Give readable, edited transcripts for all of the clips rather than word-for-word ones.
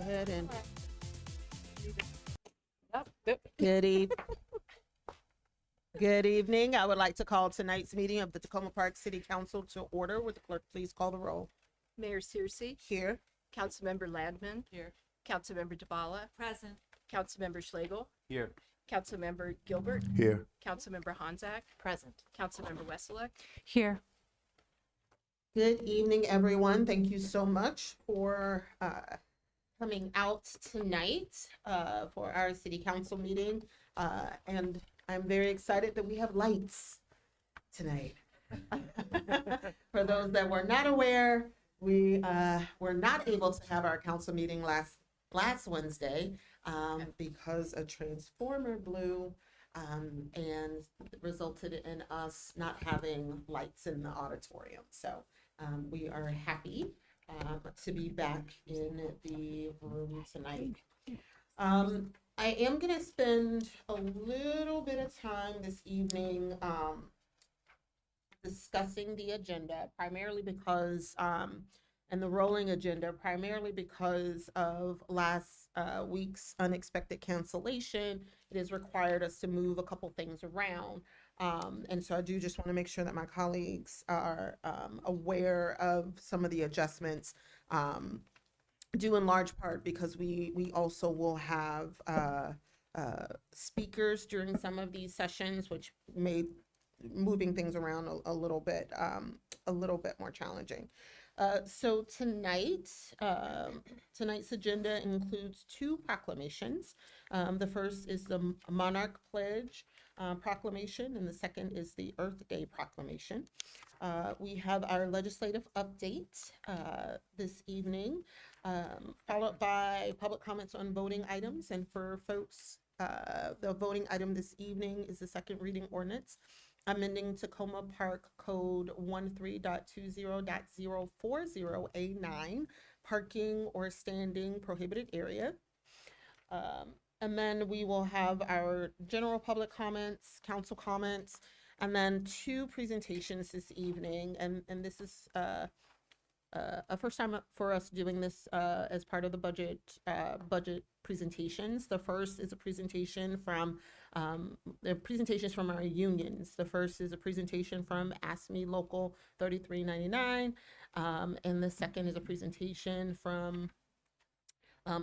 ahead and Yep. good evening. I would like to call tonight's meeting of the Tacoma Park City Council to order. Would the clerk please call the roll? Mayor Searcy, Here. Councilmember Landman. Here. Councilmember DeBala, Present. Councilmember Schlegel, Here. Councilmember Gilbert, Here. Councilmember Honzak, Present. Councilmember Wesselek. Here. Good evening, everyone. Thank you so much for coming out tonight for our city council meeting. And I'm very excited that we have lights tonight. For those that were not aware, we were not able to have our council meeting last Wednesday because a transformer blew and resulted in us not having lights in the auditorium. So we are happy to be back in the room tonight. I am going to spend a little bit of time this evening discussing the agenda, primarily because, and the rolling agenda, primarily because of last week's unexpected cancellation. It has required us to move a couple things around. And so I do just want to make sure that my colleagues are aware of some of the adjustments, due in large part because we also will have speakers during some of these sessions, which made moving things around a little bit more challenging. So tonight's agenda includes two proclamations. The first is the Monarch Pledge proclamation, and the second is the Earth Day proclamation. We have our legislative update this evening, followed by public comments on voting items. And for folks, the voting item this evening is the second reading ordinance amending Tacoma Park Code 13.20.040A9, parking or standing prohibited area. And then we will have our general public comments, council comments, and then two presentations this evening. And this is a first time for us doing this as part of the budget presentations. The first is a presentation from the presentations from our unions. The first is a presentation from ASME Local 3399, and the second is a presentation from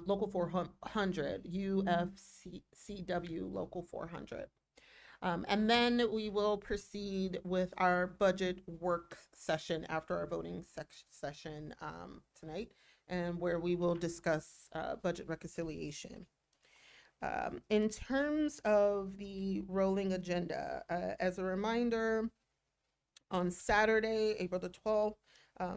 Local 400, UFCW Local 400. And then we will proceed with our budget work session after our voting session tonight, and where we will discuss budget reconciliation. In terms of the rolling agenda, as a reminder, on Saturday, April the 12th,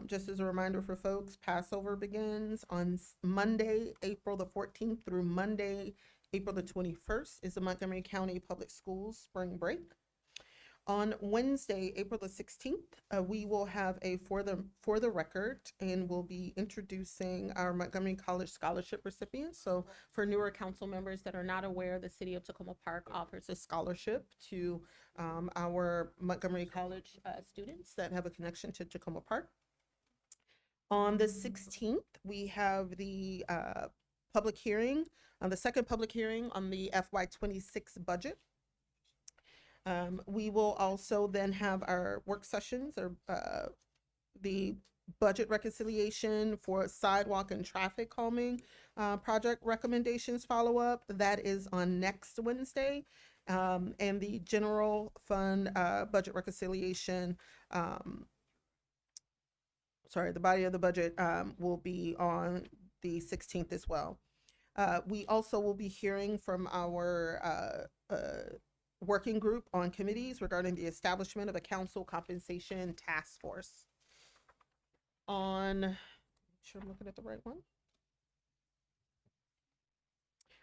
just as a reminder for folks, Passover begins on Monday, April the 14th through Monday, April the 21st is the Montgomery County Public Schools spring break. On Wednesday, April the 16th, we will have a for the record, and we'll be introducing our Montgomery College Scholarship recipients. So for newer council members that are not aware, the City of Tacoma Park offers a scholarship to our Montgomery College students that have a connection to Tacoma Park. On the 16th, we have the public hearing, the second public hearing on the FY26 budget. We will also then have our work sessions, or the budget reconciliation for sidewalk and traffic calming project recommendations follow-up. That is on next Wednesday. And the general fund budget reconciliation, the body of the budget will be on the 16th as well. We also will be hearing from our working group on committees regarding the establishment of a council compensation task force. Make sure I'm looking at the right one.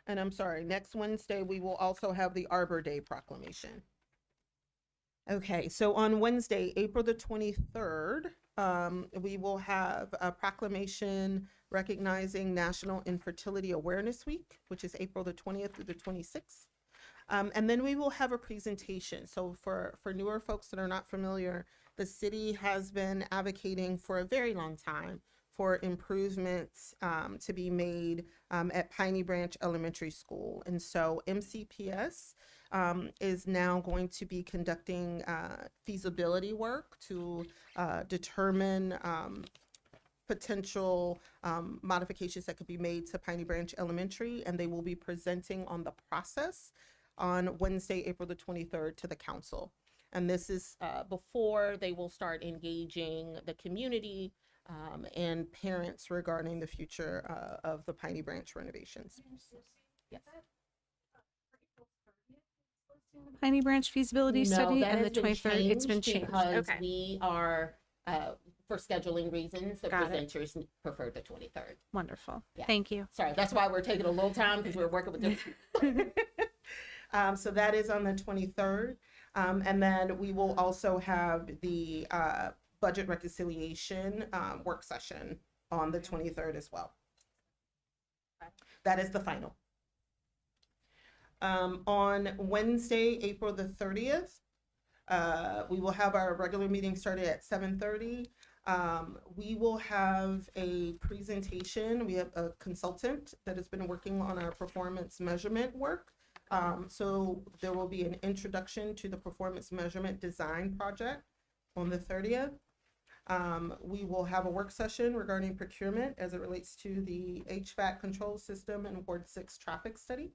And I'm sorry, next Wednesday, we will also have the Arbor Day proclamation. Okay, so on Wednesday, April the 23rd, we will have a proclamation recognizing National Infertility Awareness Week, which is April the 20th through the 26th. And then we will have a presentation. So for newer folks that are not familiar, the city has been advocating for a very long time for improvements to be made at Piney Branch Elementary School. And so MCPS is now going to be conducting feasibility work to determine potential modifications that could be made to Piney Branch Elementary, and they will be presenting on the process on Wednesday, April the 23rd to the council. And this is before they will start engaging the community and parents regarding the future of the Piney Branch renovations. Yes. Piney Branch feasibility study that and the has been 23rd. It's been changed. Because Okay. we are, for scheduling reasons, the Got it. presenters prefer the 23rd. Wonderful. Yeah. Thank you. Sorry, that's why we're taking a little time, because we're working with different people. So that is on the 23rd. And then we will also have the budget reconciliation work session on the 23rd as well. That is the final. On Wednesday, April the 30th, we will have our regular meeting started at 7:30. We will have a presentation. We have a consultant that has been working on our performance measurement work. So there will be an introduction to the performance measurement design project on the 30th. We will have a work session regarding procurement as it relates to the HVAC control system and Ward 6 traffic study.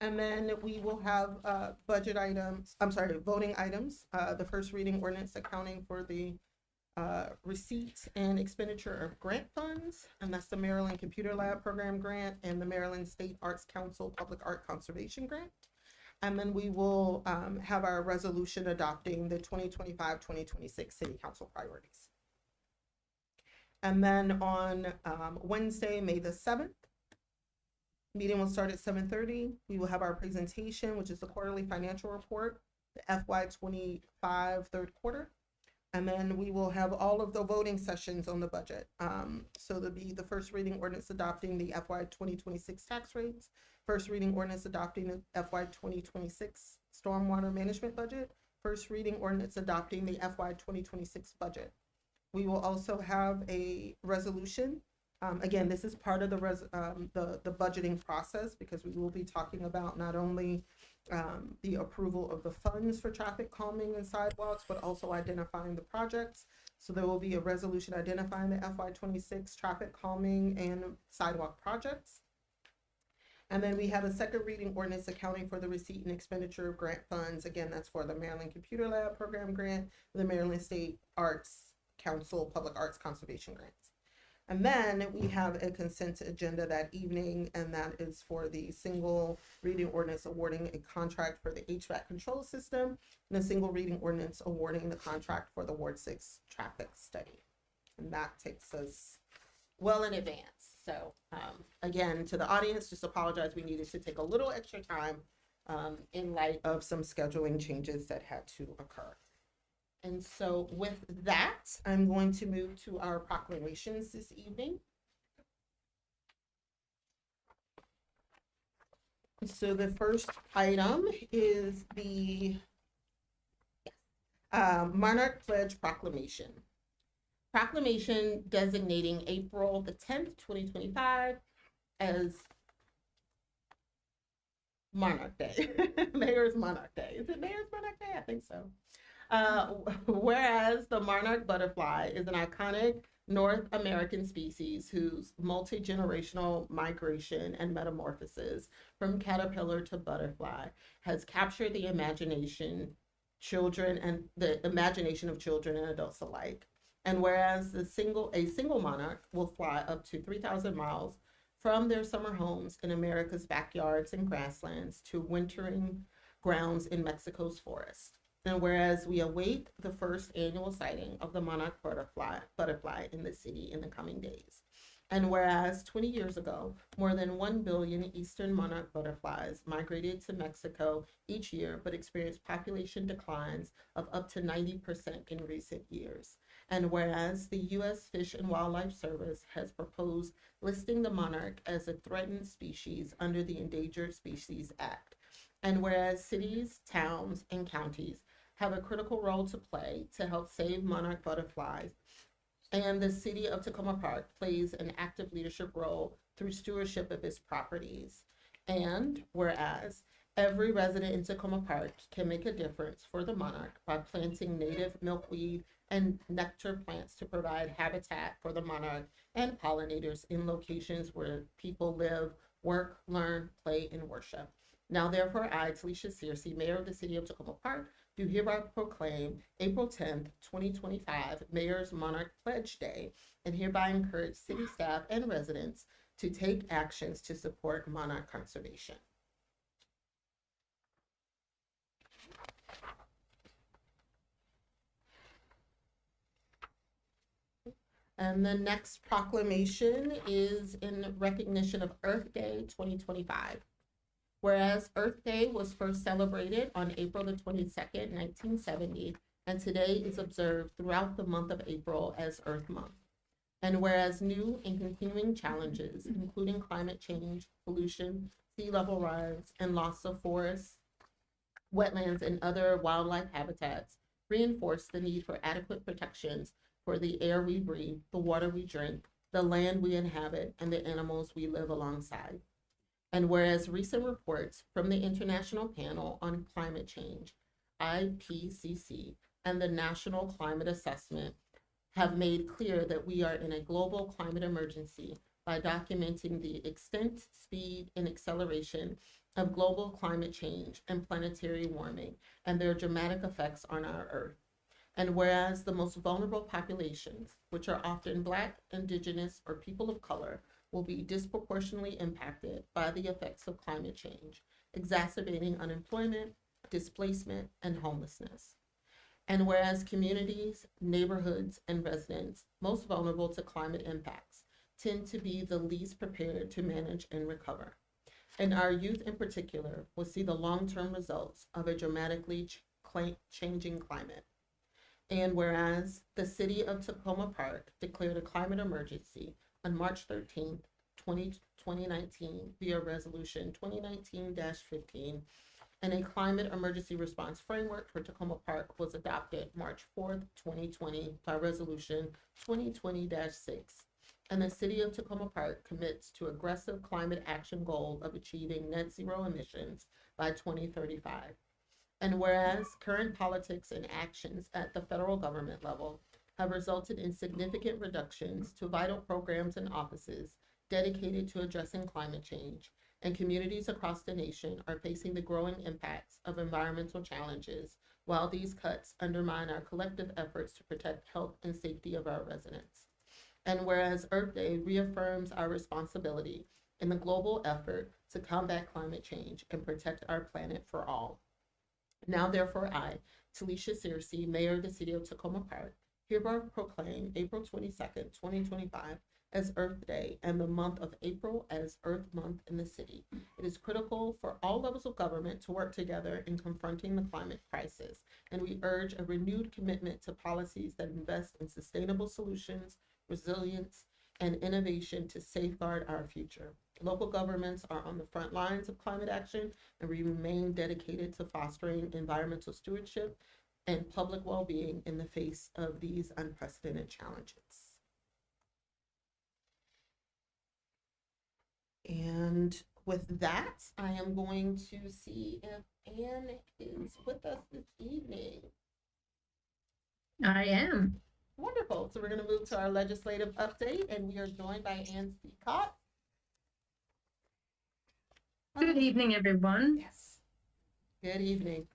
And then we will have voting items, the first reading ordinance accounting for the receipt and expenditure of grant funds, and that's the Maryland Computer Lab Program Grant and the Maryland State Arts Council Public Art Conservation Grant. And then we will have our resolution adopting the 2025-2026 City Council priorities. And then on Wednesday, May the 7th, meeting will start at 7:30. We will have our presentation, which is the quarterly financial report, the FY25 third quarter. And then we will have all of the voting sessions on the budget. So there'll be the first reading ordinance adopting the FY 2026 tax rates, first reading ordinance adopting the FY 2026 stormwater management budget, first reading ordinance adopting the FY 2026 budget. We will also have a resolution. Again, this is part of the budgeting process, because we will be talking about not only the approval of the funds for traffic calming and sidewalks, but also identifying the projects. So there will be a resolution identifying the FY26 traffic calming and sidewalk projects. And then we have a second reading ordinance accounting for the receipt and expenditure of grant funds. Again, that's for the Maryland Computer Lab Program Grant, the Maryland State Arts Council Public Arts Conservation Grants. And then we have a consent agenda that evening, and that is for the single reading ordinance awarding a contract for the HVAC control system, and a single reading ordinance awarding the contract for the Ward 6 traffic study. And that takes us well in advance. So again, to the audience, just apologize, we needed to take a little extra time in light of some scheduling changes that had to occur. And so with that, I'm going to move to our proclamations this evening. So the first item is the Monarch Pledge Proclamation. Proclamation designating April the 10th, 2025 as Monarch Day. Mayor's Monarch Day. Is it Mayor's Monarch Day? I think so. Whereas the monarch butterfly is an iconic North American species whose multi-generational migration and metamorphosis from caterpillar to butterfly has captured the imagination of children and adults alike. And whereas a single monarch will fly up to 3,000 miles from their summer homes in America's backyards and grasslands to wintering grounds in Mexico's forests. And whereas we await the first annual sighting of the monarch butterfly in the city in the coming days. And whereas 20 years ago, more than 1 billion eastern monarch butterflies migrated to Mexico each year, but experienced population declines of up to 90% in recent years. And whereas the U.S. Fish and Wildlife Service has proposed listing the monarch as a threatened species under the Endangered Species Act. And whereas cities, towns, and counties have a critical role to play to help save monarch butterflies And the city of Tacoma Park plays an active leadership role through stewardship of its properties. And whereas every resident in Tacoma Park can make a difference for the monarch by planting native milkweed and nectar plants to provide habitat for the monarch and pollinators in locations where people live, work, learn, play, and worship. Now, therefore, I, Talisha Searcy, Mayor of the City of Tacoma Park, do hereby proclaim April 10th, 2025, Mayor's Monarch Pledge Day, and hereby encourage city staff and residents to take actions to support monarch conservation. And the next proclamation is in recognition of Earth Day 2025. Whereas Earth Day was first celebrated on April the 22nd, 1970, and today is observed throughout the month of April as Earth Month. And whereas new and continuing challenges, including climate change, pollution, sea level rise, and loss of forests, wetlands, and other wildlife habitats, reinforce the need for adequate protections for the air we breathe, the water we drink, the land we inhabit, and the animals we live alongside. And whereas recent reports from the International Panel on Climate Change, IPCC, and the National Climate Assessment have made clear that we are in a global climate emergency by documenting the extent, speed, and acceleration of global climate change and planetary warming and their dramatic effects on our Earth. And whereas the most vulnerable populations, which are often Black, Indigenous, or people of color, will be disproportionately impacted by the effects of climate change, exacerbating unemployment, displacement, and homelessness. And whereas communities, neighborhoods, and residents most vulnerable to climate impacts tend to be the least prepared to manage and recover. And our youth in particular will see the long-term results of a dramatically changing climate. And whereas the city of Tacoma Park declared a climate emergency on March 13th, 2019 via resolution 2019-15, and a climate emergency response framework for Tacoma Park was adopted March 4th, 2020 by resolution 2020-6. And the city of Tacoma Park commits to aggressive climate action goal of achieving net zero emissions by 2035. And whereas current politics and actions at the federal government level have resulted in significant reductions to vital programs and offices dedicated to addressing climate change, and communities across the nation are facing the growing impacts of environmental challenges, while these cuts undermine our collective efforts to protect health and safety of our residents. And whereas Earth Day reaffirms our responsibility in the global effort to combat climate change and protect our planet for all. Now, therefore, I, Talisha Searcy, Mayor of the City of Tacoma Park, hereby proclaim April 22nd, 2025 as Earth Day and the month of April as Earth Month in the city. It is critical for all levels of government to work together in confronting the climate crisis, and we urge a renewed commitment to policies that invest in sustainable solutions, resilience, and innovation to safeguard our future. Local governments are on the front lines of climate action, and we remain dedicated to fostering environmental stewardship and public well-being in the face of these unprecedented challenges. And with that, I am going to see if Anne is with us this evening. I am. Wonderful. So we're going to move to our legislative update, and we are joined by Anne Seacott. Good evening, everyone. Yes. Good evening.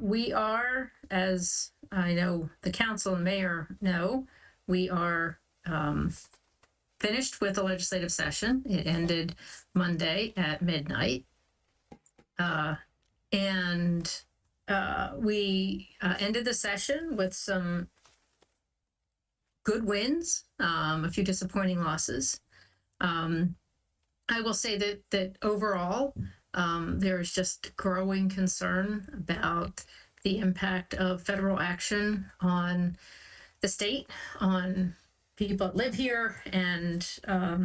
We are, as I know the council and mayor know, we are finished with the legislative session. It ended Monday at midnight. And we ended the session with some good wins, a few disappointing losses. I will say that overall, there is just growing concern about the impact of federal action on the state, on people that live here, and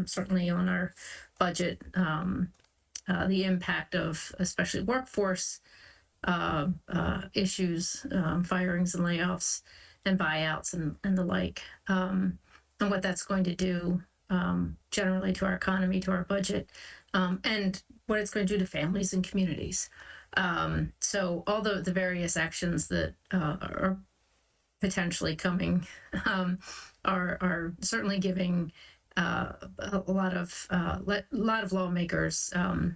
certainly on our budget. The impact of especially workforce issues, firings and layoffs, and buyouts and the like, and what that's going to do generally to our economy, to our budget, and what it's going to do to families and communities. So all the various actions that are potentially coming are certainly giving a lot of lawmakers a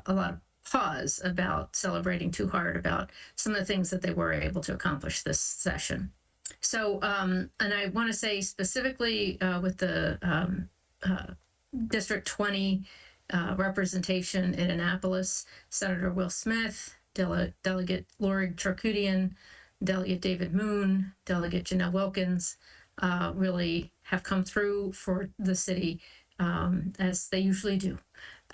lot of pause about celebrating too hard about some of the things that they were able to accomplish this session. So, and I want to say specifically with the District 20 representation in Annapolis, Senator Will Smith, Delegate Lori Charkoudian, Delegate David Moon, Delegate Janelle Wilkins really have come through for the city as they usually do.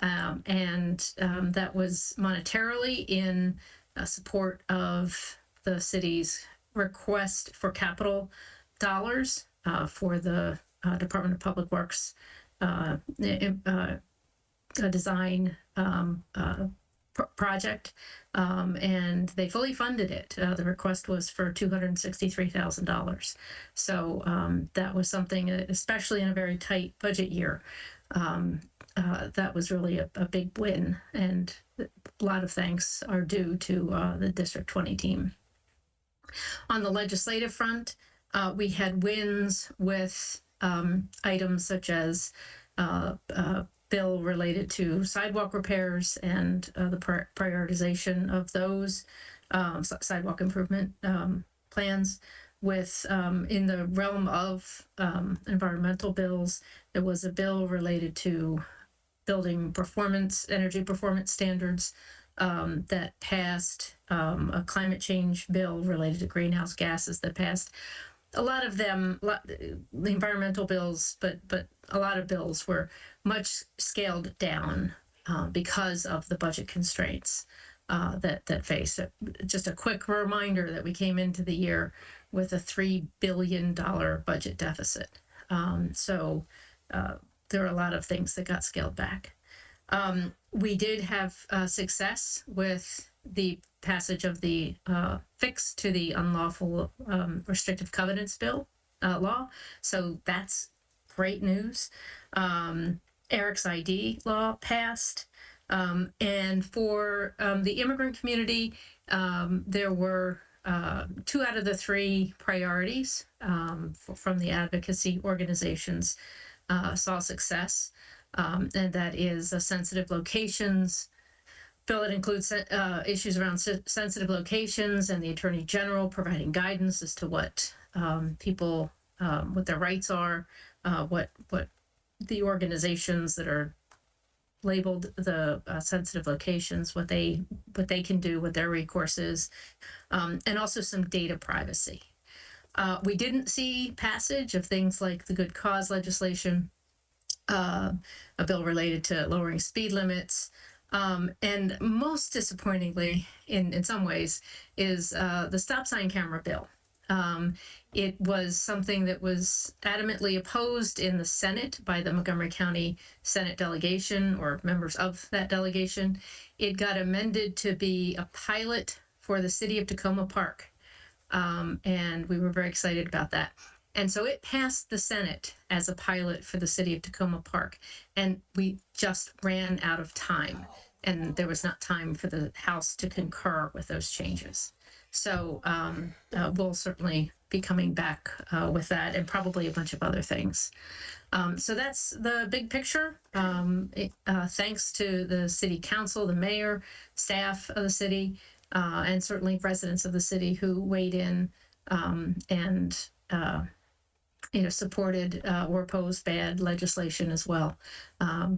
And that was monetarily in support of the city's request for capital dollars for the Department of Public Works design project, and they fully funded it. The request was for $263,000. So that was something, especially in a very tight budget year, that was really a big win, and a lot of thanks are due to the District 20 team. On the legislative front, we had wins with items such as bill related to sidewalk repairs and the prioritization of those sidewalk improvement plans. With in the realm of environmental bills, there was a bill related to building performance, energy performance standards that passed, a climate change bill related to greenhouse gases that passed. A lot of them, the environmental bills, but a lot of bills were much scaled down because of the budget constraints that face it. Just a quick reminder that we came into the year with a $3 billion budget deficit. So there are a lot of things that got scaled back. We did have success with the passage of the fix to the unlawful restrictive covenants bill law. So that's great news. Eric's ID law passed. And for the immigrant community, there were 2 out of the 3 priorities from the advocacy organizations saw success. And that is sensitive locations. Bill, it includes issues around sensitive locations and the Attorney General providing guidance as to what people, what their rights are, what the organizations that are labeled the sensitive locations, what they can do, what their recourse is, and also some data privacy. We didn't see passage of things like the good cause legislation, a bill related to lowering speed limits, and most disappointingly, in some ways, is the stop sign camera bill. It was something that was adamantly opposed in the Senate by the Montgomery County Senate delegation or members of that delegation. It got amended to be a pilot for the city of Tacoma Park. And we were very excited about that. And so it passed the Senate as a pilot for the city of Tacoma Park. And we just ran out of time. And there was not time for the House to concur with those changes. So we'll certainly be coming back with that and probably a bunch of other things. So that's the big picture. Thanks to the city council, the mayor, staff of the city, and certainly residents of the city who weighed in and supported or opposed bad legislation as well. I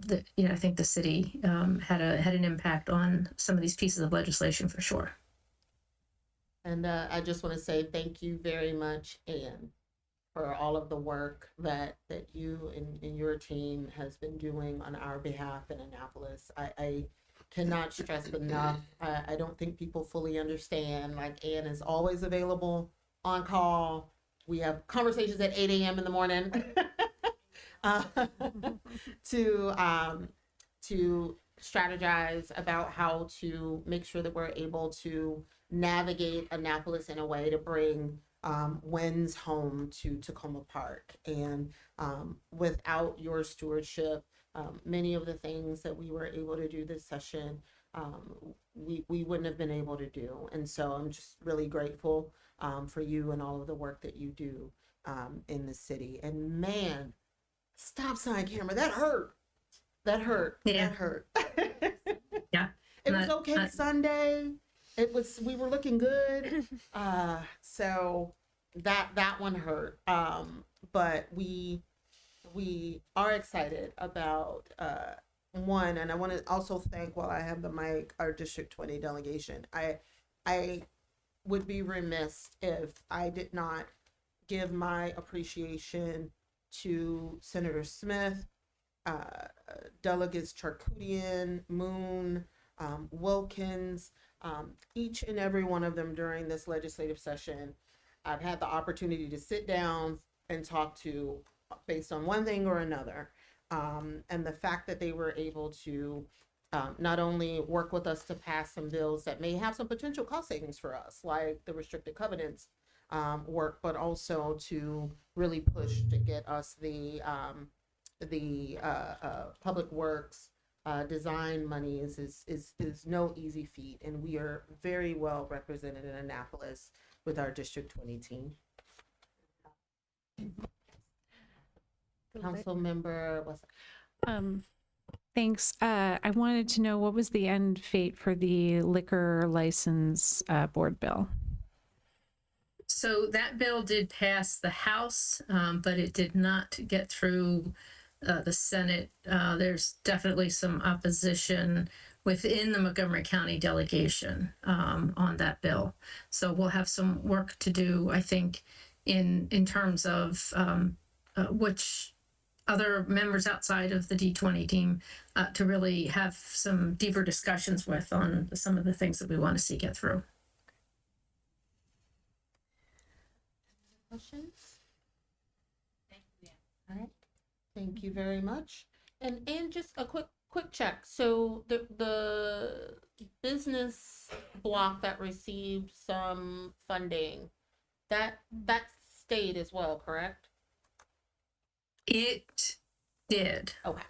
think the city had an impact on some of these pieces of legislation for sure. And I just want to say thank you very much, Anne, for all of the work that you and your team has been doing on our behalf in Annapolis. I cannot stress enough. I don't think people fully understand. Like, Anne is always available on call. We have conversations at 8 a.m. in the morning to strategize about how to make sure that we're able to navigate Annapolis in a way to bring Wynn's home to Tacoma Park. And without your stewardship, many of the things that we were able to do this session, we wouldn't have been able to do. And so I'm just really grateful for you and all of the work that you do in the city. And man, stop sign camera, that hurt. That hurt. Yeah. That hurt. Yeah. It was okay Sunday. We were looking good. So that one hurt. But we are excited about one, and I want to also thank, while I have the mic, our District 20 delegation. I would be remiss if I did not give my appreciation to Senator Smith, Delegates Charkoudian, Moon, Wilkins, each and every one of them during this legislative session. I've had the opportunity to sit down and talk to based on one thing or another. And the fact that they were able to not only work with us to pass some bills that may have some potential cost savings for us, like the restricted covenants work, but also to really push to get us the public works design money is no easy feat, and we are very well represented in Annapolis with our District 20 team. Council member, what's Thanks. I wanted to know, what was the end fate for the liquor license board bill? So that bill did pass the House, but it did not get through the Senate. There's definitely some opposition within the Montgomery County delegation on that bill. So we'll have some work to do, I think, in terms of which other members outside of the D20 team to really have some deeper discussions with on some of the things that we want to see get through. questions? All right. Thank you very much. And just a quick check. So the business block that received some funding, that stayed as well, correct? It did. Okay.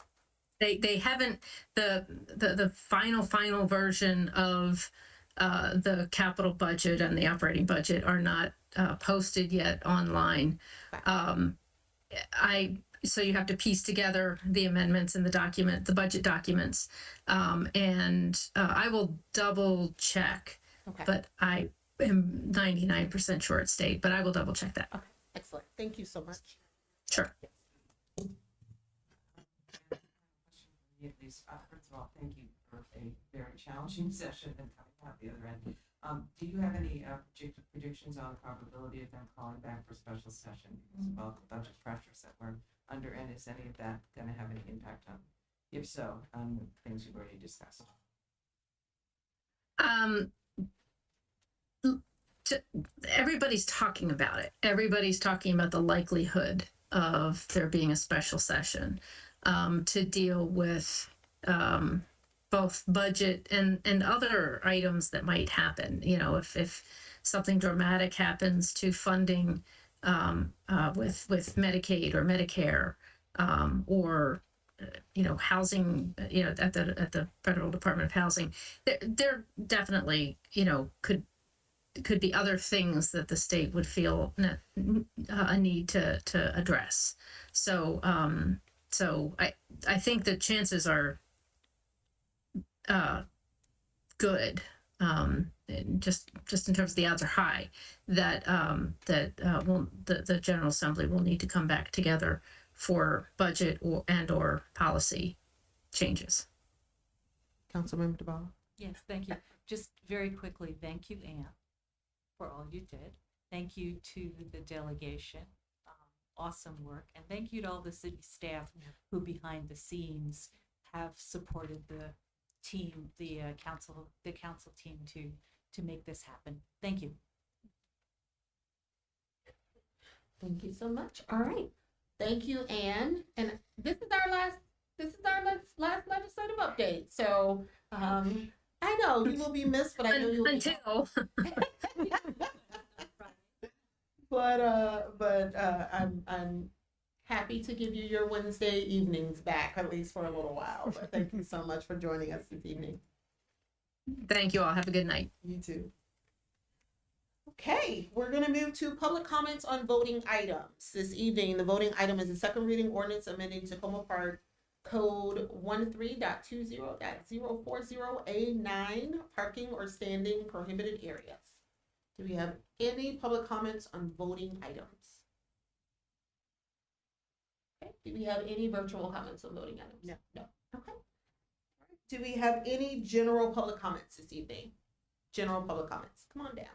They haven't the final version of the capital budget and the operating budget are not posted yet online. So you have to piece together the amendments in the budget documents, and I will double check. Okay. But I am 99% sure it stayed. But I will double check that. Okay. Excellent. Thank you so much. Sure. First of all, thank you for a very challenging session and coming out the other end. Do you have any predictions on the probability of them calling back for special session because of all the budget pressures that we're under, and is any of that going to have any impact on, if so, on the things we've already discussed? Everybody's talking about it. Everybody's talking about the likelihood of there being a special session to deal with both budget and other items that might happen. You know, if something dramatic happens to funding with Medicaid or Medicare or housing, at the Federal Department of Housing, there definitely could be other things that the state would feel a need to address. So I think the chances are good, just in terms of the odds are high that the General Assembly will need to come back together for budget or policy changes. Councilmember DeBall. Yes, thank you. Just very quickly, thank you, Anne, for all you did. Thank you to the delegation. Awesome work. And thank you to all the city staff who behind the scenes have supported the team, the council team to make this happen. Thank you. Thank you so much. All right. Thank you, Anne. And this is our last legislative update. So I know you will be missed, but I know you'll until be I'm happy to give you your Wednesday evenings back, at least for a little while. But thank you so much for joining us this evening. Thank you all. Have a good night. You too. Okay, we're gonna move to public comments on voting items. This evening, the voting item is a second reading ordinance amending Tacoma Park Code 13.20.040A9, parking or standing prohibited areas. Do we have any public comments on voting items? Okay, do we have any virtual comments on voting items? No. No, okay. All right. Do we have any general public comments this evening? General public comments, come on down.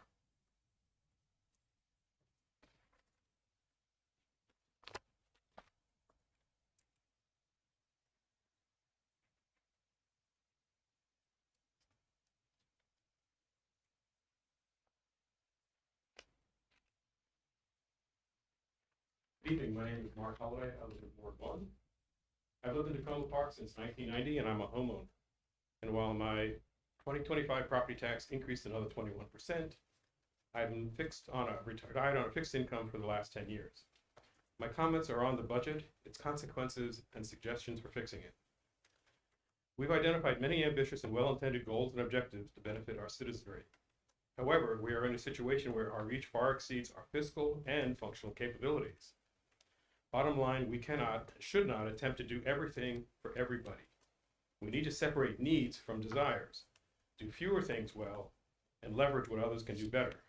Good evening, my name is Mark Holloway, I live in Ward 1. I've lived in Tacoma Park since 1990 and I'm a homeowner. And while my 2025 property tax increased another 21%, I've been retired on a fixed income for the last 10 years. My comments are on the budget, its consequences, and suggestions for fixing it. We've identified many ambitious and well-intended goals and objectives to benefit our citizenry. However, we are in a situation where our reach far exceeds our fiscal and functional capabilities. Bottom line, we cannot and should not attempt to do everything for everybody. We need to separate needs from desires, do fewer things well, and leverage what others can do better.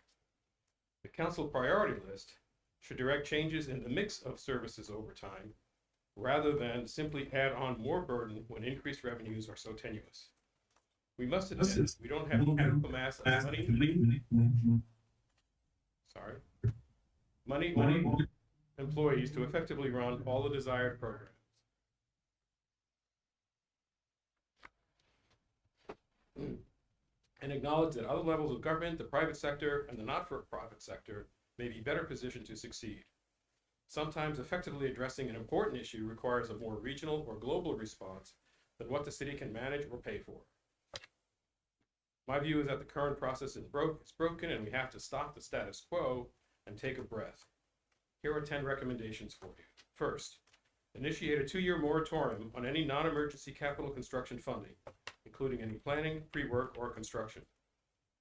The council priority list should direct changes in the mix of services over time, rather than simply add on more burden when increased revenues are so tenuous. We must admit we don't have critical mass of money or employees to effectively run all the desired programs. And acknowledge that other levels of government, the private sector, and the not-for-profit sector may be better positioned to succeed. Sometimes effectively addressing an important issue requires a more regional or global response than what the city can manage or pay for. My view is that the current process is broken and we have to stop the status quo and take a breath. Here are 10 recommendations for you. First, initiate a 2-year moratorium on any non-emergency capital construction funding, including any planning, pre-work, or construction.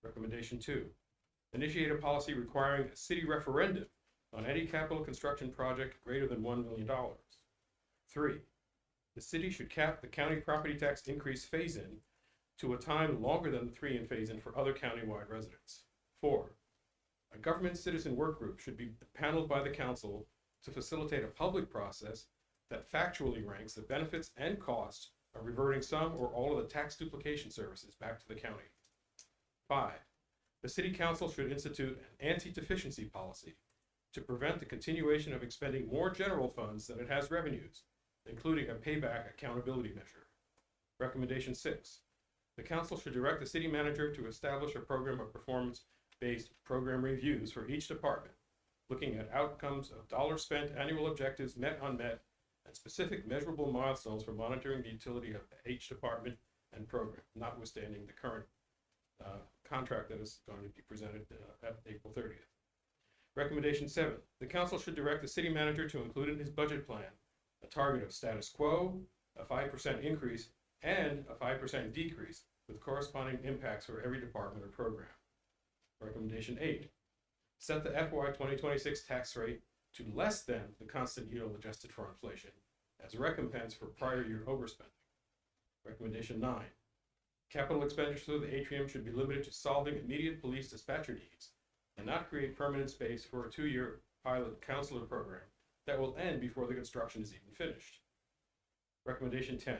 Recommendation 2, initiate a policy requiring a city referendum on any capital construction project greater than $1 million. 3, the city should cap the county property tax increase phase-in to a time longer than the 3-year phase-in for other county-wide residents. 4, a government citizen work group should be paneled by the council to facilitate a public process that factually ranks the benefits and costs of reverting some or all of the tax duplication services back to the county. 5, the city council should institute an anti-deficiency policy to prevent the continuation of expending more general funds than it has revenues, including a payback accountability measure. Recommendation 6, the council should direct the city manager to establish a program of performance-based program reviews for each department, looking at outcomes of dollars spent, annual objectives met, unmet, and specific measurable milestones for monitoring the utility of each department and program, notwithstanding the current contract that is going to be presented at April 30th. Recommendation 7, the council should direct the city manager to include in his budget plan a target of status quo, a 5% increase, and a 5% decrease with corresponding impacts for every department or program. Recommendation 8, set the FY 2026 tax rate to less than the constant yield adjusted for inflation as a recompense for prior year overspending. Recommendation 9, capital expenditures of the atrium should be limited to solving immediate police dispatcher needs and not create permanent space for a 2-year pilot counselor program that will end before the construction is even finished. Recommendation 10,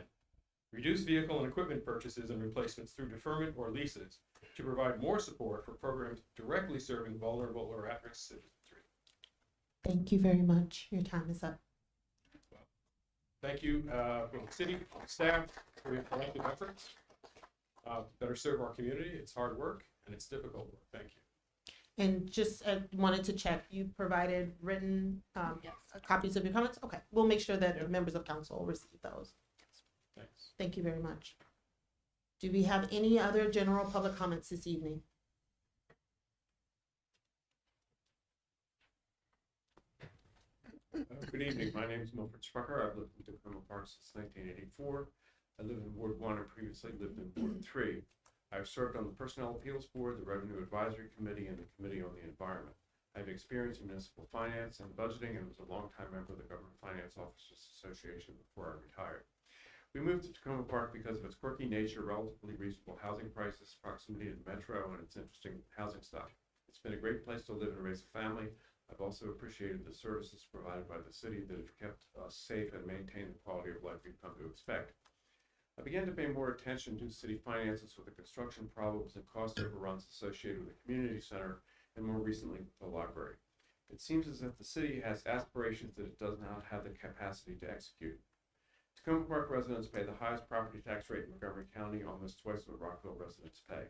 reduce vehicle and equipment purchases and replacements through deferment or leases to provide more support for programs directly serving vulnerable or at-risk citizens. Thank you very much. Your time is up. Thank you from the city staff for your collective efforts to better serve our community. It's hard work and it's difficult work. Thank you. And just wanted to check, you provided written Yes. copies of your comments? Okay, we'll make sure that the members of council receive those. Thanks. Thank you very much. Do we have any other general public comments this evening? Good evening. My name is Milford Sprecher. I've lived in Tacoma Park since 1984. I live in Ward 1 and previously lived in Ward 3. I've served on the Personnel Appeals Board, the Revenue Advisory Committee, and the Committee on the Environment. I have experience in municipal finance and budgeting and was a longtime member of the Government Finance Officers Association before I retired. We moved to Tacoma Park because of its quirky nature, relatively reasonable housing prices, proximity to the metro, and its interesting housing stock. It's been a great place to live and raise a family. I've also appreciated the services provided by the city that have kept us safe and maintained the quality of life we've come to expect. I began to pay more attention to city finances with the construction problems and cost overruns associated with the community center and more recently with the library. It seems as if the city has aspirations that it does not have the capacity to execute. Tacoma Park residents pay the highest property tax rate in Montgomery County, almost twice what Rockville residents pay.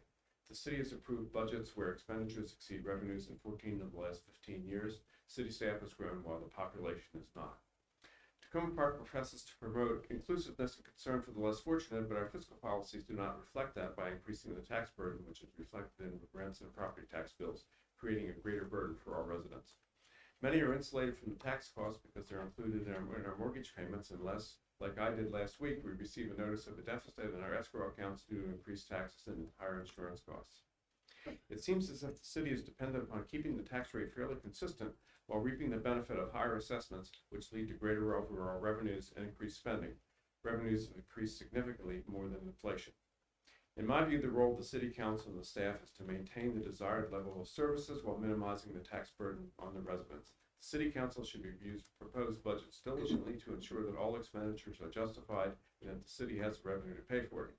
The city has approved budgets where expenditures exceed revenues in 14 of the last 15 years. City staff has grown while the population is not. Tacoma Park professes to promote inclusiveness and concern for the less fortunate, but our fiscal policies do not reflect that by increasing the tax burden, which is reflected in rents and property tax bills, creating a greater burden for our residents. Many are insulated from the tax costs because they're included in our mortgage payments unless, like I did last week, we receive a notice of a deficit in our escrow accounts due to increased taxes and higher insurance costs. It seems as if the city is dependent upon keeping the tax rate fairly consistent while reaping the benefit of higher assessments, which lead to greater overall revenues and increased spending. Revenues have increased significantly more than inflation. In my view, the role of the city council and the staff is to maintain the desired level of services while minimizing the tax burden on the residents. The city council should review proposed budgets diligently to ensure that all expenditures are justified and that the city has the revenue to pay for it.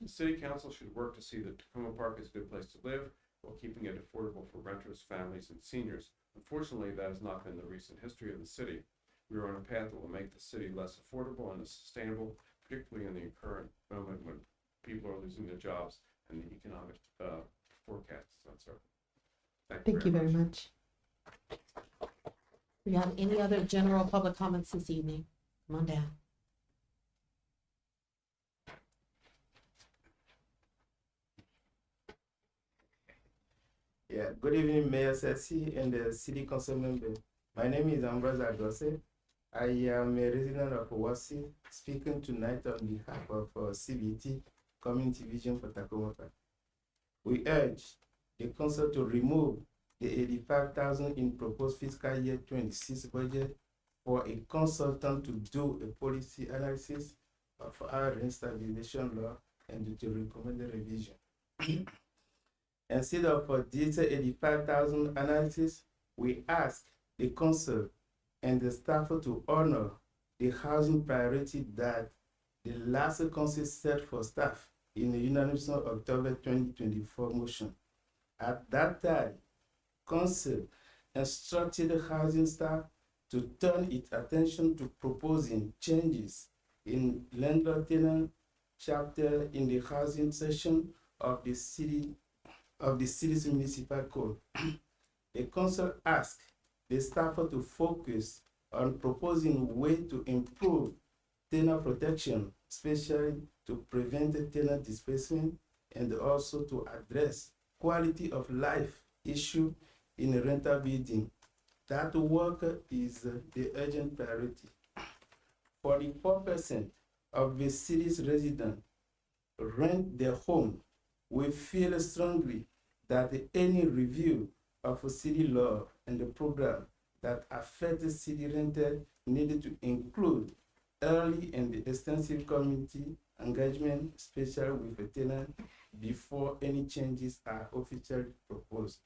The city council should work to see that Tacoma Park is a good place to live while keeping it affordable for renters, families, and seniors. Unfortunately, that has not been the recent history of the city. We are on a path that will make the city less affordable and sustainable, particularly in the current moment when people are losing their jobs and the economic forecast is uncertain. Thank you very much. We have any other general public comments this evening? Come on down. Yeah, good evening, Mayor Sessi and the City Council member. My name is Ambrose Adose. I am a resident of Owasi, speaking tonight on behalf of CVT, Community Vision for Tacoma Park. We urge the council to remove the $85,000 in proposed fiscal year 26 budget for a consultant to do a policy analysis of our rent stabilization law and to recommend a revision. Instead of this $85,000 analysis, we ask the council and the staff to honor the housing priority that the last council set for staff in the unanimous October 2024 motion. At that time, council instructed the housing staff to turn its attention to proposing changes in landlord-tenant chapter in the housing section of the city's municipal code. The council asked the staff to focus on proposing ways to improve tenant protection, especially to prevent tenant displacement and also to address quality of life issue in a rental building. That work is the urgent priority. 44% of the city's residents rent their home. We feel strongly that any review of a city law and the program that affect the city rental needed to include early and extensive community engagement, especially with a tenant, before any changes are officially proposed.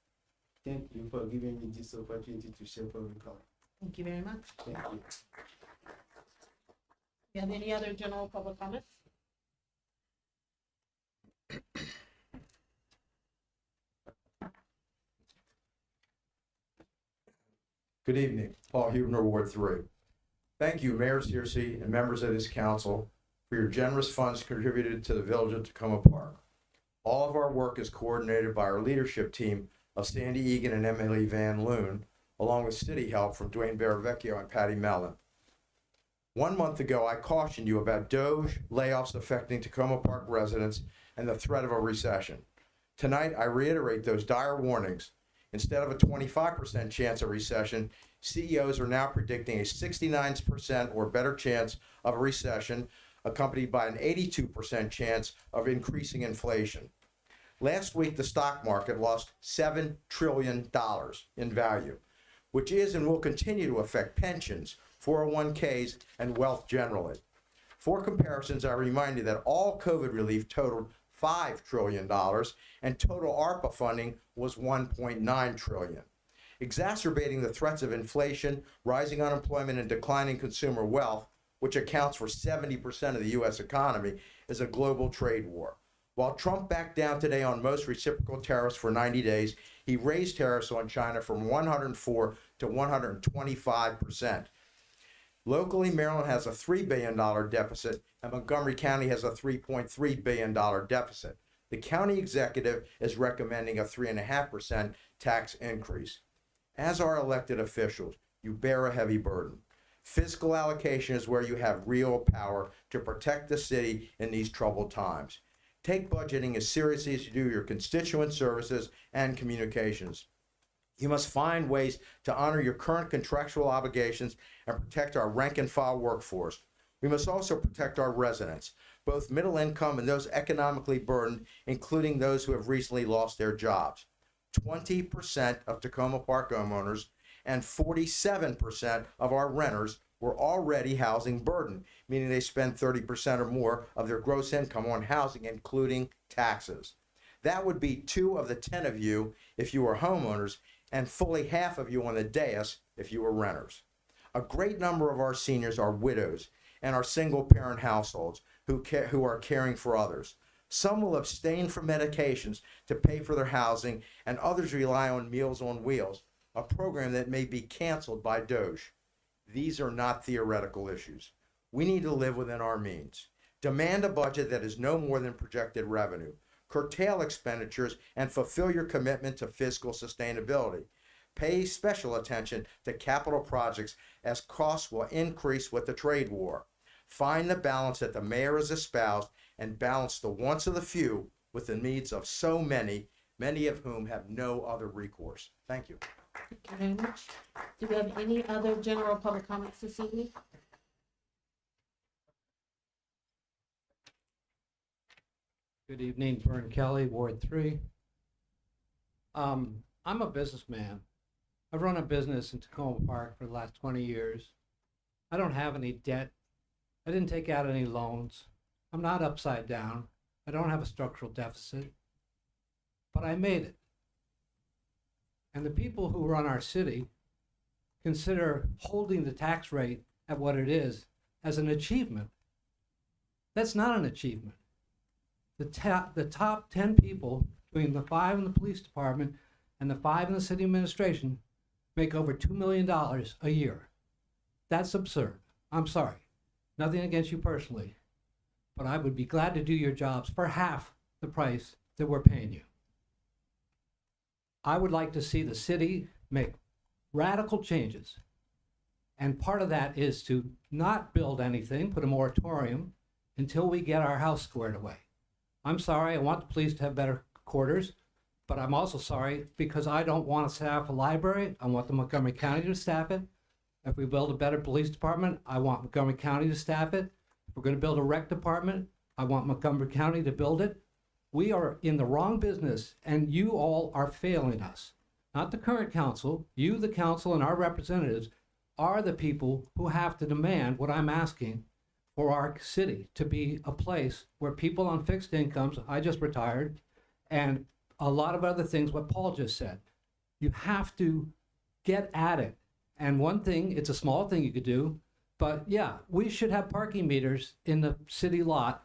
Thank you for giving me this opportunity to share public comment. Thank you very much. Thank you. You have any other general public comments? Good evening, Paul Huebner, Ward 3. Thank you, Mayor Searcy and members of this council for your generous funds contributed to the Village of Tacoma Park. All of our work is coordinated by our leadership team of Sandy Egan and Emily Van Loon, along with city help from Dwayne Baravecchio and Patty Mellon. 1 month ago, I cautioned you about DOGE layoffs affecting Tacoma Park residents and the threat of a recession. Tonight, I reiterate those dire warnings Instead of a 25% chance of recession, CEOs are now predicting a 69% or better chance of a recession, accompanied by an 82% chance of increasing inflation. Last week, the stock market lost $7 trillion in value, which is and will continue to affect pensions, 401ks, and wealth generally. For comparisons, I remind you that all COVID relief totaled $5 trillion and total ARPA funding was $1.9 trillion. Exacerbating the threats of inflation, rising unemployment, and declining consumer wealth, which accounts for 70% of the U.S. economy, is a global trade war. While Trump backed down today on most reciprocal tariffs for 90 days, he raised tariffs on China from 104 to 125%. Locally, Maryland has a $3 billion deficit, and Montgomery County has a $3.3 billion deficit. The county executive is recommending a 3.5% tax increase. As our elected officials, you bear a heavy burden. Fiscal allocation is where you have real power to protect the city in these troubled times. Take budgeting as seriously as you do your constituent services and communications. You must find ways to honor your current contractual obligations and protect our rank and file workforce. We must also protect our residents, both middle income and those economically burdened, including those who have recently lost their jobs. 20% of Tacoma Park homeowners and 47% of our renters were already housing burdened, meaning they spend 30% or more of their gross income on housing, including taxes. That would be 2 of the 10 of you if you were homeowners, and fully half of you on the dais if you were renters. A great number of our seniors are widows and are single-parent households who are caring for others. Some will abstain from medications to pay for their housing, and others rely on Meals on Wheels, a program that may be canceled by DOGE. These are not theoretical issues. We need to live within our means. Demand a budget that is no more than projected revenue. Curtail expenditures and fulfill your commitment to fiscal sustainability. Pay special attention to capital projects as costs will increase with the trade war. Find the balance that the mayor has espoused and balance the wants of the few with the needs of so many, many of whom have no other recourse. Thank you. Thank you very much. Do we have any other general public comments this evening? Good evening, Vern Kelly, Ward 3. I'm a businessman. I've run a business in Tacoma Park for the last 20 years. I don't have any debt. I didn't take out any loans. I'm not upside down. I don't have a structural deficit. But I made it. And the people who run our city consider holding the tax rate at what it is as an achievement. That's not an achievement. The top 10 people, between the 5 in the police department and the 5 in the city administration, make over $2 million a year. That's absurd. I'm sorry. Nothing against you personally. But I would be glad to do your jobs for half the price that we're paying you. I would like to see the city make radical changes. And part of that is to not build anything, put a moratorium, until we get our house squared away. I'm sorry, I want the police to have better quarters, but I'm also sorry because I don't want to staff a library. I want the Montgomery County to staff it. If we build a better police department, I want Montgomery County to staff it. If we're going to build a rec department, I want Montgomery County to build it. We are in the wrong business, and you all are failing us. Not the current council. You, the council, and our representatives are the people who have to demand what I'm asking for our city to be a place where people on fixed incomes, I just retired, and a lot of other things, what Paul just said. You have to get at it. And one thing, it's a small thing you could do, but yeah, we should have parking meters in the city lot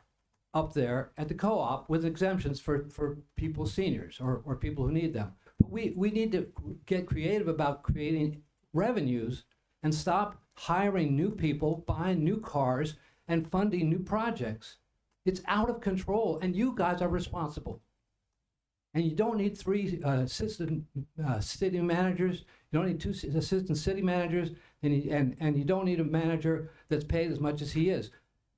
up there at the co-op with exemptions for people, seniors, or people who need them. But we need to get creative about creating revenues and stop hiring new people, buying new cars, and funding new projects. It's out of control, and you guys are responsible. And you don't need 3 assistant city managers. You don't need 2 assistant city managers, and you don't need a manager that's paid as much as he is.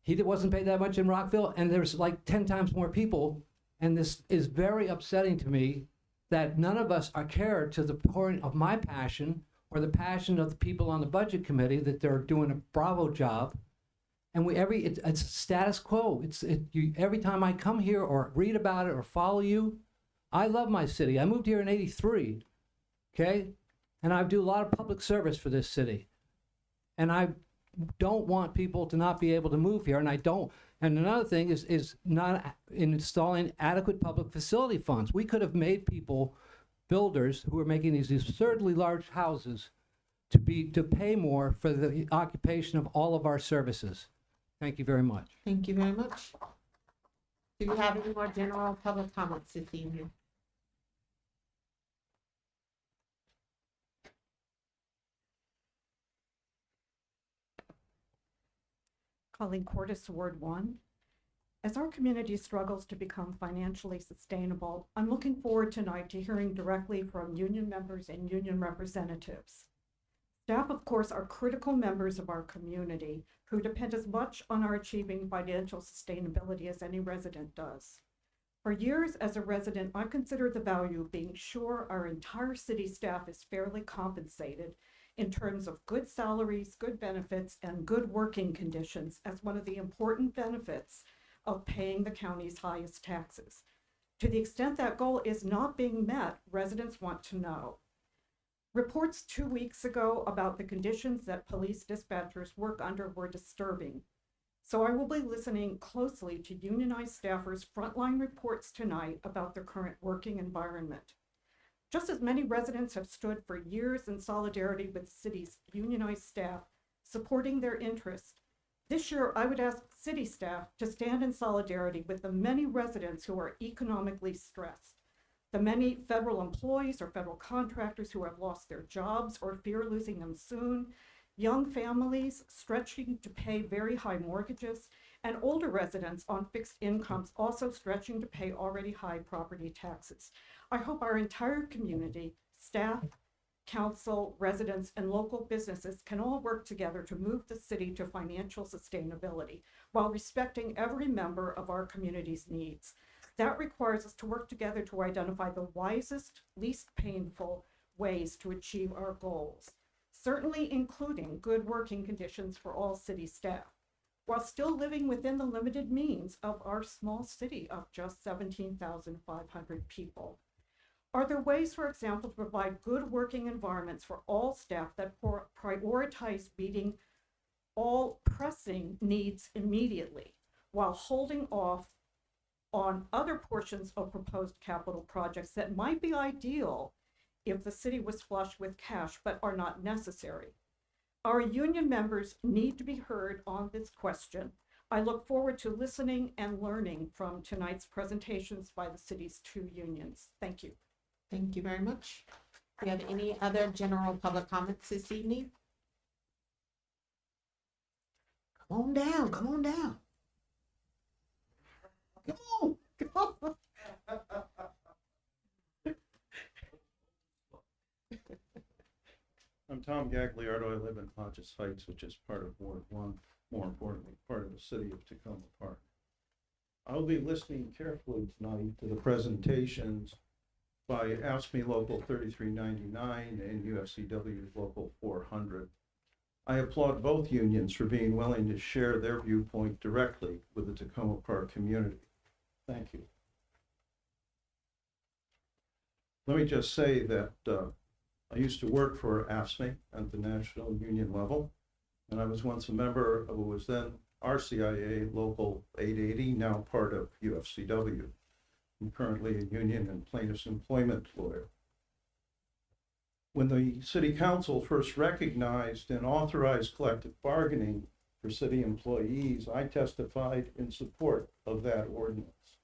He wasn't paid that much in Rockville, and there's like 10 times more people, and this is very upsetting to me that none of us are care to the point of my passion or the passion of the people on the budget committee that they're doing a bravo job. And it's status quo. Every time I come here or read about it or follow you, I love my city. I moved here in '83, okay? And I do a lot of public service for this city. And I don't want people to not be able to move here, and and another thing is not installing adequate public facility funds. We could have made builders who are making these absurdly large houses to pay more for the occupation of all of our services. Thank you very much. Thank you very much. Do you have any more general public comments this evening? Colleen Cordes, Ward 1. As our community struggles to become financially sustainable, I'm looking forward tonight to hearing directly from union members and union representatives. Staff, of course, are critical members of our community who depend as much on our achieving financial sustainability as any resident does. For years as a resident, I considered the value of being sure our entire city staff is fairly compensated in terms of good salaries, good benefits, and good working conditions as one of the important benefits of paying the county's highest taxes. To the extent that goal is not being met, residents want to know. Reports 2 weeks ago about the conditions that police dispatchers work under were disturbing. So I will be listening closely to unionized staffers' frontline reports tonight about their current working environment. Just as many residents have stood for years in solidarity with the city's unionized staff, supporting their interests, this year I would ask city staff to stand in solidarity with the many residents who are economically stressed, the many federal employees or federal contractors who have lost their jobs or fear losing them soon, young families stretching to pay very high mortgages, and older residents on fixed incomes also stretching to pay already high property taxes. I hope our entire community, staff, council, residents, and local businesses can all work together to move the city to financial sustainability while respecting every member of our community's needs. That requires us to work together to identify the wisest, least painful ways to achieve our goals, certainly including good working conditions for all city staff, while still living within the limited means of our small city of just 17,500 people. Are there ways, for example, to provide good working environments for all staff that prioritize meeting all pressing needs immediately while holding off on other portions of proposed capital projects that might be ideal if the city was flush with cash but are not necessary? Our union members need to be heard on this question. I look forward to listening and learning from tonight's presentations by the city's 2 unions. Thank you. Thank you very much. Do you have any other general public comments this evening? Come on down, come on down. Come on, come on. I'm Tom Gagliardo. I live in Hodges Heights, which is part of Ward 1, more importantly, part of the city of Tacoma Park. I'll be listening carefully tonight to the presentations by AFSCME Local 3399 and UFCW's Local 400. I applaud both unions for being willing to share their viewpoint directly with the Tacoma Park community. Thank you. Let me just say that I used to work for AFSCME at the national union level, and I was once a member of what was then RCIA Local 880, now part of UFCW. I'm currently a union and plaintiff's employment lawyer. When the city council first recognized and authorized collective bargaining for city employees, I testified in support of that ordinance.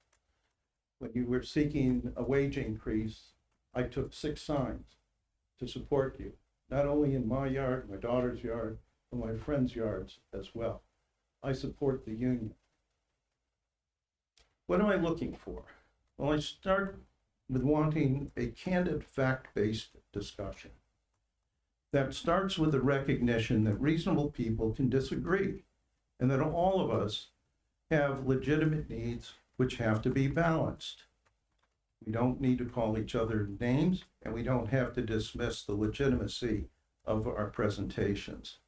When you were seeking a wage increase, I took 6 signs to support you, not only in my yard, my daughter's yard, but my friends' yards as well. I support the union. What am I looking for? Well, I start with wanting a candid, fact-based discussion that starts with the recognition that reasonable people can disagree and that all of us have legitimate needs which have to be balanced. We don't need to call each other names, and we don't have to dismiss the legitimacy of our presentations.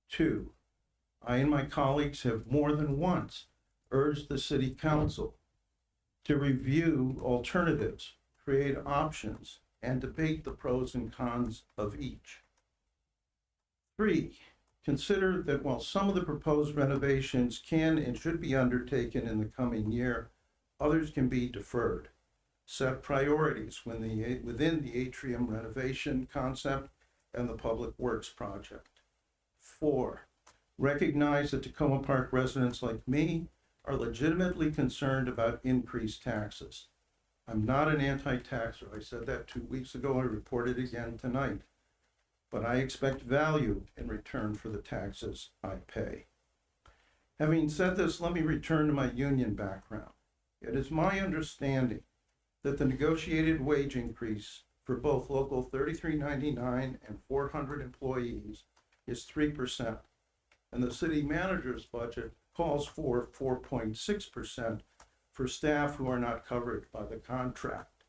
2, I and my colleagues have more than once urged the city council to review alternatives, create options, and debate the pros and cons of each. 3, consider that while some of the proposed renovations can and should be undertaken in the coming year, others can be deferred. Set priorities within the atrium renovation concept and the public works project. 4, recognize that Tacoma Park residents like me are legitimately concerned about increased taxes. I'm not an anti-taxer. I said that 2 weeks ago. I reported again tonight. But I expect value in return for the taxes I pay. Having said this, let me return to my union background. It is my understanding that the negotiated wage increase for both Local 3399 and 400 employees is 3%, and the city manager's budget calls for 4.6% for staff who are not covered by the contract.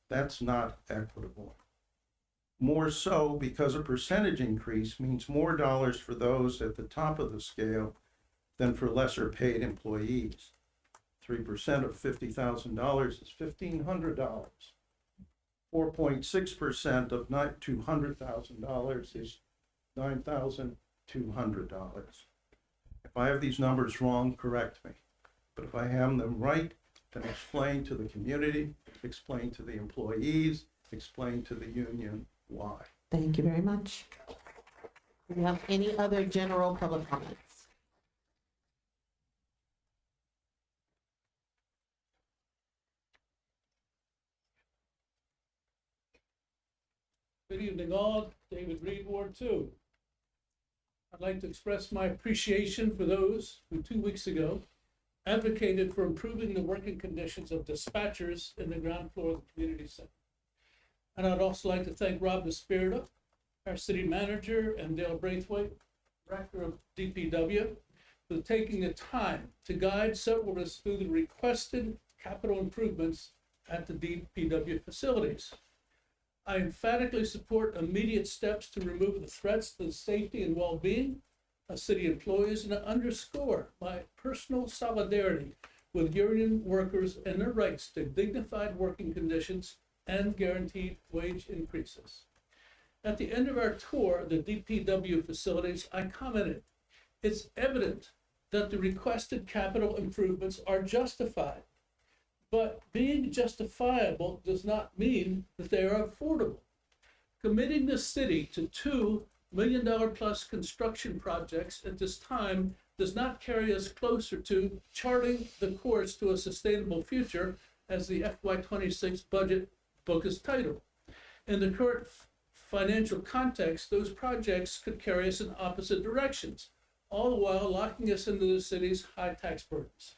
That's not equitable. More so because a percentage increase means more dollars for those at the top of the scale than for lesser paid employees. 3% of $50,000 is $1,500. 4.6% of $200,000 is $9,200. If I have these numbers wrong, correct me. But if I have them right, then explain to the community, explain to the employees, explain to the union why. Thank you very much. Do we have any other general public comments? Good evening all, David Reed, Ward 2. I'd like to express my appreciation for those who 2 weeks ago advocated for improving the working conditions of dispatchers in the ground floor of the community center. And I'd also like to thank Rob DeSpirito, our city manager, and Dale Braithwaite, director of DPW, for taking the time to guide several of us through the requested capital improvements at the DPW facilities. I emphatically support immediate steps to remove the threats to the safety and well-being of city employees and to underscore my personal solidarity with union workers and their rights to dignified working conditions and guaranteed wage increases. At the end of our tour of the DPW facilities, I commented, it's evident that the requested capital improvements are justified. But being justifiable does not mean that they are affordable. Committing the city to $2 million plus construction projects at this time does not carry us closer to charting the course to a sustainable future, as the FY26 budget book is titled. In the current financial context, those projects could carry us in opposite directions, all the while locking us into the city's high tax burdens.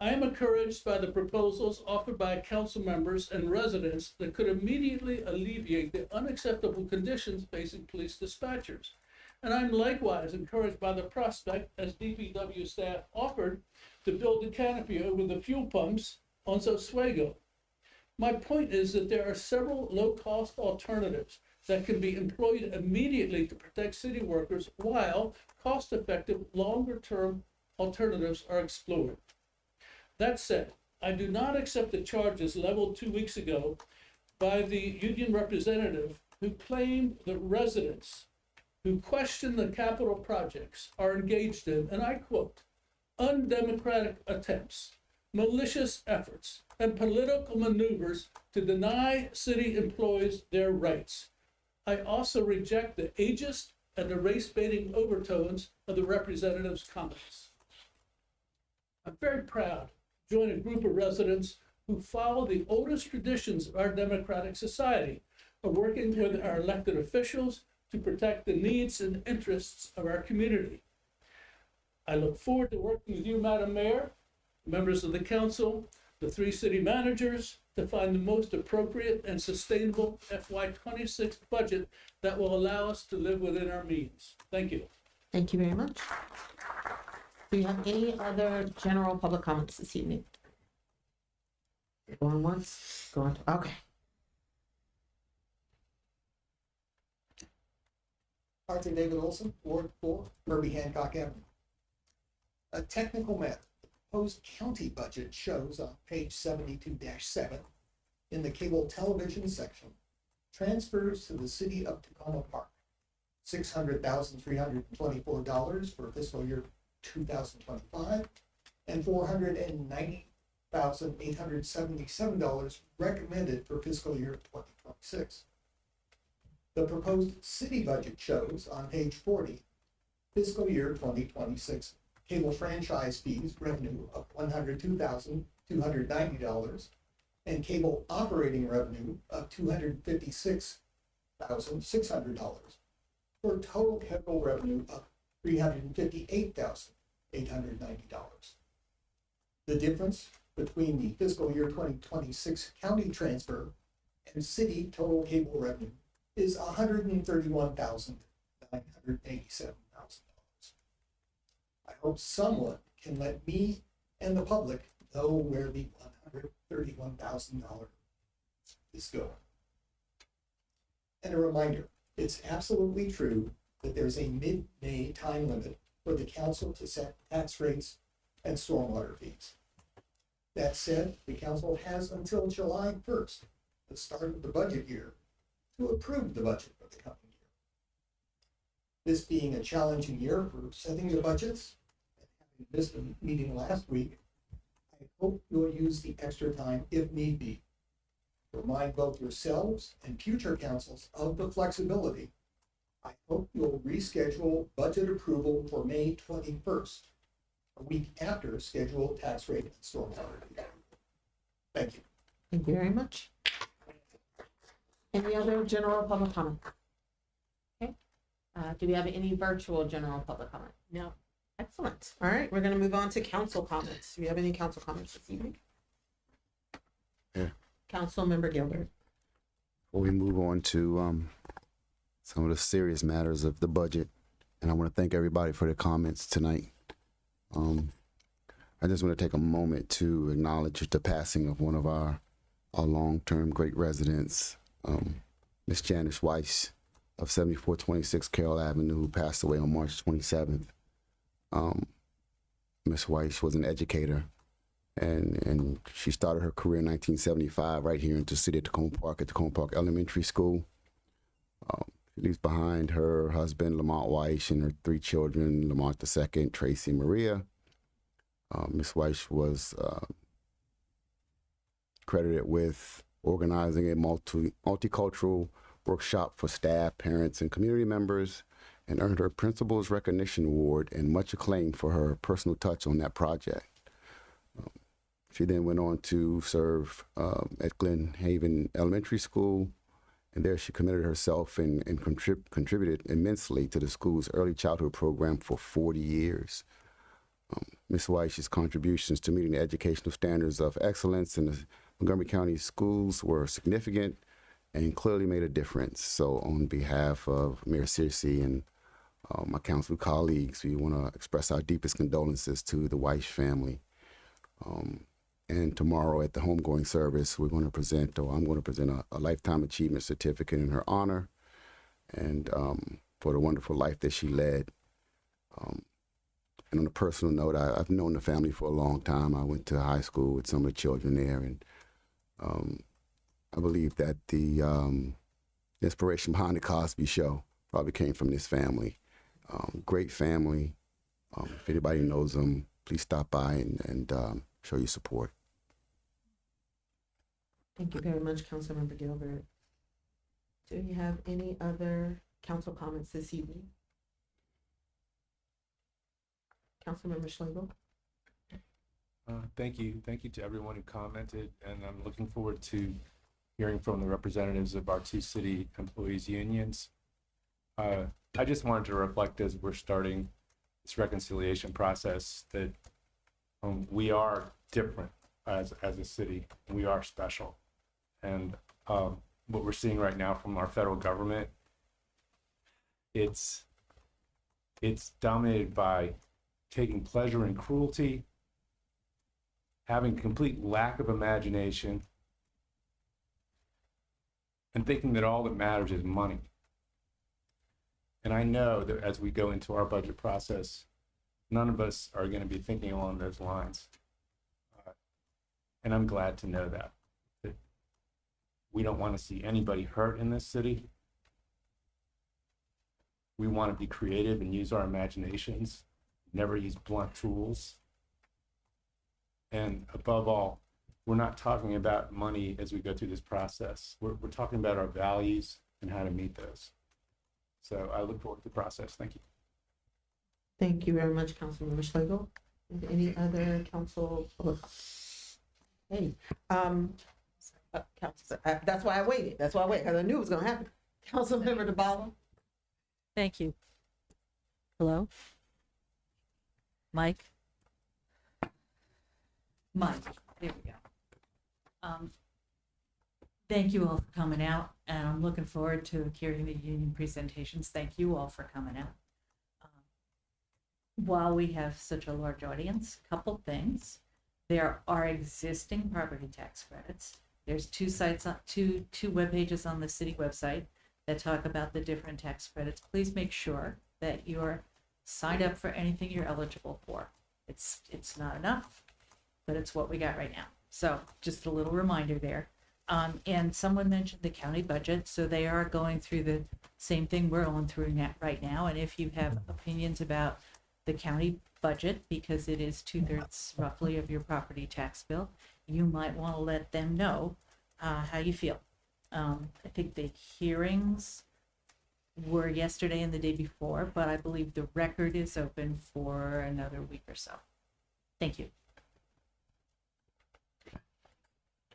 I am encouraged by the proposals offered by council members and residents that could immediately alleviate the unacceptable conditions facing police dispatchers. And I'm likewise encouraged by the prospect, as DPW staff offered, to build a canopy over the fuel pumps on Oswego. My point is that there are several low-cost alternatives that can be employed immediately to protect city workers while cost-effective, longer-term alternatives are explored. That said, I do not accept the charges leveled 2 weeks ago by the union representative who claimed that residents who question the capital projects are engaged in, and I quote, undemocratic attempts, malicious efforts, and political maneuvers to deny city employees their rights. I also reject the ageist and the race-baiting overtones of the representative's comments. I'm very proud to join a group of residents who follow the oldest traditions of our democratic society, of working with our elected officials to protect the needs and interests of our community. I look forward to working with you, Madam Mayor, members of the council, the 3 city managers, to find the most appropriate and sustainable FY26 budget that will allow us to live within our means. Thank you. Thank you very much. Do you have any other general public comments this evening? Going once, going, okay. Arthur David Olson, Ward 4, Herbie Hancock Avenue. A technical matter. The proposed county budget shows on page 72-7 in the cable television section, transfers to the city of Tacoma Park. $600,324 for fiscal year 2025 and $490,877 recommended for fiscal year 2026. The proposed city budget shows on page 40, fiscal year 2026 cable franchise fees revenue of $102,290 and cable operating revenue of $256,600 for total cable revenue of $358,890. The difference between the fiscal year 2026 county transfer and city total cable revenue is $131,987. I hope someone can let me and the public know where the $131,000 is going. And a reminder, it's absolutely true that there's a mid-May time limit for the council to set tax rates and stormwater fees. That said, the council has until July 1st, the start of the budget year, to approve the budget for the coming year. This being a challenging year for setting the budgets, and having missed a meeting last week, I hope you'll use the extra time if need be. Remind both yourselves and future councils of the flexibility. I hope you'll reschedule budget approval for May 21st, a week after scheduled tax rate and stormwater. Thank you. Thank you very much. Any other general public comment? Okay. Do we have any virtual general public comment? No. Excellent. All right, we're gonna move on to council comments. Do we have any council comments this evening? Yeah. Councilmember Gilbert. Before we move on to some of the serious matters of the budget, and I want to thank everybody for their comments tonight. I just want to take a moment to acknowledge the passing of one of our long-term great residents, Miss Janice Weiss of 7426 Carroll Avenue, who passed away on March 27th. Miss Weiss was an educator, and she started her career in 1975 right here in the city of Tacoma Park at Tacoma Park Elementary School. She leaves behind her husband, Lamont Weiss, and her 3 children, Lamont II, Tracy, and Maria. Miss Weiss was credited with organizing a multicultural workshop for staff, parents, and community members, and earned her Principal's Recognition Award and much acclaim for her personal touch on that project. She then went on to serve at Glen Haven Elementary School, and there she committed herself and contributed immensely to the school's early childhood program for 40 years. Ms. Weiss's contributions to meeting the educational standards of excellence in the Montgomery County schools were significant and clearly made a difference. So on behalf of Mayor Searcy and my council colleagues, we want to express our deepest condolences to the Weiss family. And tomorrow at the homegoing service, I'm going to present a Lifetime Achievement Certificate in her honor and for the wonderful life that she led. And on a personal note, I've known the family for a long time. I went to high school with some of the children there, and I believe that the inspiration behind the Cosby Show probably came from this family. Great family. If anybody knows them, please stop by and show your support. Thank you very much, Councilmember Gilbert. Do you have any other council comments this evening? Councilmember Schlegel. Thank you to everyone who commented, and I'm looking forward to hearing from the representatives of our 2 city employees unions. I just wanted to reflect as we're starting this reconciliation process that we are different as a city. We are special, and what we're seeing right now from our federal government, it's dominated by taking pleasure in cruelty, having complete lack of imagination, and thinking that all that matters is money. And I know that as we go into our budget process, none of us are going to be thinking along those lines. And I'm glad to know that we don't want to see anybody hurt in this city. We want to be creative and use our imaginations, never use blunt tools. And above all, we're not talking about money as we go through this process. We're talking about our values and how to meet those. So I look forward to the process. Thank you. Thank you very much, Councilmember Schlegel. Any other council? Hey, that's why I waited. That's why I waited, because I knew it was gonna happen. Councilmember DeBala. Thank you. Hello? Mike? Mike, there we go. Thank you all for coming out, and I'm looking forward to hearing the union presentations. Thank you all for coming out. While we have such a large audience, couple things. There are existing property tax credits. There's two sites, two web pages on the city website that talk about the different tax credits. Please make sure that you're signed up for anything you're eligible for. It's not enough, but it's what we got right now. So just a little reminder there. And someone mentioned the county budget, so they are going through the same thing we're going through right now. And if you have opinions about the county budget, because it is 2/3 roughly of your property tax bill, you might want to let them know how you feel. I think the hearings were yesterday and the day before, but I believe the record is open for another week or so. Thank you.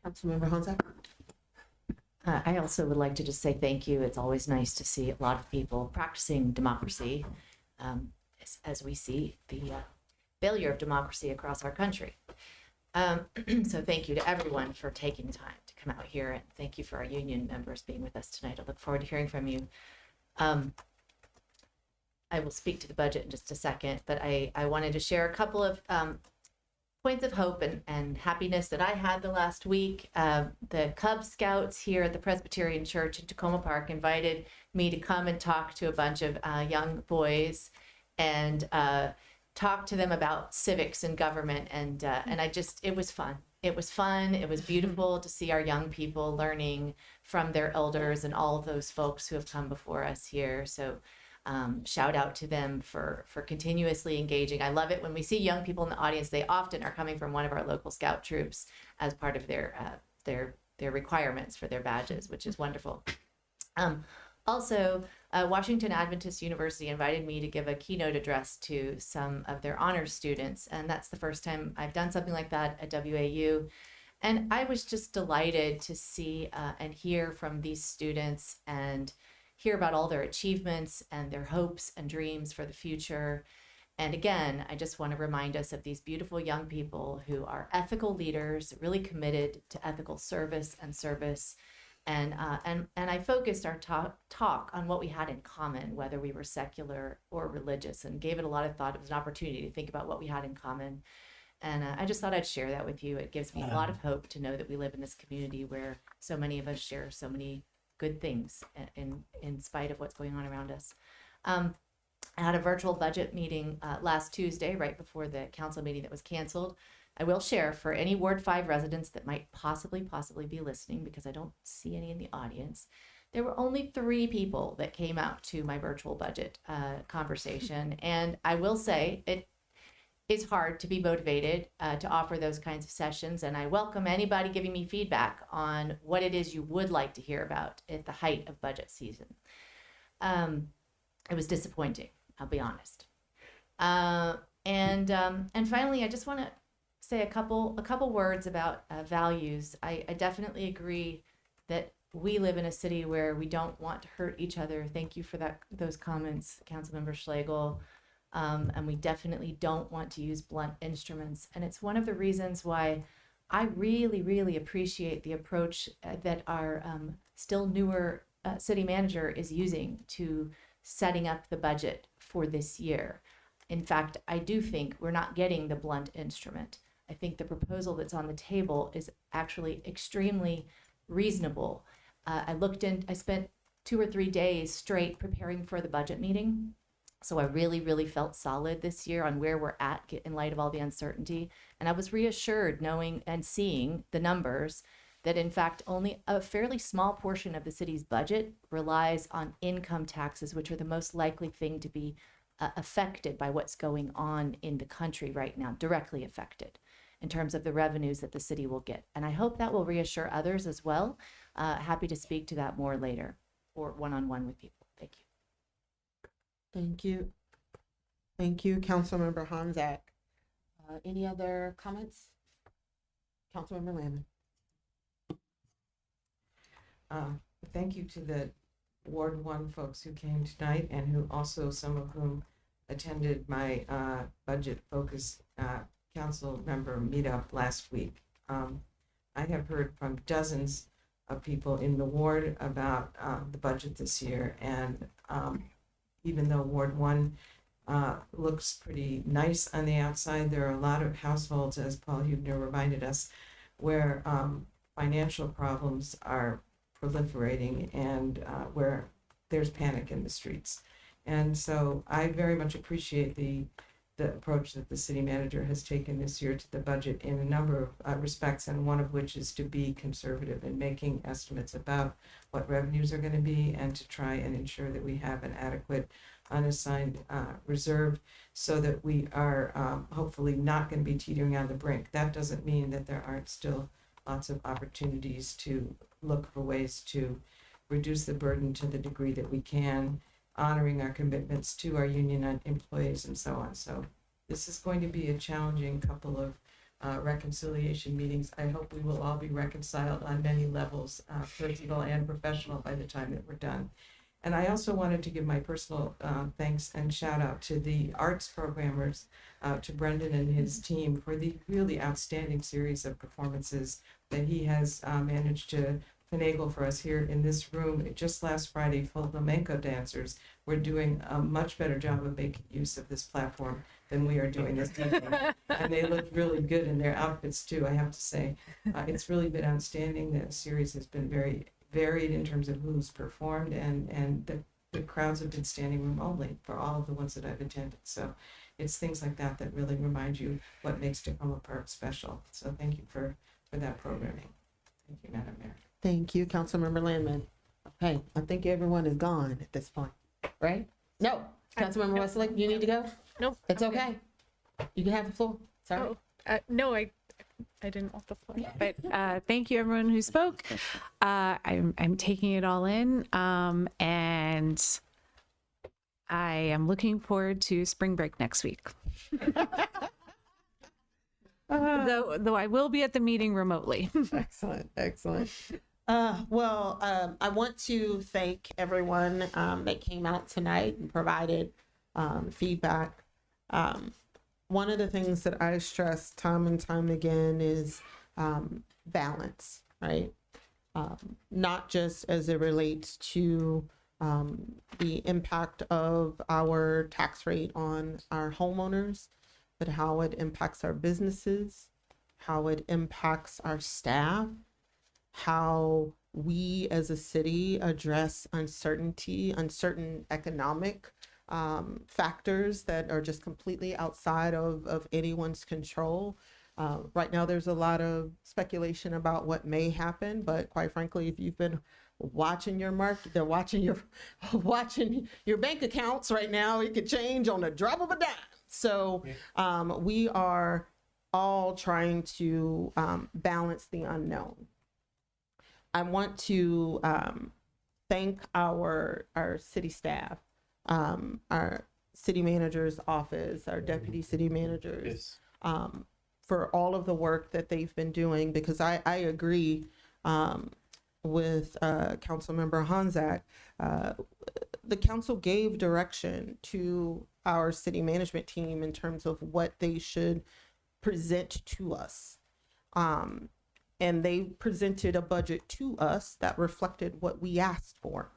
Councilmember Honzak. I also would like to just say thank you. It's always nice to see a lot of people practicing democracy as we see the failure of democracy across our country. So thank you to everyone for taking the time to come out here, and thank you for our union members being with us tonight. I look forward to hearing from you. I will speak to the budget in just a second, but I wanted to share a couple of points of hope and happiness that I had the last week. The Cub Scouts here at the Presbyterian Church in Tacoma Park invited me to come and talk to a bunch of young boys and talk to them about civics and government. And it was fun. It was fun. It was beautiful to see our young people learning from their elders and all of those folks who have come before us here. So shout out to them for continuously engaging. I love it when we see young people in the audience. They often are coming from one of our local scout troops as part of their requirements for their badges, which is wonderful. Also, Washington Adventist University invited me to give a keynote address to some of their honors students, and that's the first time I've done something like that at WAU. And I was just delighted to see and hear from these students and hear about all their achievements and their hopes and dreams for the future. And again, I just want to remind us of these beautiful young people who are ethical leaders, really committed to ethical service. And I focused our talk on what we had in common, whether we were secular or religious, and gave it a lot of thought. It was an opportunity to think about what we had in common. And I just thought I'd share that with you. It gives me a lot of hope to know that we live in this community where so many of us share so many good things in spite of what's going on around us. I had a virtual budget meeting last Tuesday, right before the council meeting that was canceled. I will share for any Ward 5 residents that might possibly be listening, because I don't see any in the audience. There were only 3 people that came out to my virtual budget conversation. And I will say it is hard to be motivated to offer those kinds of sessions. And I welcome anybody giving me feedback on what it is you would like to hear about at the height of budget season. It was disappointing, I'll be honest. And finally, I just want to say a couple words about values. I definitely agree that we live in a city where we don't want to hurt each other. Thank you for those comments, Councilmember Schlegel. And we definitely don't want to use blunt instruments. And it's one of the reasons why I really, really appreciate the approach that our still newer city manager is using to setting up the budget for this year. In fact, I do think we're not getting the blunt instrument. I think the proposal that's on the table is actually extremely reasonable. I spent 2 or 3 days straight preparing for the budget meeting. So I really, really felt solid this year on where we're at in light of all the uncertainty. And I was reassured knowing and seeing the numbers that in fact only a fairly small portion of the city's budget relies on income taxes, which are the most likely thing to be affected by what's going on in the country right now, directly affected in terms of the revenues that the city will get. And I hope that will reassure others as well. Happy to speak to that more later or one-on-one with people. Thank you. Thank you. Thank you, Councilmember Honzak. Any other comments? Councilmember Lamb. Thank you to the Ward 1 folks who came tonight and who also, some of whom attended my budget focus council member meetup last week. I have heard from dozens of people in the ward about the budget this year, and even though Ward 1 looks pretty nice on the outside, there are a lot of households, as Paul Huebner reminded us, where financial problems are proliferating and where there's panic in the streets. And so I very much appreciate the approach that the city manager has taken this year to the budget in a number of respects, and one of which is to be conservative in making estimates about what revenues are going to be and to try and ensure that we have an adequate unassigned reserve so that we are hopefully not going to be teetering on the brink. That doesn't mean that there aren't still lots of opportunities to look for ways to reduce the burden to the degree that we can, honoring our commitments to our union employees and so on. So this is going to be a challenging couple of reconciliation meetings. I hope we will all be reconciled on many levels, personal and professional, by the time that we're done. And I also wanted to give my personal thanks and shout out to the arts programmers, to Brendan and his team for the really outstanding series of performances that he has managed to finagle for us here in this room. Just last Friday, flamenco dancers were doing a much better job of making use of this platform than we are doing this evening. And they looked really good in their outfits too, I have to say. It's really been outstanding. The series has been very varied in terms of who's performed, and the crowds have been standing room only for all of the ones that I've attended. So it's things like that that really remind you what makes Tacoma Park special. So thank you for that programming. Thank you, Madam Mayor. Thank you, Councilmember Landman. Okay, I think everyone is gone at this point, right? No, Councilmember Westlake, you need to go? Nope. It's okay. You can have the floor. Sorry. No, I didn't want the floor. But thank you, everyone who spoke. I'm taking it all in, and I am looking forward to spring break next week. Though I will be at the meeting remotely. Excellent, excellent. I want to thank everyone that came out tonight and provided feedback. One of the things that I stress time and time again is balance, right? Not just as it relates to the impact of our tax rate on our homeowners, but how it impacts our businesses, how it impacts our staff, how we as a city address uncertain economic factors that are just completely outside of anyone's control. Right now, there's a lot of speculation about what may happen, but quite frankly, if you've been watching your market, they're watching your bank accounts right now. It could change on the drop of a dime. So we are all trying to balance the unknown. I want to thank our city staff, our city manager's office, our deputy city managers, for all of the work that they've been doing, because I agree with Councilmember Honzak. The council gave direction to our city management team in terms of what they should present to us. And they presented a budget to us that reflected what we asked for.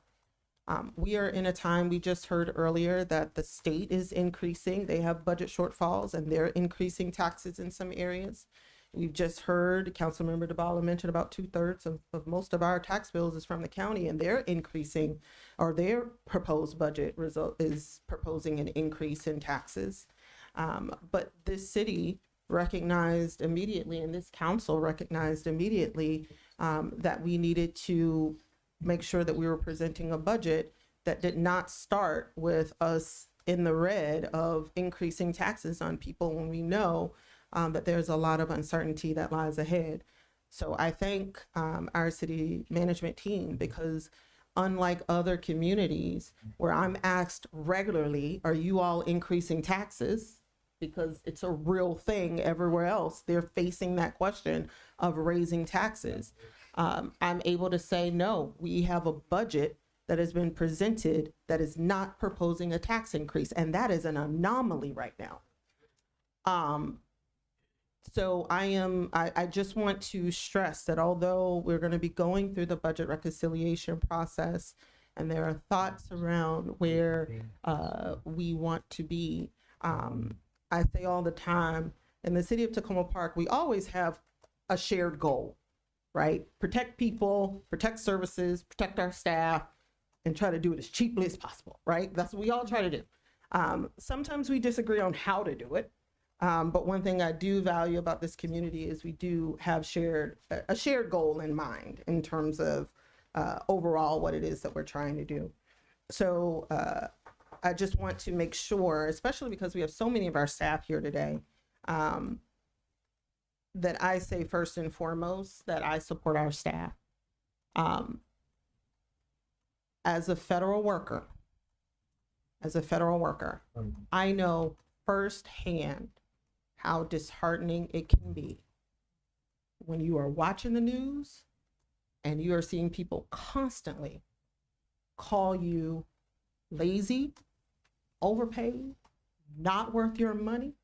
We are in a time, we just heard earlier that the state is increasing. They have budget shortfalls and they're increasing taxes in some areas. We've just heard Councilmember DeBala mention about 2/3 of most of our tax bills is from the county, and they're increasing, or their proposed budget result is proposing an increase in taxes. But this city recognized immediately, and this council recognized immediately, that we needed to make sure that we were presenting a budget that did not start with us in the red of increasing taxes on people when we know that there's a lot of uncertainty that lies ahead. So I thank our city management team, because unlike other communities where I'm asked regularly, are you all increasing taxes? Because it's a real thing everywhere else. They're facing that question of raising taxes. I'm able to say, no, we have a budget that has been presented that is not proposing a tax increase. And that is an anomaly right now. So I just want to stress that although we're going to be going through the budget reconciliation process, and there are thoughts around where we want to be, I say all the time, in the city of Tacoma Park, we always have a shared goal, right? Protect people, protect services, protect our staff, and try to do it as cheaply as possible, right? That's what we all try to do. Sometimes we disagree on how to do it. But one thing I do value about this community is we do have a shared goal in mind in terms of overall what it is that we're trying to do. So I just want to make sure, especially because we have so many of our staff here today, that I say first and foremost that I support our staff. As a federal worker, I know firsthand how disheartening it can be when you are watching the news and you are seeing people constantly call you lazy, overpaid, not worth your money,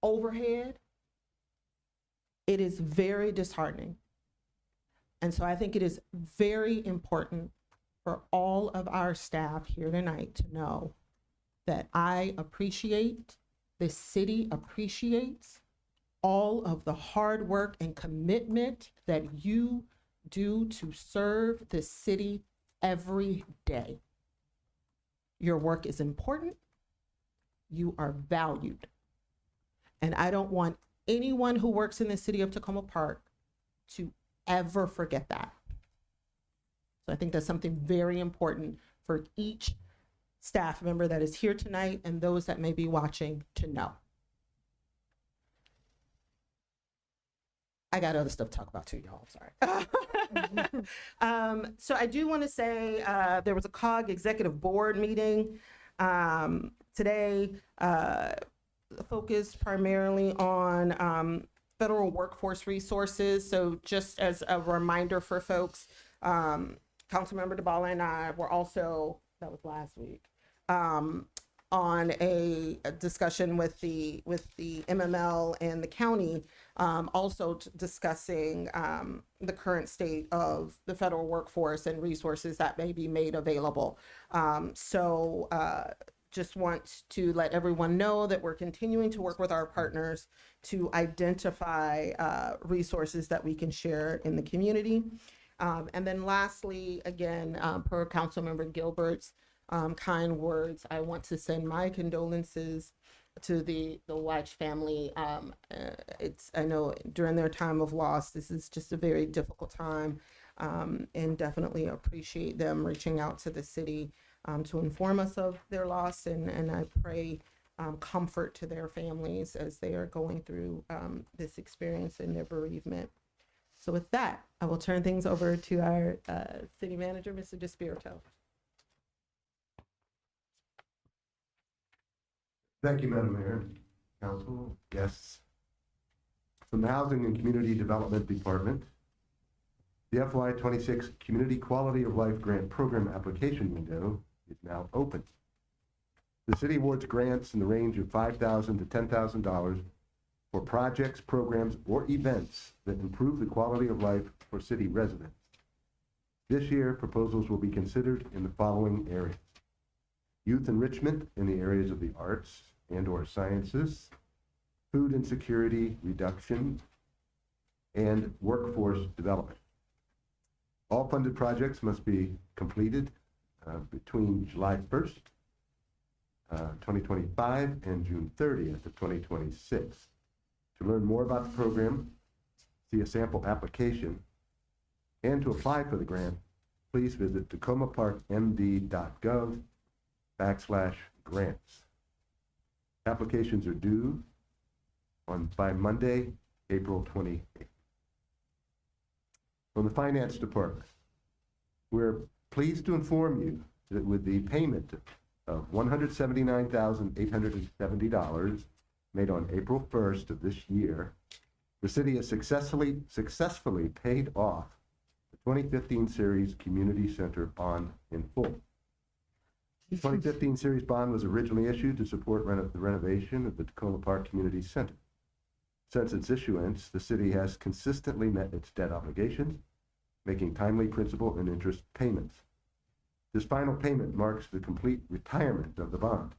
overhead. It is very disheartening. And so I think it is very important for all of our staff here tonight to know that I appreciate, this city appreciates all of the hard work and commitment that you do to serve the city every day. Your work is important. You are valued. And I don't want anyone who works in the city of Tacoma Park to ever forget that. So I think that's something very important for each staff member that is here tonight and those that may be watching to know. I got other stuff to talk about too, y'all. Sorry. So I do want to say there was a COG executive board meeting today, focused primarily on federal workforce resources. So just as a reminder for folks, Councilmember DeBala and I were also, that was last week, on a discussion with the MML and the county, also discussing the current state of the federal workforce and resources that may be made available. Just want to let everyone know that we're continuing to work with our partners to identify resources that we can share in the community. And then lastly, again, per Councilmember Gilbert's kind words, I want to send my condolences to the Watch family. I know during their time of loss, this is just a very difficult time, and definitely appreciate them reaching out to the city to inform us of their loss, and I pray comfort to their families as they are going through this experience and their bereavement. So with that, I will turn things over to our city manager, Mr. DeSpirito. Thank you, Madam Mayor, Council, guests. From the Housing and Community Development Department, the FY26 Community Quality of Life Grant Program application window is now open. The city awards grants in the range of $5,000 to $10,000 for projects, programs, or events that improve the quality of life for city residents. This year, proposals will be considered in the following areas: youth enrichment in the areas of the arts and/or sciences, food insecurity reduction, and workforce development. All funded projects must be completed between July 1st, 2025 and June 30th of 2026. To learn more about the program, see a sample application, and to apply for the grant, please visit tacomaparkmd.gov/grants. Applications are due by Monday, April 28th. From the Finance Department, we're pleased to inform you that with the payment of $179,870 made on April 1st of this year, the city has successfully paid off the 2015 Series Community Center bond in full. The 2015 Series bond was originally issued to support the renovation of the Tacoma Park Community Center. Since its issuance, the city has consistently met its debt obligations, making timely principal and interest payments. This final payment marks the complete retirement of the bond.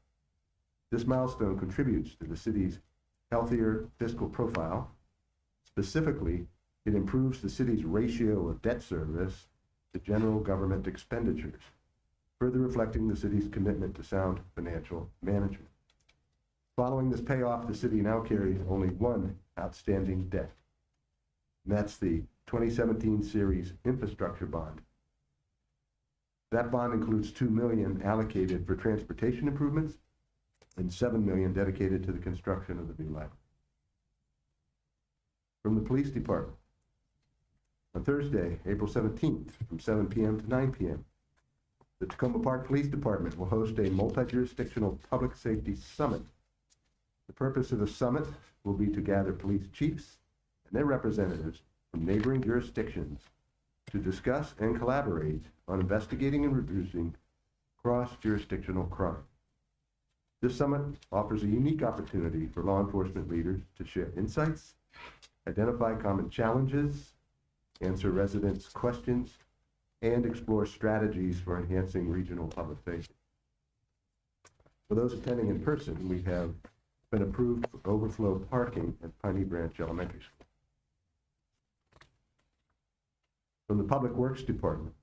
This milestone contributes to the city's healthier fiscal profile. Specifically, it improves the city's ratio of debt service to general government expenditures, further reflecting the city's commitment to sound financial management. Following this payoff, the city now carries only one outstanding debt, and that's the 2017 Series Infrastructure Bond. That bond includes $2 million allocated for transportation improvements and $7 million dedicated to the construction of the new library. From the Police Department, on Thursday, April 17th, from 7 p.m. to 9 p.m., the Tacoma Park Police Department will host a multi-jurisdictional public safety summit. The purpose of the summit will be to gather police chiefs and their representatives from neighboring jurisdictions to discuss and collaborate on investigating and reducing cross-jurisdictional crime. This summit offers a unique opportunity for law enforcement leaders to share insights, identify common challenges, answer residents' questions, and explore strategies for enhancing regional public safety. For those attending in person, we have been approved for overflow parking at Piney Branch Elementary School. From the Public Works Department,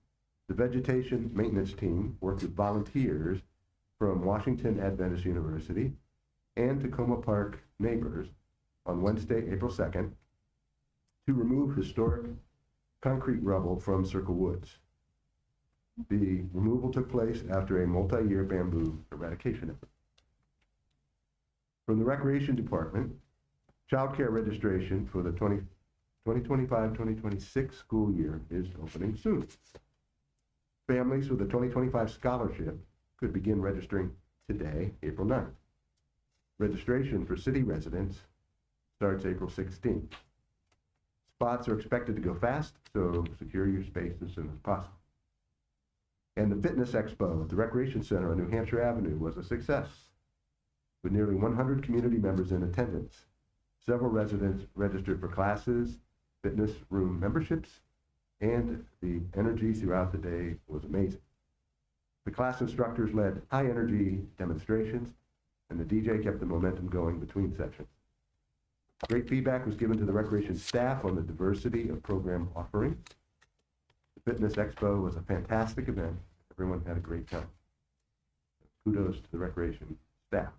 the vegetation maintenance team worked with volunteers from Washington Adventist University and Tacoma Park neighbors on Wednesday, April 2nd, to remove historic concrete rubble from Circle Woods. The removal took place after a multi-year bamboo eradication effort. From the Recreation Department, childcare registration for the 2025-2026 school year is opening soon. Families with a 2025 scholarship could begin registering today, April 9th. Registration for city residents starts April 16th. Spots are expected to go fast, so secure your space as soon as possible. And the Fitness Expo at the Recreation Center on New Hampshire Avenue was a success, with nearly 100 community members in attendance. Several residents registered for classes, fitness room memberships, and the energy throughout the day was amazing. The class instructors led high-energy demonstrations, and the DJ kept the momentum going between sections. Great feedback was given to the recreation staff on the diversity of program offerings. The Fitness Expo was a fantastic event. Everyone had a great time. Kudos to the recreation staff.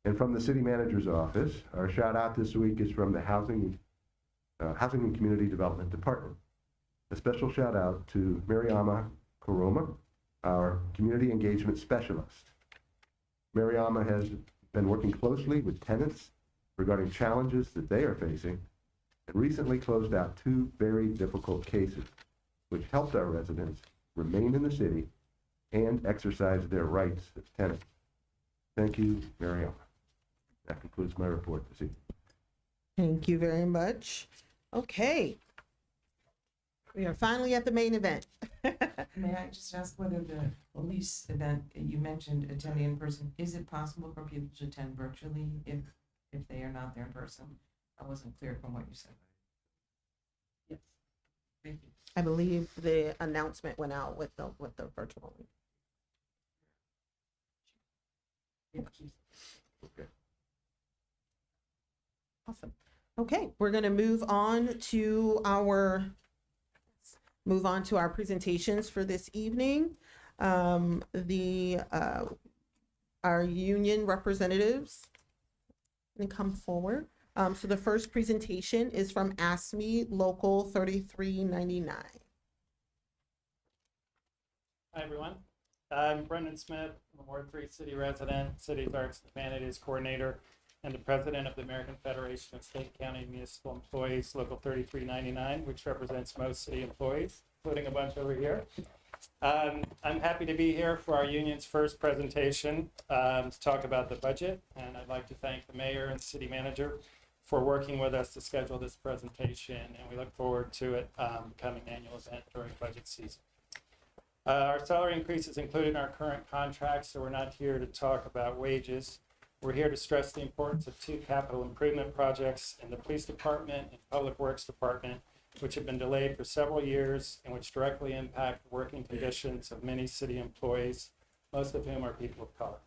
And from the city manager's office, our shout out this week is from the Housing and Community Development Department. A special shout out to Mariama Koroma, our community engagement specialist. Mariama has been working closely with tenants regarding challenges that they are facing and recently closed out 2 very difficult cases, which helped our residents remain in the city and exercise their rights as tenants. Thank you, Mariama. That concludes my report this evening. Thank you very much. Okay. We are finally at the main event. May I just ask whether the police event you mentioned attending in person, is it possible for people to attend virtually if they are not there in person? I wasn't clear from what you said. Yes. Thank you. I believe the announcement went out with the virtual. Awesome. Okay, we're gonna move on to our presentations for this evening. Our union representatives can come forward. So the first presentation is from ASME Local 3399. Hi, everyone. I'm Brendan Smith. I'm a Ward 3 city resident, City's Arts and Humanities Coordinator, and the president of the American Federation of State, County, and Municipal Employees, Local 3399, which represents most city employees, including a bunch over here. I'm happy to be here for our union's first presentation to talk about the budget, and I'd like to thank the mayor and city manager for working with us to schedule this presentation, and we look forward to it becoming an annual event during budget season. Our salary increases included in our current contracts, so we're not here to talk about wages. We're here to stress the importance of two capital improvement projects in the police department and public works department, which have been delayed for several years and which directly impact the working conditions of many city employees, most of whom are people of color.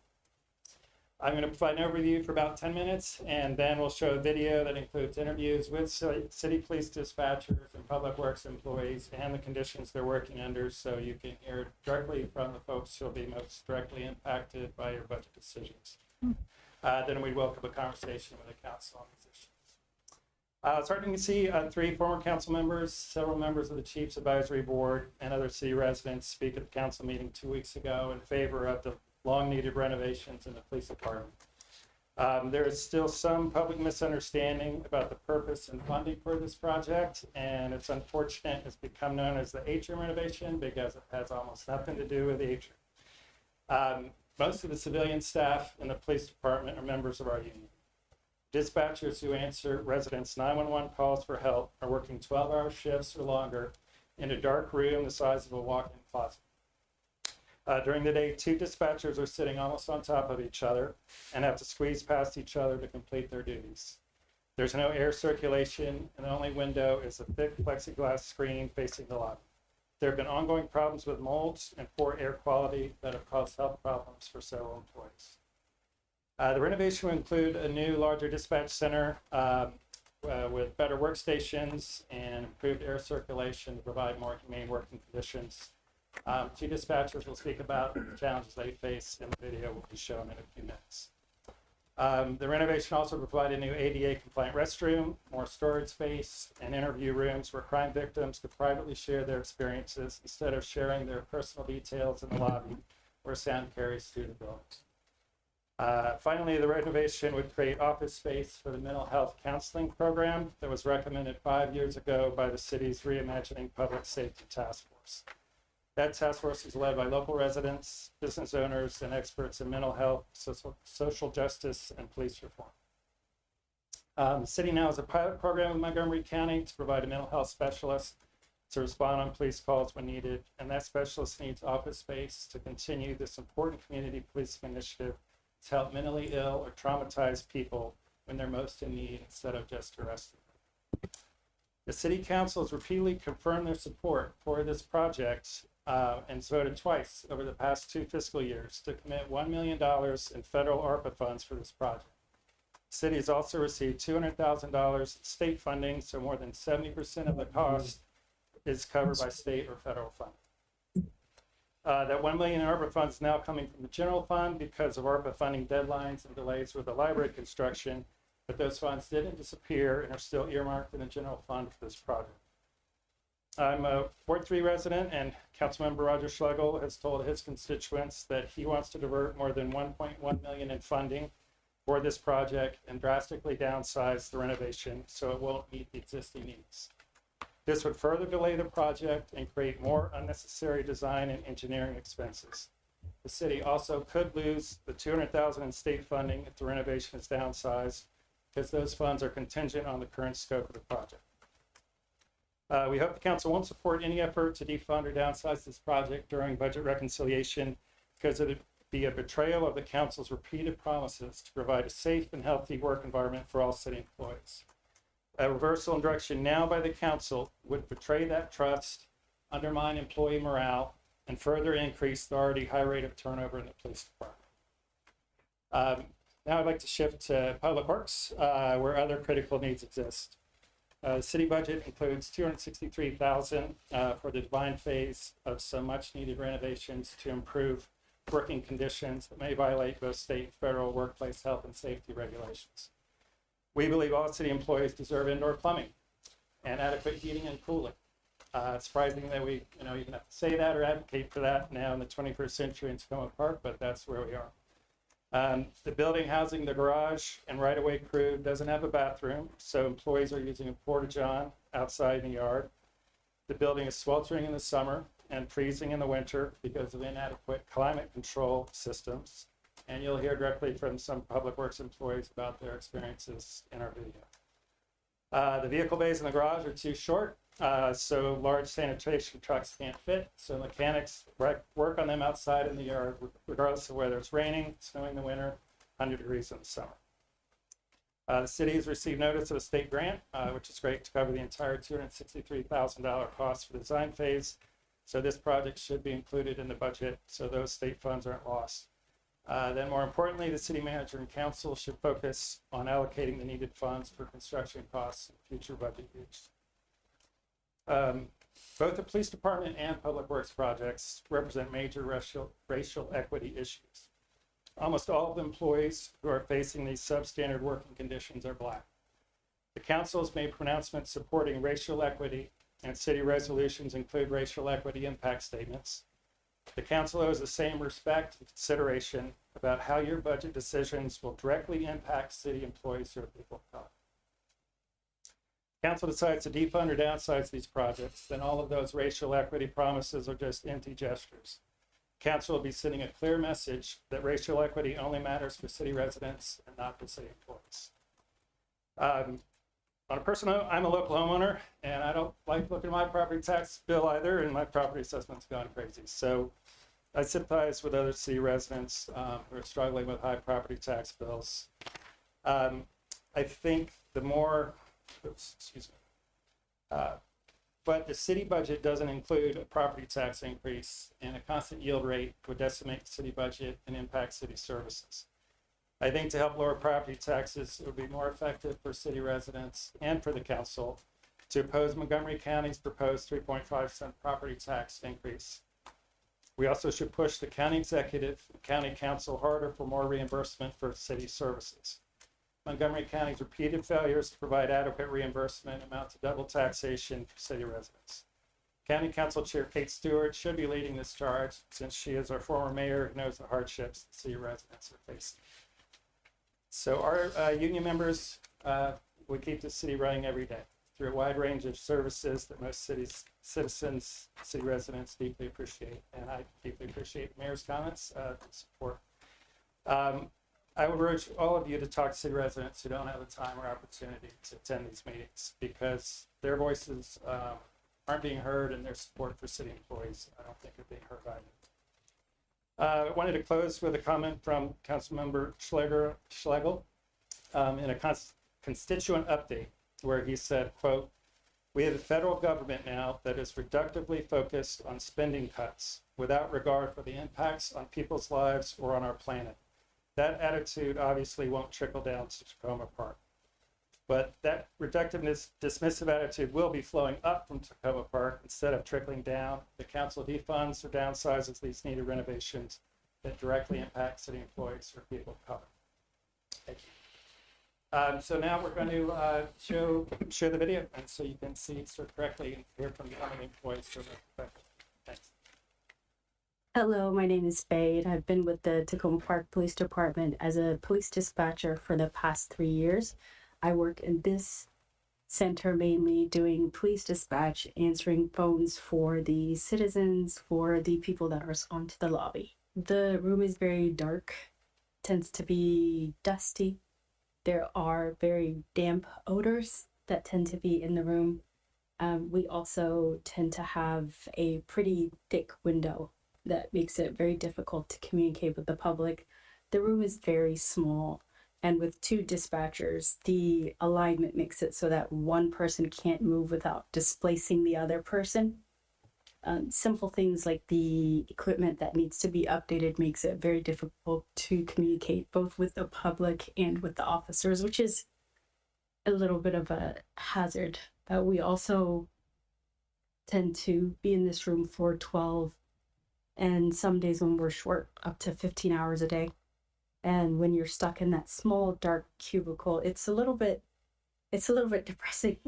I'm going to provide an overview for about 10 minutes, and then we'll show a video that includes interviews with city police dispatchers and public works employees and the conditions they're working under, so you can hear directly from the folks who will be most directly impacted by your budget decisions. Then we welcome a conversation with the council on these issues. Starting to see 3 former council members, several members of the Chiefs Advisory Board, and other city residents speak at the council meeting 2 weeks ago in favor of the long-needed renovations in the police department. There is still some public misunderstanding about the purpose and funding for this project, and it's unfortunate it's become known as the atrium renovation because it has almost nothing to do with the atrium. Most of the civilian staff in the police department are members of our union. Dispatchers who answer residents' 911 calls for help are working 12-hour shifts or longer in a dark room the size of a walk-in closet. During the day, 2 dispatchers are sitting almost on top of each other and have to squeeze past each other to complete their duties. There's no air circulation, and the only window is a thick plexiglass screen facing the lobby. There have been ongoing problems with molds and poor air quality that have caused health problems for several employees. The renovation will include a new, larger dispatch center with better workstations and improved air circulation to provide more humane working conditions. 2 dispatchers will speak about the challenges they face, and the video will be shown in a few minutes. The renovation also provided a new ADA compliant restroom, more storage space, and interview rooms where crime victims could privately share their experiences instead of sharing their personal details in the lobby where sound carries through the building. Finally, the renovation would create office space for the mental health counseling program that was recommended 5 years ago by the city's Reimagining Public Safety Task Force. That task force is led by local residents, business owners, and experts in mental health, social justice, and police reform. The city now has a pilot program in Montgomery County to provide a mental health specialist to respond on police calls when needed, and that specialist needs office space to continue this important community policing initiative to help mentally ill or traumatized people when they're most in need instead of just arrested. The city council has repeatedly confirmed their support for this project and has voted twice over the past 2 fiscal years to commit $1 million in federal ARPA funds for this project. The city has also received $200,000 in state funding, so more than 70% of the cost is covered by state or federal funding. That $1 million in ARPA funds is now coming from the general fund because of ARPA funding deadlines and delays with the library construction, but those funds didn't disappear and are still earmarked in the general fund for this project. I'm a Ward 3 resident, and Councilmember Roger Schlegel has told his constituents that he wants to divert more than $1.1 million in funding for this project and drastically downsize the renovation so it won't meet the existing needs. This would further delay the project and create more unnecessary design and engineering expenses. The city also could lose the $200,000 in state funding if the renovation is downsized, because those funds are contingent on the current scope of the project. We hope the council won't support any effort to defund or downsize this project during budget reconciliation, because it would be a betrayal of the council's repeated promises to provide a safe and healthy work environment for all city employees. A reversal in direction now by the council would betray that trust undermine employee morale, and further increase the already high rate of turnover in the police department. Now I'd like to shift to Public Works, where other critical needs exist. The city budget includes $263,000 for the design phase of some much-needed renovations to improve working conditions that may violate both state and federal workplace health and safety regulations. We believe all city employees deserve indoor plumbing and adequate heating and cooling. It's surprising that we, even have to say that or advocate for that now in the 21st century in Tacoma Park, but that's where we are. The building housing the garage and right-of-way crew doesn't have a bathroom, so employees are using a porta-john outside in the yard. The building is sweltering in the summer and freezing in the winter because of inadequate climate control systems. And you'll hear directly from some Public Works employees about their experiences in our video. The vehicle bays in the garage are too short, so large sanitation trucks can't fit. So mechanics work on them outside in the yard, regardless of whether it's raining, snowing in the winter, 100 degrees in the summer. The city has received notice of a state grant, which is great to cover the entire $263,000 cost for the design phase. So this project should be included in the budget, so those state funds aren't lost. Then more importantly, the city manager and council should focus on allocating the needed funds for construction costs and future budget use. Both the police department and Public Works projects represent major racial equity issues. Almost all of the employees who are facing these substandard working conditions are Black. The council has made pronouncements supporting racial equity, and city resolutions include racial equity impact statements. The council owes the same respect and consideration about how your budget decisions will directly impact city employees who are people of color. Council decides to defund or downsize these projects, then all of those racial equity promises are just empty gestures. Council will be sending a clear message that racial equity only matters for city residents and not for city employees. On a personal note, I'm a local homeowner, and I don't like looking at my property tax bill either, and my property assessment's gone crazy. So I sympathize with other city residents who are struggling with high property tax bills. I think the more, but the city budget doesn't include a property tax increase, and a constant yield rate would decimate the city budget and impact city services. I think to help lower property taxes, it would be more effective for city residents and for the council to oppose Montgomery County's proposed 3.5% property tax increase. We also should push the county executive and county council harder for more reimbursement for city services. Montgomery County's repeated failures to provide adequate reimbursement amount to double taxation for city residents. County Council Chair Kate Stewart should be leading this charge, since she is our former mayor who knows the hardships that city residents are facing. So our union members, we keep the city running every day through a wide range of services that most citizens, city residents deeply appreciate. And I deeply appreciate the mayor's comments and support. I would urge all of you to talk to city residents who don't have the time or opportunity to attend these meetings, because their voices aren't being heard, and their support for city employees, I don't think, are being heard either. I wanted to close with a comment from Councilmember Schlegel in a constituent update, where he said, quote, "We have a federal government now that is reductively focused on spending cuts without regard for the impacts on people's lives or on our planet. That attitude obviously won't trickle down to Tacoma Park. But that reductive, dismissive attitude will be flowing up from Tacoma Park instead of trickling down. The council defunds or downsizes these needed renovations that directly impact city employees or people of color." Thank you. So now we're going to show the video, and so you can see sort of correctly and hear from the other employees who are affected. Thanks. Hello, my name is Spade. I've been with the Tacoma Park Police Department as a police dispatcher for the past 3 years. I work in this center mainly doing police dispatch, answering phones for the citizens, for the people that respond to the lobby. The room is very dark, tends to be dusty. There are very damp odors that tend to be in the room. We also tend to have a pretty thick window that makes it very difficult to communicate with the public. The room is very small, and with 2 dispatchers, the alignment makes it so that one person can't move without displacing the other person. Simple things like the equipment that needs to be updated makes it very difficult to communicate both with the public and with the officers, which is a little bit of a hazard. We also tend to be in this room for 12 and some days when we're short, up to 15 hours a day. And when you're stuck in that small dark cubicle, it's a little bit depressing.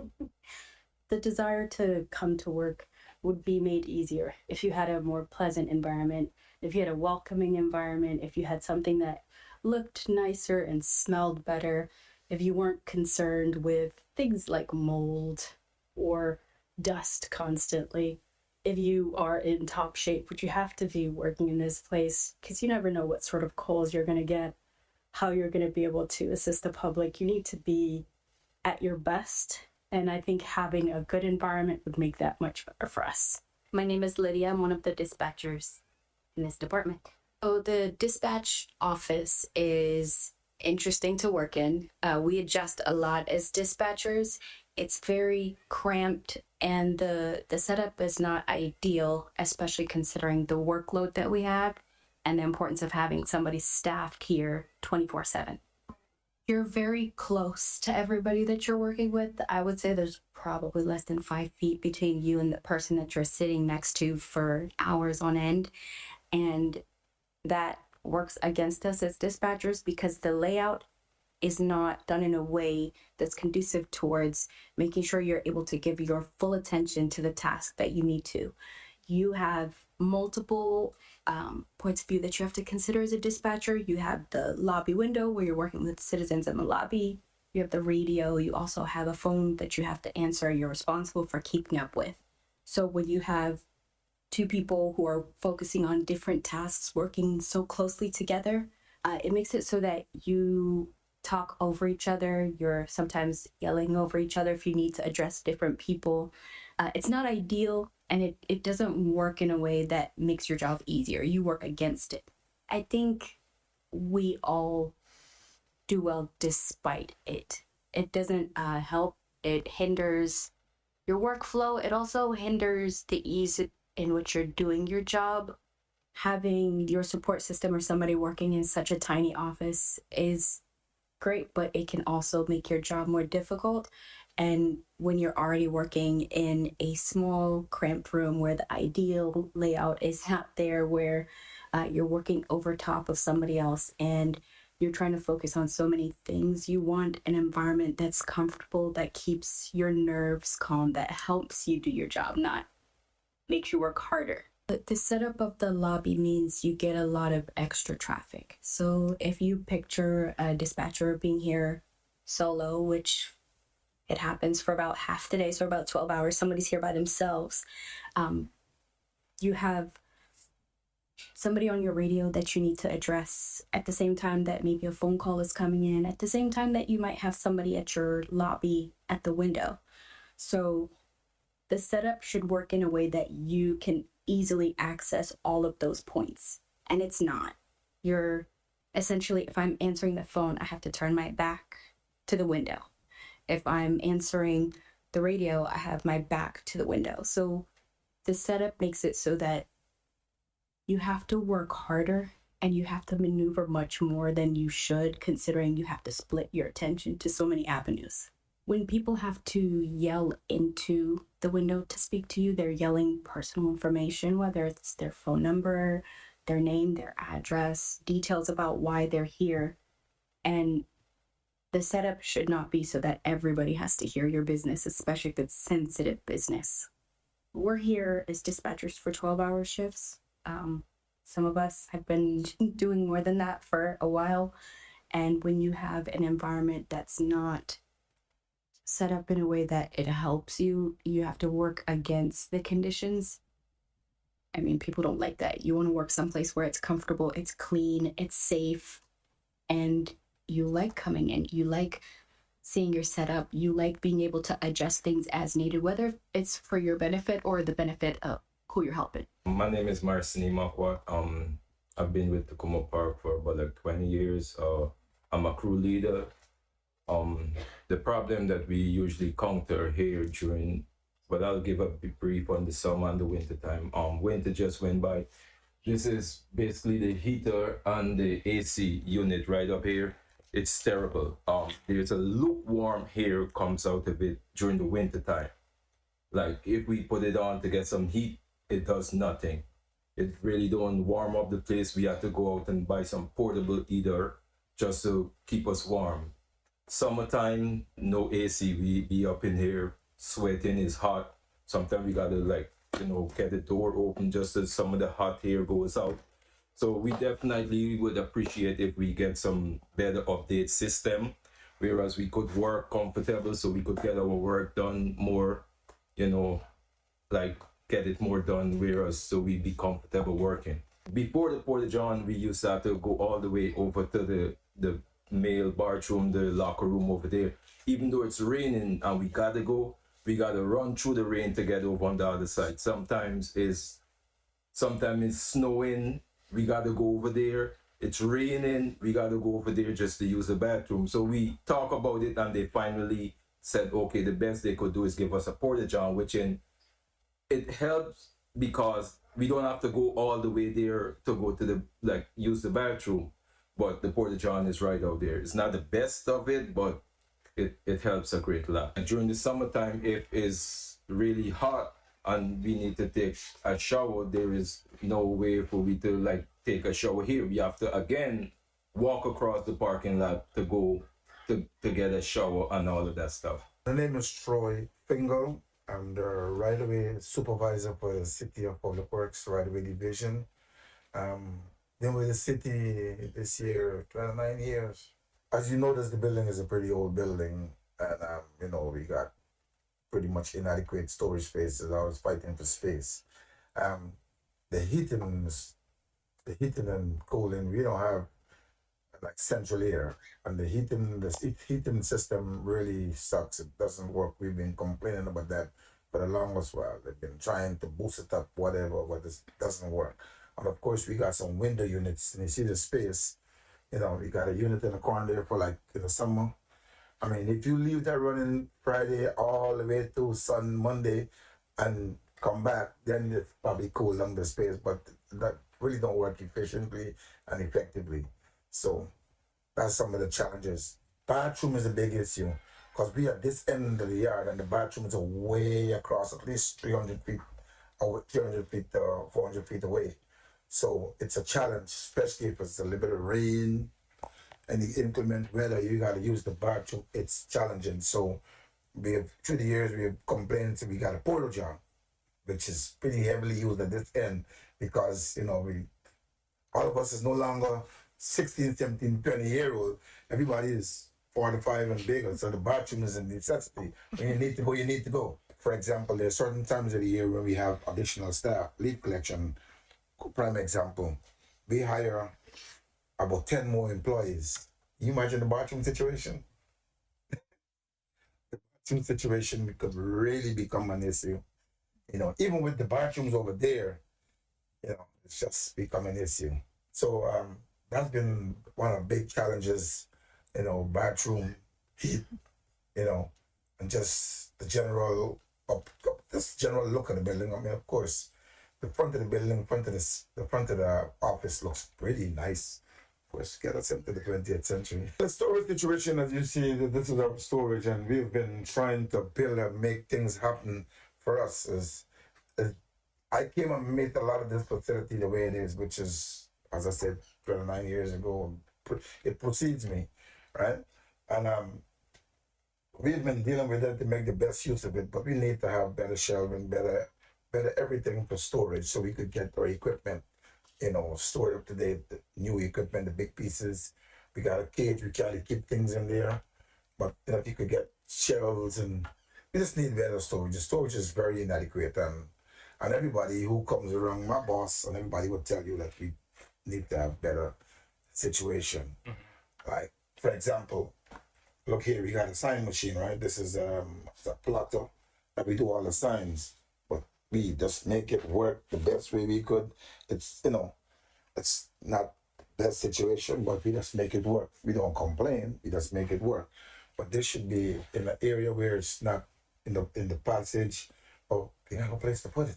The desire to come to work would be made easier if you had a more pleasant environment, if you had a welcoming environment, if you had something that looked nicer and smelled better, if you weren't concerned with things like mold or dust constantly. If you are in top shape, which you have to be working in this place, because you never know what sort of calls you're going to get, how you're going to be able to assist the public. You need to be at your best. And I think having a good environment would make that much better for us. My name is Lydia. I'm one of the dispatchers in this department. Oh, the dispatch office is interesting to work in. We adjust a lot as dispatchers. It's very cramped and the setup is not ideal, especially considering the workload that we have and the importance of having somebody staffed here 24/7. You're very close to everybody that you're working with. I would say there's probably less than 5 feet between you and the person that you're sitting next to for hours on end. And that works against us as dispatchers because the layout is not done in a way that's conducive towards making sure you're able to give your full attention to the task that you need to. You have multiple points of view that you have to consider as a dispatcher. You have the lobby window where you're working with citizens in the lobby. You have the radio. You also have a phone that you have to answer. You're responsible for keeping up with. So when you have two people who are focusing on different tasks working so closely together, it makes it so that you talk over each other. You're sometimes yelling over each other if you need to address different people. It's not ideal, and it doesn't work in a way that makes your job easier. You work against it. I think we all do well despite it. It doesn't help. It hinders your workflow. It also hinders the ease in which you're doing your job. Having your support system or somebody working in such a tiny office is great, but it can also make your job more difficult. And when you're already working in a small, cramped room where the ideal layout is not there, where you're working over top of somebody else and you're trying to focus on so many things, you want an environment that's comfortable, that keeps your nerves calm, that helps you do your job, not makes you work harder. The setup of the lobby means you get a lot of extra traffic. So if you picture a dispatcher being here solo, which it happens for about half the day, so about 12 hours, somebody's here by themselves. You have somebody on your radio that you need to address at the same time that maybe a phone call is coming in, at the same time that you might have somebody at your lobby at the window. So the setup should work in a way that you can easily access all of those points. And it's not. You're essentially, if I'm answering the phone, I have to turn my back to the window. If I'm answering the radio, I have my back to the window. So the setup makes it so that you have to work harder and you have to maneuver much more than you should, considering you have to split your attention to so many avenues. When people have to yell into the window to speak to you, they're yelling personal information, whether it's their phone number, their name, their address, details about why they're here. And the setup should not be so that everybody has to hear your business, especially if it's sensitive business. We're here as dispatchers for 12-hour shifts. Some of us have been doing more than that for a while. And when you have an environment that's not set up in a way that it helps you, you have to work against the conditions. I mean, people don't like that. You want to work someplace where it's comfortable, it's clean, it's safe, and you like coming in. You like seeing your setup. You like being able to adjust things as needed, whether it's for your benefit or the benefit of who you're helping. My name is Marcini Makwa. I've been with Tacoma Park for about 20 years. I'm a crew leader. The problem that we usually encounter here during but I'll give a brief on the summer and the winter time. Winter just went by. This is basically the heater and the AC unit right up here. It's terrible. There's a lukewarm air comes out of it during the winter time. Like if we put it on to get some heat, it does nothing. It really don't warm up the place. We have to go out and buy some portable heater just to keep us warm. Summertime, no AC. We be up in here sweating. It's hot. Sometimes we gotta get the door open just so some of the hot air goes out. So we definitely would appreciate if we get some better update system, whereas we could work comfortable so we could get our work done more, get it more done, whereas so we be comfortable working. Before the Porta John, we used to have to go all the way over to the male bathroom, the locker room over there. Even though it's raining and we gotta go, we gotta run through the rain to get over on the other side. Sometimes it's snowing, we gotta go over there. It's raining, we gotta go over there just to use the bathroom. So we talk about it and they finally said, okay, the best they could do is give us a Porta John, it helps because we don't have to go all the way there to go to use the bathroom. But the Porta John is right out there. It's not the best of it, but it helps a great lot. And during the summertime, if it's really hot and we need to take a shower, there is no way for we to take a shower here. We have to again walk across the parking lot to go to get a shower and all of that stuff. My name is Troy Fingal. I'm the right-of-way supervisor for the City of Public Works right-of-way division. Been with the city this year, 29 years. As you notice, the building is a pretty old building, and we got pretty much inadequate storage spaces. I was fighting for space. The heating and cooling, we don't have central air, and the heating system really sucks. It doesn't work. We've been complaining about that for the longest while. They've been trying to boost it up, whatever, but it doesn't work. And of course, we got some window units, and you see the space. We got a unit in the corner there for in the summer. I mean, if you leave that running Friday all the way to Monday and come back, then it's probably cool down the space, but that really don't work efficiently and effectively. So that's some of the challenges. Bathroom is a big issue because we are at this end of the yard and the bathrooms are way across, at least 300 feet, 400 feet away. So it's a challenge, especially if it's a little bit of rain and the inclement weather, you got to use the bathroom. It's challenging. So through the years, we have complained that we got a Porta John, which is pretty heavily used at this end because, all of us is no longer 16, 17, 20-year-old. Everybody is 45 and bigger. So the bathroom is a necessity. When you need to go, you need to go. For example, there are certain times of the year when we have additional staff, leaf collection. Prime example, we hire about 10 more employees. Can you imagine the bathroom situation? The bathroom situation could really become an issue. Even with the bathrooms over there, it's just become an issue. So that's been one of the big challenges, bathroom, heat, and just the general look of the building. I mean, of course, the front of the building, the front of the office looks pretty nice. Of course, get us into the 20th century. The storage situation, as you see, this is our storage, and we've been trying to build and make things happen for us. I came and made a lot of this facility the way it is, which is, as I said, 29 years ago. It precedes me, right? And we've been dealing with it to make the best use of it, but we need to have better shelving, better everything for storage so we could get our equipment, stored up to date, the new equipment, the big pieces. We got a cage, we try to keep things in there. But if you could get shelves, and we just need better storage. The storage is very inadequate, and everybody who comes around, my boss and everybody would tell you that we need to have better situation. Like, for example, look here, we got a sign machine, right? This is a plotter that we do all the signs. We just make it work the best way we could. It's not that situation, but we just make it work. We don't complain, we just make it work. But this should be in an area where it's not in the passage, Oh, they have a place to put it.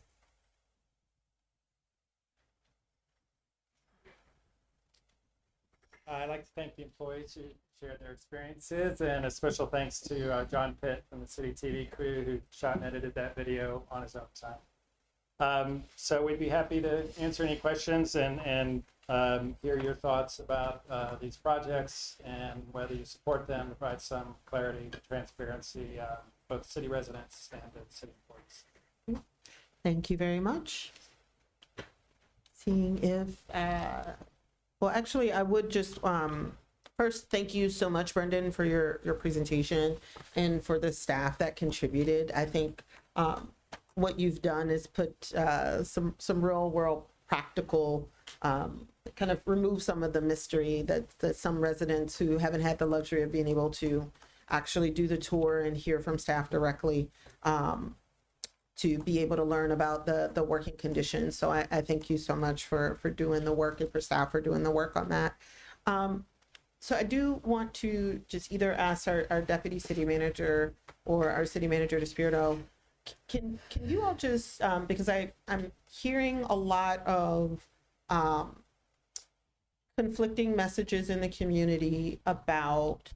I'd like to thank the employees who shared their experiences, and a special thanks to John Pitt from the City TV crew who shot and edited that video on his own time. So we'd be happy to answer any questions and hear your thoughts about these projects and whether you support them, provide some clarity and transparency, both city residents and the city employees. Thank you very much. Seeing if, well, actually, I would just, first, thank you so much, Brendan, for your presentation and for the staff that contributed. I think what you've done is put some real world practical, kind of remove some of the mystery that some residents who haven't had the luxury of being able to actually do the tour and hear from staff directly, to be able to learn about the working conditions. So I thank you so much for doing the work and for staff for doing the work on that. So I do want to just either ask our deputy city manager or our city manager Despirito, can you all just, because I'm hearing a lot of conflicting messages in the community about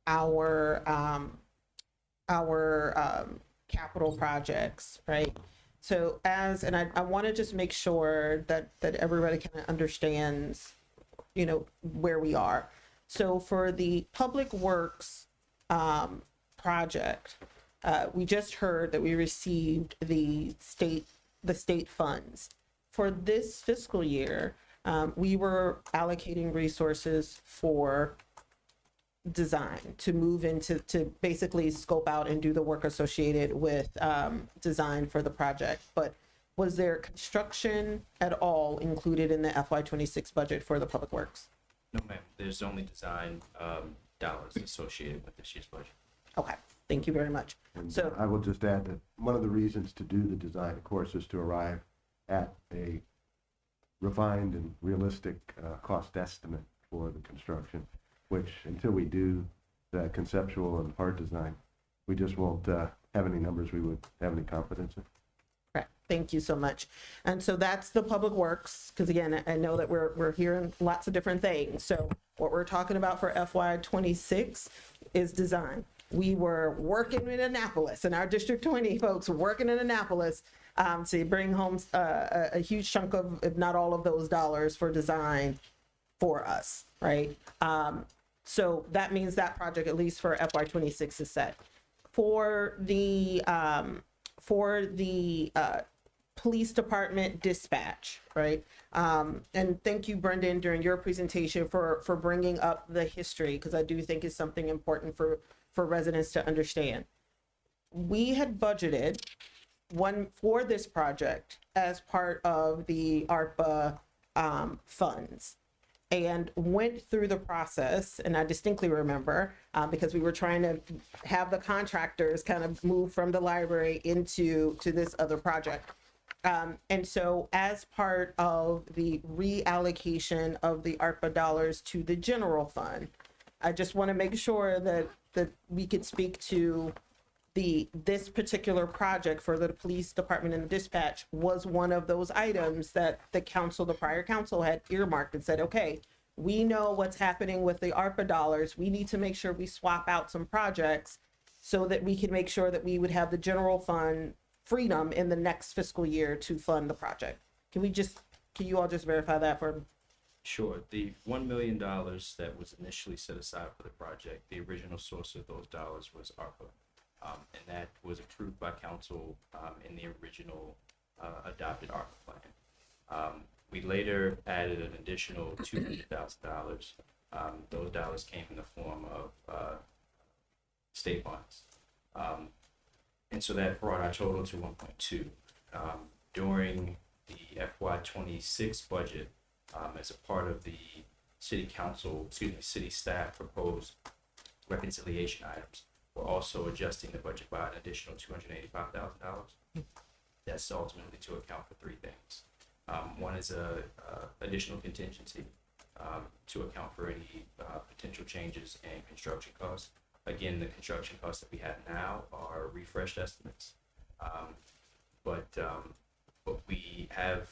our capital projects, right? So and I want to just make sure that everybody kind of understands, you know, where we are. So for the Public Works project, we just heard that we received the state funds. For this fiscal year, we were allocating resources for design to move into to basically scope out and do the work associated with design for the project. But was there construction at all included in the FY26 budget for the Public Works? No, ma'am. There's only design dollars associated with this year's budget. Okay, thank you very much. And So I will just add that one of the reasons to do the design, of course, is to arrive at a refined and realistic cost estimate for the construction, which until we do the conceptual and hard design, we just won't have any numbers we would have any confidence in. correct. Thank you so much. And so that's the Public Works, because again, I know that we're hearing lots of different things. So what we're talking about for FY26 is design. We were working in Annapolis, and our District 20 folks were working in Annapolis to bring home a huge chunk of, if not all of those dollars for design for us, right? So that means that project, at least for FY26, is set. For the police department dispatch, right? And thank you, Brendan, during your presentation for bringing up the history, because I do think it's something important for residents to understand. We had budgeted one for this project as part of the ARPA funds, and went through the process. And I distinctly remember because we were trying to have the contractors kind of move from the library to this other project. And so as part of the reallocation of the ARPA dollars to the general fund, I just want to make sure that we could speak to this particular project for the police department and the dispatch was one of those items that the prior council had earmarked and said, okay, we know what's happening with the ARPA dollars. We need to make sure we swap out some projects so that we can make sure that we would have the general fund freedom in the next fiscal year to fund the project. Can you all just verify that for me? Sure. The $1 million that was initially set aside for the project, the original source of those dollars was ARPA. And that was approved by council in the original adopted ARPA plan. We later added an additional $200,000. Those dollars came in the form of state funds. And so that brought our total to 1.2. During the FY26 budget, as a part of the city staff proposed reconciliation items, we're also adjusting the budget by an additional $285,000. That's ultimately to account for three things. One is a additional contingency to account for any potential changes in construction costs. Again, the construction costs that we have now are refreshed estimates. but we have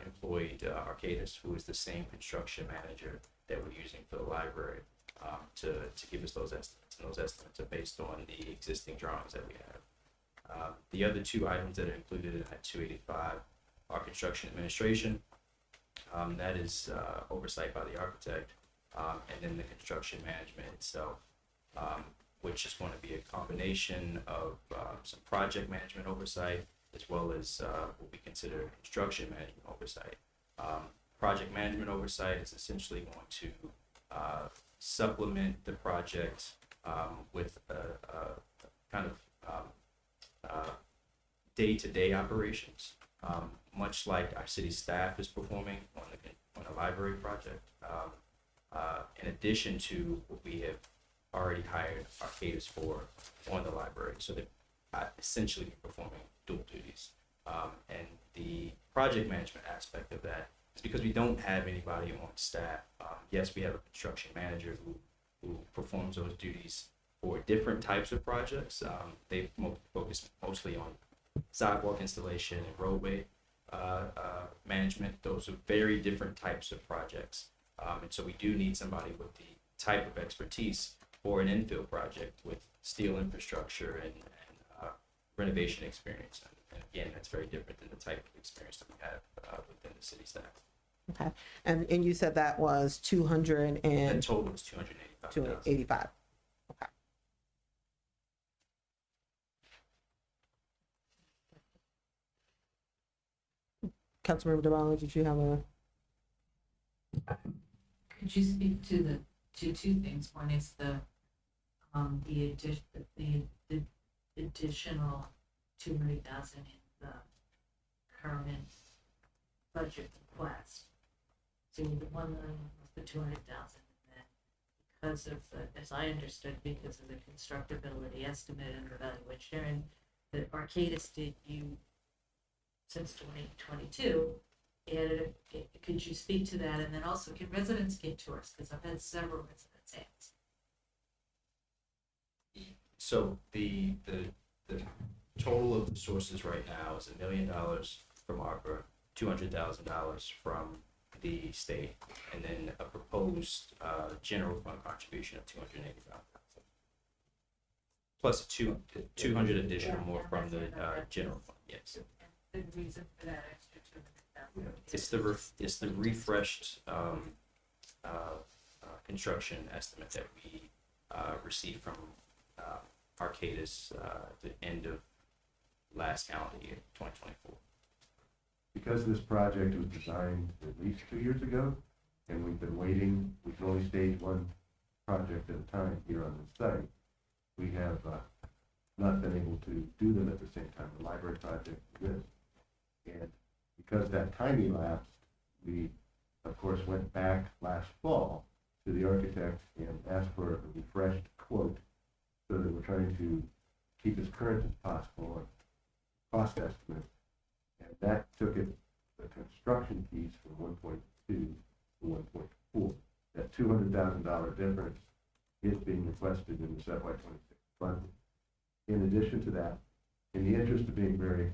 employed Arcadis, who is the same construction manager that we're using for the library, to give us those estimates. And those estimates are based on the existing drawings that we have. The other two items that are included in that 285 are construction administration. That is oversight by the architect, and then the construction management itself, which is going to be a combination of some project management oversight as well as what we consider construction management oversight. Project management oversight is essentially going to supplement the project with a kind of day-to-day operations, much like our city staff is performing on a library project. In addition to what we have already hired Arcadis for on the library, so that essentially we're performing dual duties. And the project management aspect of that is because we don't have anybody on staff. Yes, we have a construction manager who performs those duties for different types of projects. They focus mostly on sidewalk installation and roadway management. Those are very different types of projects. And so we do need somebody with the type of expertise for an infill project with steel infrastructure and renovation experience. And again, that's very different than the type of experience that we have within the city staff. Okay. And you said that was 200 The and total was 285. 285. Okay. Councilmember DeMarlo, did you have a? Could you speak to two things? One is the additional 200,000 in the current budget request. So the 1 million was the 200,000, and then because of the, as I understood, because of the constructability estimate and evaluation that Arcadis did you since 2022, added could you speak to that? And then also, can residents get tours? Because I've had several residents ask. So the total of the sources right now is $1 million from ARPA, $200,000 from the state, and then a proposed general fund contribution of $285,000, plus 200 additional more from the general fund. Yes. The reason for that extra 200,000. It's the refreshed construction estimate that we received from Arcadis at the end of last calendar year, 2024. Because this project was designed at least 2 years ago, and we've been waiting, we can only stage one project at a time here on this site. We have not been able to do them at the same time. The library project is this. And because that time elapsed, we, of course, went back last fall to the architect and asked for a refreshed quote so that we're trying to keep as current as possible on cost estimates. And that took it, the construction piece from 1.2 to 1.4. That $200,000 difference is being requested in the FY26 funding. In addition to that, in the interest of being very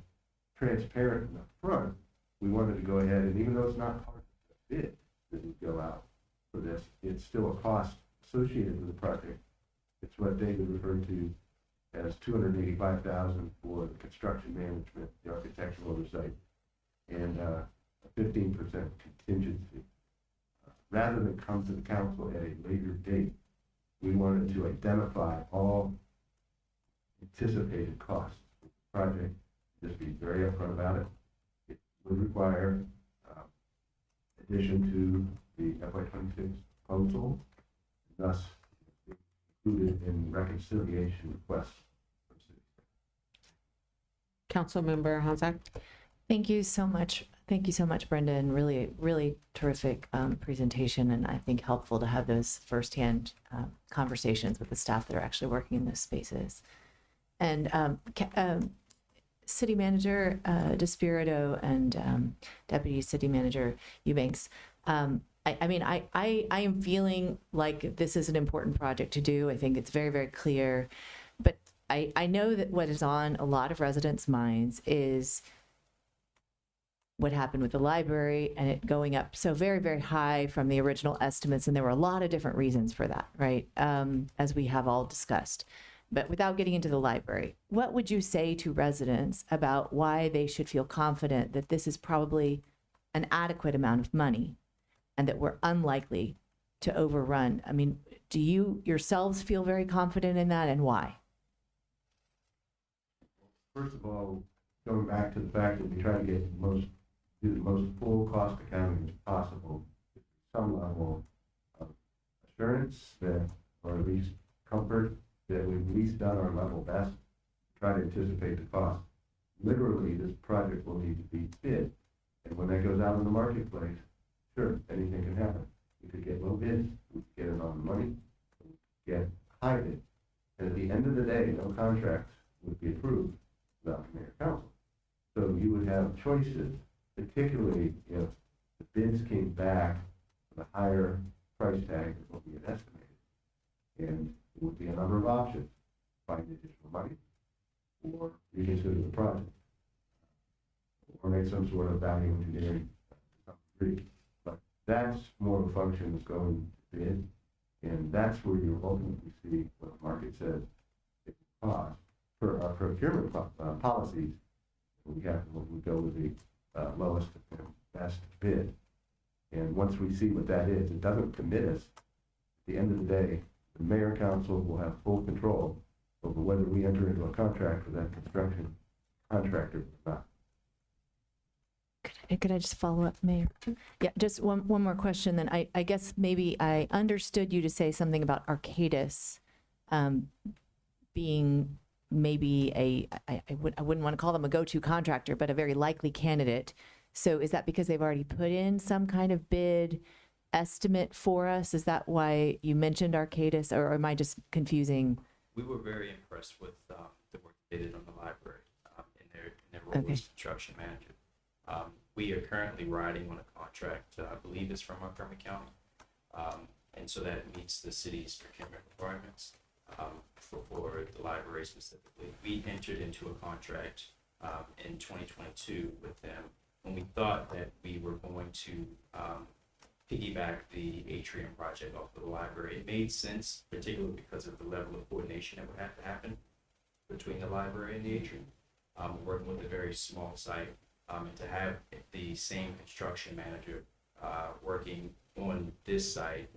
transparent and upfront, we wanted to go ahead, and even though it's not part of the bid that would go out for this, it's still a cost associated with the project. It's what David referred to as $285,000 for the construction management, the architectural oversight, and a 15% contingency. Rather than come to the council at a later date, we wanted to identify all anticipated costs of the project, just be very upfront about it. It would require addition to the FY26 proposal, thus included in reconciliation requests from city staff. Councilmember Hanzak. Thank you so much. Thank you so much, Brendan. Really, really terrific presentation, and I think helpful to have those firsthand conversations with the staff that are actually working in those spaces. And City Manager Despirito and Deputy City Manager Eubanks, I mean, I am feeling like this is an important project to do. I think it's very, very clear. But I know that what is on a lot of residents' minds is what happened with the library and it going up so very, very high from the original estimates. And there were a lot of different reasons for that, right? As we have all discussed. But without getting into the library, what would you say to residents about why they should feel confident that this is probably an adequate amount of money and that we're unlikely to overrun? I mean, do you yourselves feel very confident in that, and why? First of all, going back to the fact that we try to get do the most full cost accounting as possible, some level of assurance that, or at least comfort that we've at least done our level best to try to anticipate the cost. Literally, this project will need to be bid, and when that goes out in the marketplace, sure, anything can happen. We could get low bids, we could get it on the money, we could get high bids, and at the end of the day, no contracts would be approved without the mayor council. So you would have choices, particularly if the bids came back with a higher price tag than what we had estimated. And it would be a number of options: find additional money, or reconsider the project, or make some sort of value engineering to some degree. But that's more of a function of going to bid, and that's where you ultimately see what the market says it costs. For our procurement policies, we go with the lowest and best bid. And once we see what that is, it doesn't commit us. At the end of the day, the mayor council will have full control over whether we enter into a contract with that construction contractor or not. Could I just follow up, Mayor? Yeah, just one more question then. I guess maybe I understood you to say something about Arcadis being maybe I wouldn't want to call them a go-to contractor, but a very likely candidate. So is that because they've already put in some kind of bid estimate for us? Is that why you mentioned Arcadis, or am I just confusing? We were very impressed with the work they did on the library in their role as construction manager. We are currently riding on a contract, I believe it's from Montgomery County, and so that meets the city's procurement requirements for the library specifically. We entered into a contract in 2022 with them when we thought that we were going to piggyback the atrium project off of the library. It made sense, particularly because of the level of coordination that would have to happen between the library and the atrium. Working with a very small site, and to have the same construction manager working on this site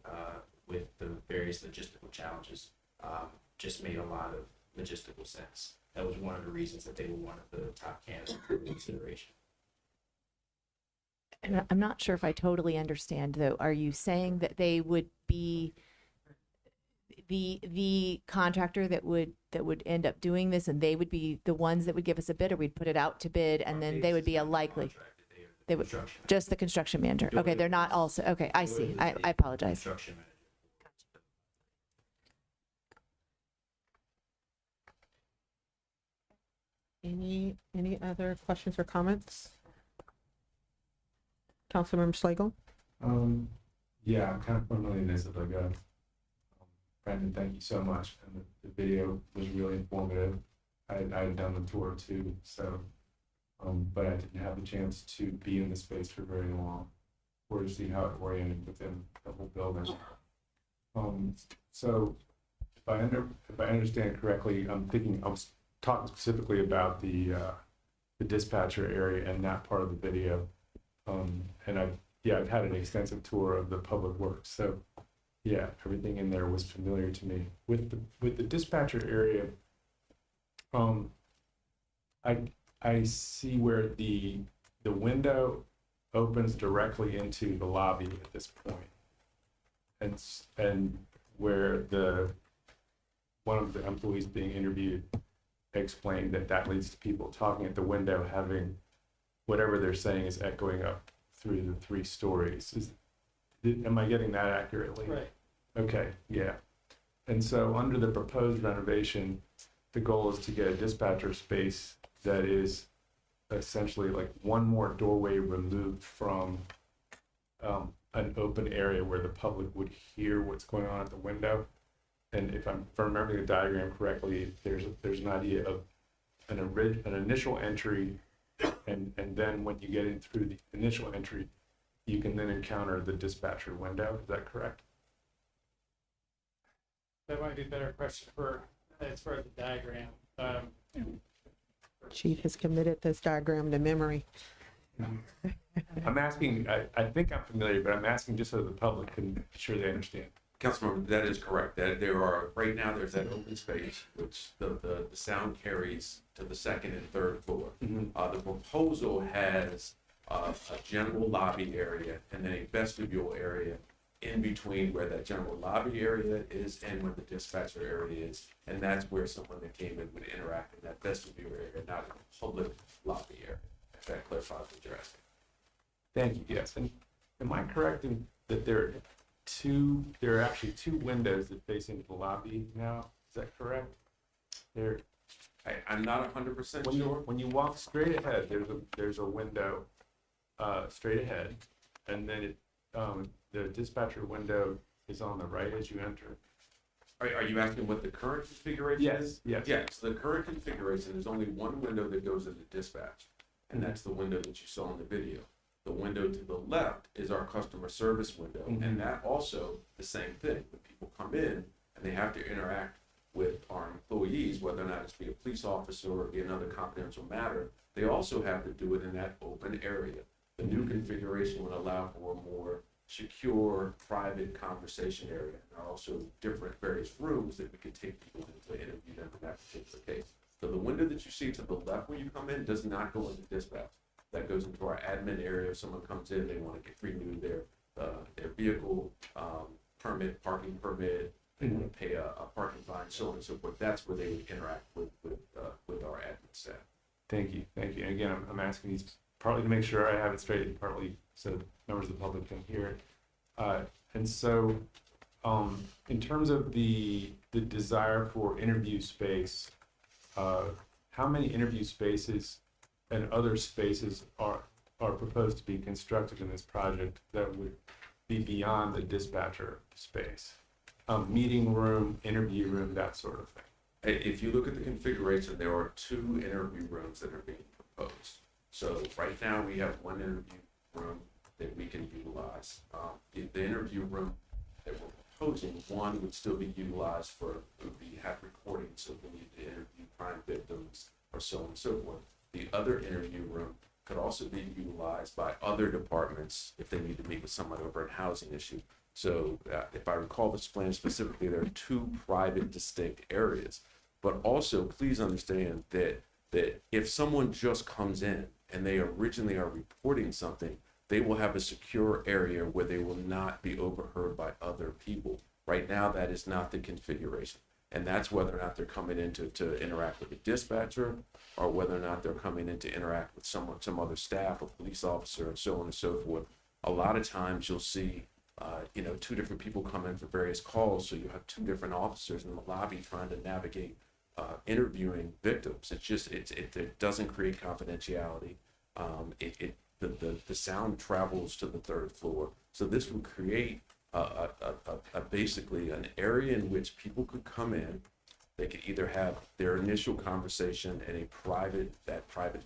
with the various logistical challenges just made a lot of logistical sense. That was one of the reasons that they were one of the top candidates for consideration. And I'm not sure if I totally understand, though. Are you saying that they would be the contractor that would end up doing this, and they would be the ones that would give us a bid, or we'd put it out to bid, and then they would be a likely? They would just the construction manager. Okay, they're not also. Okay, I see. I apologize. Construction manager. Any other questions or comments? Councilmember Schlegel? Yeah, I'm kind of familiar with this, but Brandon, thank you so much. And the video was really informative. I had done the tour too, so, but I didn't have the chance to be in the space for very long or to see how it oriented within the whole building. So if I understand correctly, I was talking specifically about the dispatcher area and that part of the video. And I've had an extensive tour of the public works. So yeah, everything in there was familiar to me. With the dispatcher area, I see where the window opens directly into the lobby at this point. And where one of the employees being interviewed explained that leads to people talking at the window, having whatever they're saying is echoing up through the 3 stories. Am I getting that accurately? Right. Okay, yeah. And so under the proposed renovation, the goal is to get a dispatcher space that is essentially like one more doorway removed from an open area where the public would hear what's going on at the window. And if I'm remembering the diagram correctly, there's an idea of an initial entry and then when you get in through the initial entry, you can then encounter the dispatcher window. Is that correct? That might be a better question for, as far as the diagram. Chief has committed this diagram to memory. I'm asking, I think I'm familiar, but I'm asking just so the public can be sure they understand. Councilmember, that is correct. That there are, right now, there's that open space, which the sound carries to the second and third floor. The proposal has a general lobby area and then a vestibule area in between where that general lobby area is and where the dispatcher area is. And that's where someone that came in would interact in that vestibule area, not in the public lobby area, if that clarifies what you're asking. Thank you, yes. And am I correct in that there are actually two windows that face into the lobby now? Is that correct? I'm not 100% sure. When you walk straight ahead, there's a window straight ahead, and then the dispatcher window is on the right as you enter. Are you asking what the current configuration is? Yes. Yes, the current configuration, there's only one window that goes into dispatch, and that's the window that you saw in the video. The window to the left is our customer service window, and that also the same thing. When people come in and they have to interact with our employees, whether or not it's be a police officer or be another confidential matter, they also have to do it in that open area. The new configuration would allow for a more secure, private conversation area. There are also different various rooms that we could take people into interview them in that particular case. So the window that you see to the left when you come in does not go into dispatch. That goes into our admin area. If someone comes in, they want to renew their vehicle permit, parking permit, they want to pay a parking fine, so on and so forth. That's where they would interact with our admin staff. Thank you. And again, I'm asking these partly to make sure I have it straight, and partly so members of the public can hear it. And so, in terms of the desire for interview space, how many interview spaces and other spaces are proposed to be constructed in this project that would be beyond the dispatcher space? Meeting room, interview room, that sort of thing. If you look at the configuration, there are 2 interview rooms that are being proposed. So right now we have 1 interview room that we can utilize. The interview room that we're proposing, 1 would still be utilized for, we have recordings, so we need to interview crime victims or so on and so forth. The other interview room could also be utilized by other departments if they need to meet with someone over a housing issue. So if I recall this plan specifically, there are 2 private distinct areas. But also, please understand that if someone just comes in and they originally are reporting something, they will have a secure area where they will not be overheard by other people. Right now, that is not the configuration. And that's whether or not they're coming in to interact with the dispatcher, or whether or not they're coming in to interact with some other staff, a police officer, and so on and so forth. A lot of times you'll see, 2 different people come in for various calls, so you have 2 different officers in the lobby trying to navigate interviewing victims. It doesn't create confidentiality. The sound travels to the 3rd floor, so this would create basically an area in which people could come in. They could either have their initial conversation in a private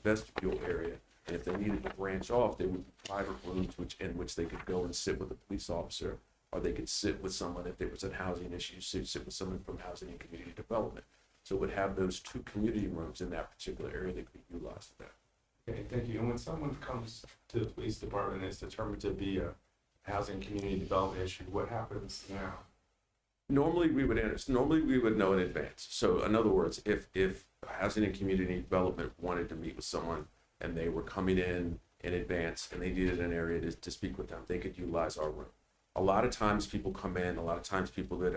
vestibule area, and if they needed to branch off, there would be private rooms in which they could go and sit with a police officer, or they could sit with someone if there was a housing issue, sit with someone from housing and community development. So it would have those 2 community rooms in that particular area that could be utilized for that. Okay, thank you. And when someone comes to the police department and is determined to be a housing community development issue, what happens now? Normally we would know in advance. So in other words, if housing and community development wanted to meet with someone and they were coming in advance and they needed an area to speak with them, they could utilize our room. A lot of times people come in, a lot of times people that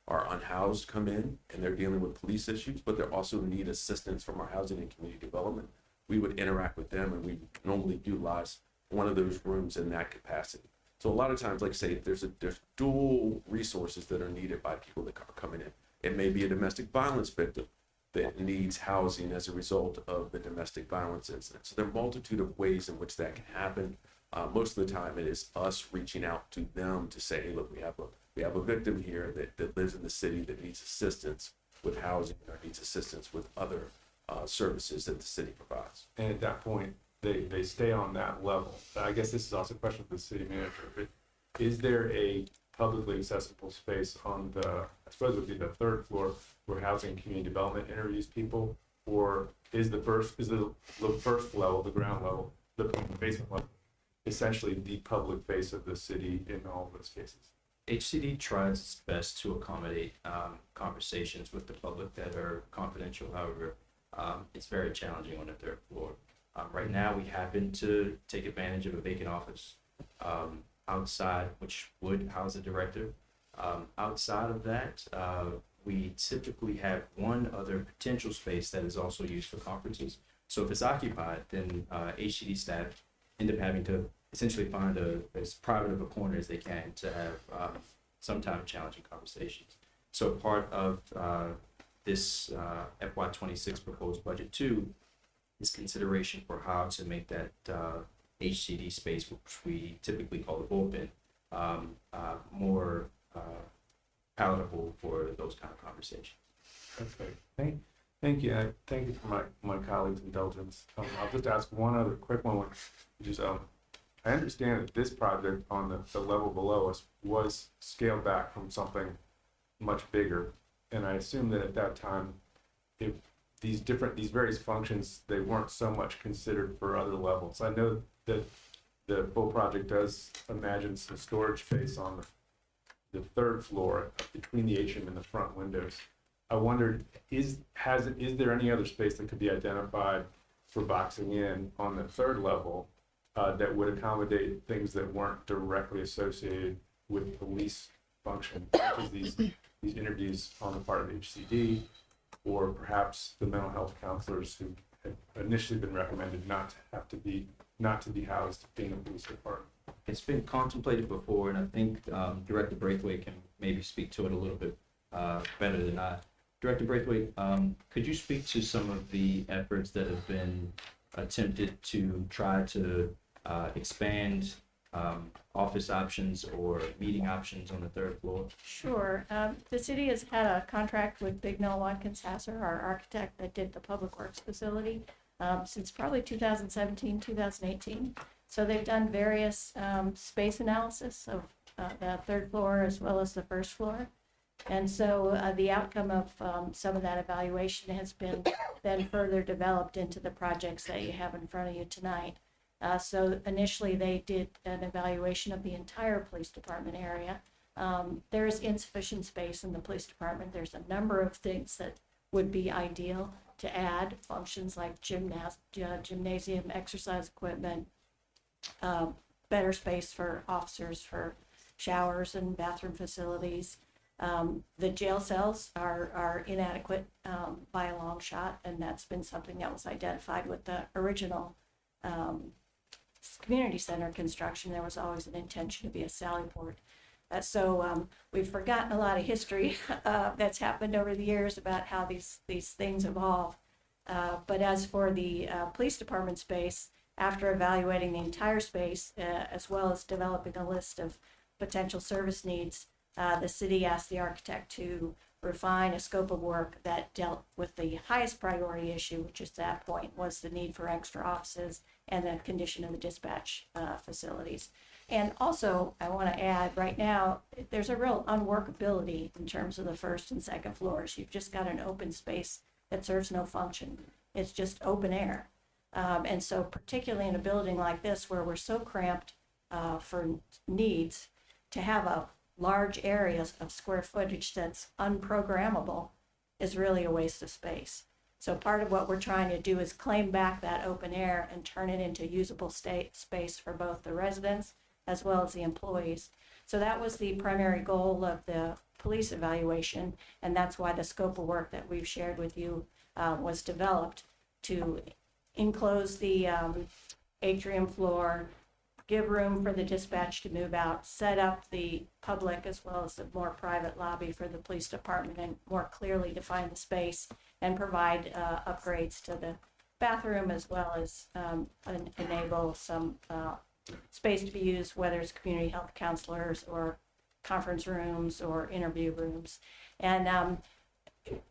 are unhoused come in and they're dealing with police issues, but they also need assistance from our housing and community development. We would interact with them, and we would normally utilize one of those rooms in that capacity. So a lot of times, like I say, there's dual resources that are needed by people that are coming in. It may be a domestic violence victim that needs housing as a result of the domestic violence incident. So there are a multitude of ways in which that can happen. Most of the time, it is us reaching out to them to say, hey, look, we have a victim here that lives in the city that needs assistance with housing or needs assistance with other services that the city provides. And at that point, they stay on that level. I guess this is also a question for the city manager, but is there a publicly accessible space on the, I suppose it would be the third floor, where housing and community development interviews people? Or is the first level, the ground level, the basement level, essentially the public face of the city in all of those cases? HCD tries its best to accommodate conversations with the public that are confidential. However, it's very challenging on the third floor. Right now, we happen to take advantage of a vacant office outside, which would house a director. Outside of that, we typically have one other potential space that is also used for conferences. So if it's occupied, then HCD staff end up having to essentially find as private of a corner as they can to have sometimes challenging conversations. So part of this FY26 proposed budget 2 is consideration for how to make that HCD space, which we typically call the bullpen, more palatable for those kind of conversations. Okay, thank you. Thank you for my colleagues' indulgence. I'll just ask one other quick one, which is I understand that this project on the level below us was scaled back from something much bigger, and I assume that at that time, if these various functions, they weren't so much considered for other levels. I know that the full project does imagine some storage space on the third floor between the atrium and the front windows. I wondered, is there any other space that could be identified for boxing in on the third level that would accommodate things that weren't directly associated with police function, such as these interviews on the part of HCD, or perhaps the mental health counselors who had initially been recommended not to be housed in the police department? It's been contemplated before, and I think Director Braithwaite can maybe speak to it a little bit better than I. Director Braithwaite, could you speak to some of the efforts that have been attempted to try to expand office options or meeting options on the third floor? Sure. The city has had a contract with Bignell Watkins Hasser, our architect that did the Public Works facility, since probably 2017, 2018. So they've done various space analysis of the third floor as well as the first floor. And so the outcome of some of that evaluation has been then further developed into the projects that you have in front of you tonight. So initially they did an evaluation of the entire police department area. There is insufficient space in the police department. There's a number of things that would be ideal to add, functions like gymnasium, exercise equipment, better space for officers for showers and bathroom facilities. The jail cells are inadequate by a long shot, and that's been something that was identified with the original community center construction. There was always an intention to be a sally port. So we've forgotten a lot of history that's happened over the years about how these things evolve. But as for the police department space, after evaluating the entire space, as well as developing a list of potential service needs, the city asked the architect to refine a scope of work that dealt with the highest priority issue, which at that point was the need for extra offices and the condition of the dispatch facilities. And also, I want to add, right now, there's a real unworkability in terms of the first and second floors. You've just got an open space that serves no function. It's just open air. And so particularly in a building like this where we're so cramped for needs, to have a large areas of square footage that's unprogrammable is really a waste of space. So part of what we're trying to do is claim back that open air and turn it into usable space for both the residents as well as the employees. So that was the primary goal of the police evaluation, and that's why the scope of work that we've shared with you was developed to enclose the atrium floor, give room for the dispatch to move out, set up the public as well as the more private lobby for the police department, and more clearly define the space and provide upgrades to the bathroom as well as enable some space to be used, whether it's community health counselors or conference rooms or interview rooms. And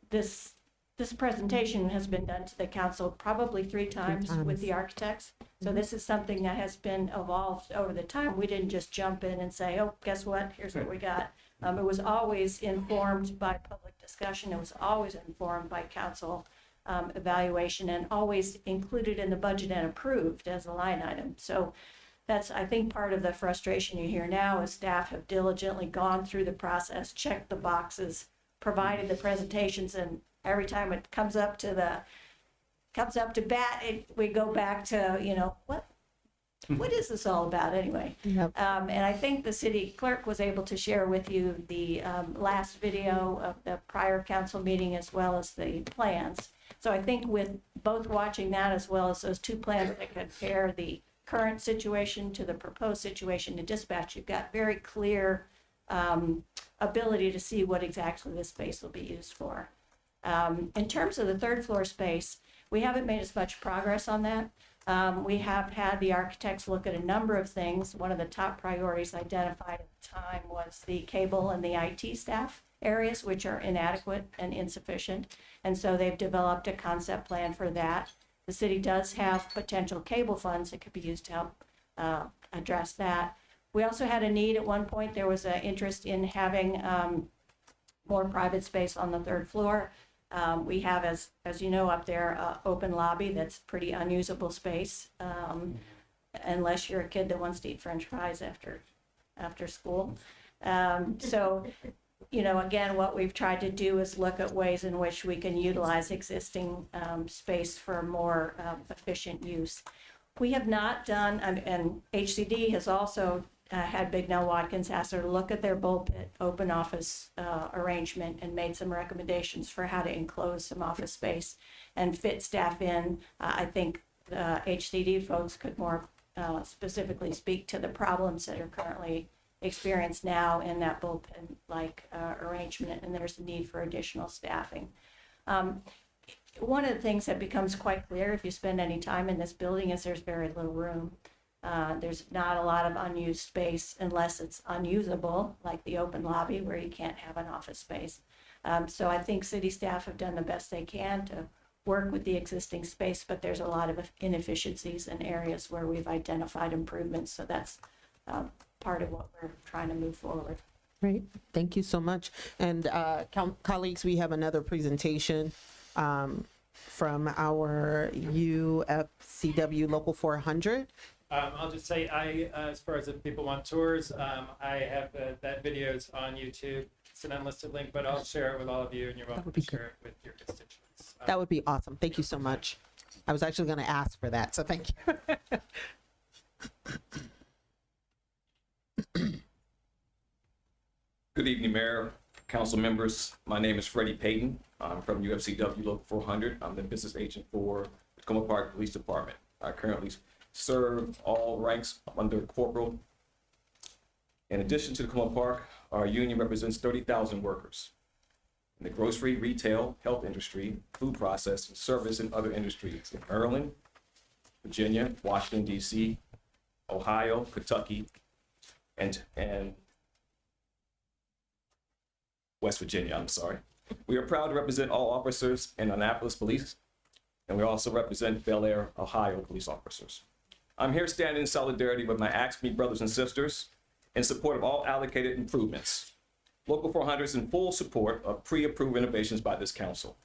this this presentation has been done to the council probably three times with the architects. So this is something that has been evolved over the time. We didn't just jump in and say, oh, guess what? Here's what we got. It was always informed by public discussion. It was always informed by council evaluation, and always included in the budget and approved as a line item. So that's, I think, part of the frustration you hear now is staff have diligently gone through the process, checked the boxes, provided the presentations, and every time it comes up to bat, we go back to, you know, what is this all about anyway? Yep. And I think the city clerk was able to share with you the last video of the prior council meeting as well as the plans. So I think with both watching that as well as those two plans that compare the current situation to the proposed situation to dispatch, you've got very clear ability to see what exactly this space will be used for. In terms of the third floor space, we haven't made as much progress on that. We have had the architects look at a number of things. One of the top priorities identified at the time was the cable and the IT staff areas, which are inadequate and insufficient. And so they've developed a concept plan for that. The city does have potential cable funds that could be used to help address that. We also had a need at one point. There was an interest in having more private space on the third floor. We have, as you know, up there, open lobby that's pretty unusable space, unless you're a kid that wants to eat French fries after school. So, you know, again, what we've tried to do is look at ways in which we can utilize existing space for more efficient use. We have not done, and HCD has also had Bignell Watkins ask her to look at their bullpit open office arrangement and made some recommendations for how to enclose some office space and fit staff in. I think HCD folks could more specifically speak to the problems that are currently experienced now in that bullpen-like arrangement, and there's a need for additional staffing. One of the things that becomes quite clear if you spend any time in this building is there's very little room. There's not a lot of unused space unless it's unusable, like the open lobby where you can't have an office space. So I think city staff have done the best they can to work with the existing space, but there's a lot of inefficiencies in areas where we've identified improvements. So that's part of what we're trying to move forward. Great, thank you so much. And colleagues, we have another presentation from our UFCW Local 400. I'll just say, as far as if people want tours, I have that video is on YouTube. It's an unlisted link, but I'll share it with all of you, and you're welcome to share it with your constituents. That would be awesome. Thank you so much. I was actually going to ask for that, so thank you. Good evening, Mayor, council members. My name is Freddie Payton. I'm from UFCW Local 400. I'm the business agent for the Tacoma Park Police Department. I currently serve all ranks under corporal. In addition to Tacoma Park, our union represents 30,000 workers in the grocery, retail, health industry, food processing, service, and other industries in Maryland, Virginia, Washington, D.C., Ohio, Kentucky, and West Virginia, I'm sorry. We are proud to represent all officers in Annapolis Police, and we also represent Bel Air, Ohio police officers. I'm here standing in solidarity with my AXME brothers and sisters in support of all allocated improvements. Local 400 is in full support of pre-approved renovations by this council.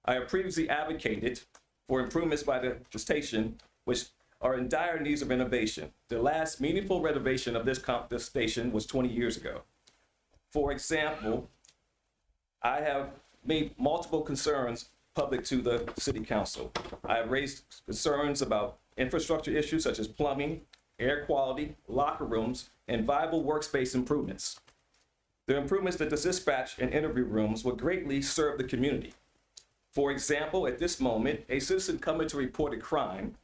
I have previously advocated for improvements by the station, which are in dire needs of renovation. The last meaningful renovation of this station was 20 years ago. For example, I have made multiple concerns public to the city council. I have raised concerns about infrastructure issues such as plumbing, air quality, locker rooms, and viable workspace improvements. The improvements to the dispatch and interview rooms will greatly serve the community. For example, at this moment, a citizen coming to report a crime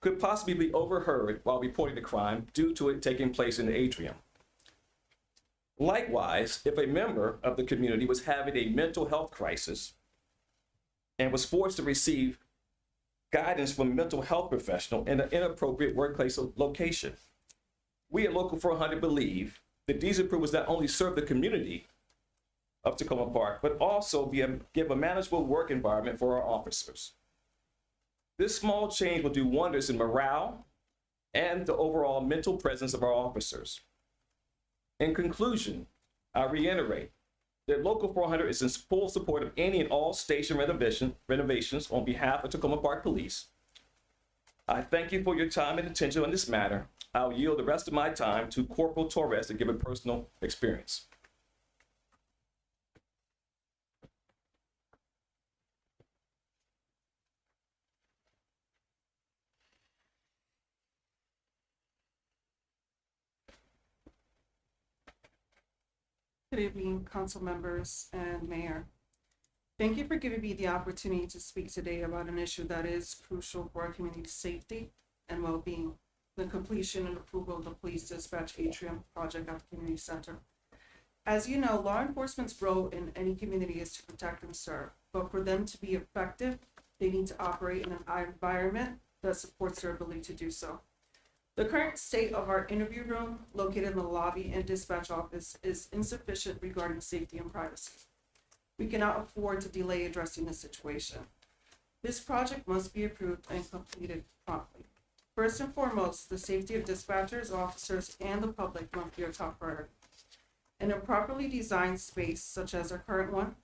could possibly be overheard while reporting the crime due to it taking place in the atrium. Likewise, if a member of the community was having a mental health crisis and was forced to receive guidance from a mental health professional in an inappropriate workplace location, we at Local 400 believe that these improvements not only serve the community, of Tacoma Park, but also give a manageable work environment for our officers. This small change will do wonders in morale and the overall mental presence of our officers. In conclusion, I reiterate that Local 400 is in full support of any and all station renovations on behalf of Tacoma Park Police. I thank you for your time and attention on this matter. I'll yield the rest of my time to Corporal Torres to give a personal experience. Good evening, council members and mayor. Thank you for giving me the opportunity to speak today about an issue that is crucial for our community's safety and well-being, the completion and approval of the police dispatch atrium project at the community center. As you know, law enforcement's role in any community is to protect and serve, but for them to be effective, they need to operate in an environment that supports their ability to do so. The current state of our interview room, located in the lobby and dispatch office, is insufficient regarding safety and privacy. We cannot afford to delay addressing this situation. This project must be approved and completed promptly. First and foremost, the safety of dispatchers, officers, and the public must be our top priority. In a properly designed space, such as our current one,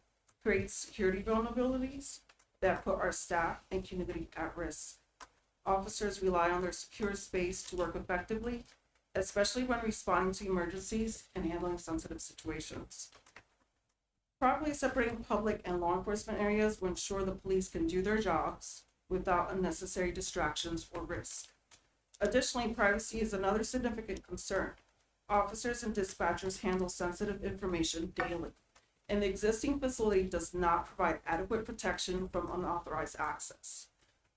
creates security vulnerabilities that put our staff and community at risk. Officers rely on their secure space to work effectively, especially when responding to emergencies and handling sensitive situations. Properly separating public and law enforcement areas will ensure the police can do their jobs without unnecessary distractions or risk. Additionally, privacy is another significant concern. Officers and dispatchers handle sensitive information daily, and the existing facility does not provide adequate protection from unauthorized access.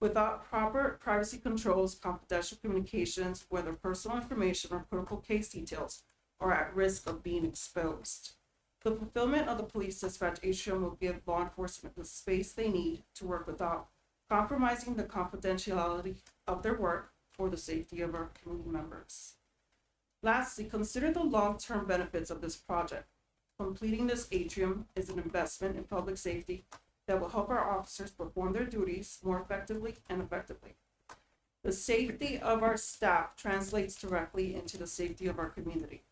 Without proper privacy controls, confidential communications, whether personal information or critical case details, are at risk of being exposed. The fulfillment of the police dispatch atrium will give law enforcement the space they need to work without compromising the confidentiality of their work or the safety of our community members. Lastly, consider the long-term benefits of this project. Completing this atrium is an investment in public safety that will help our officers perform their duties more effectively and effectively. The safety of our staff translates directly into the safety of our community.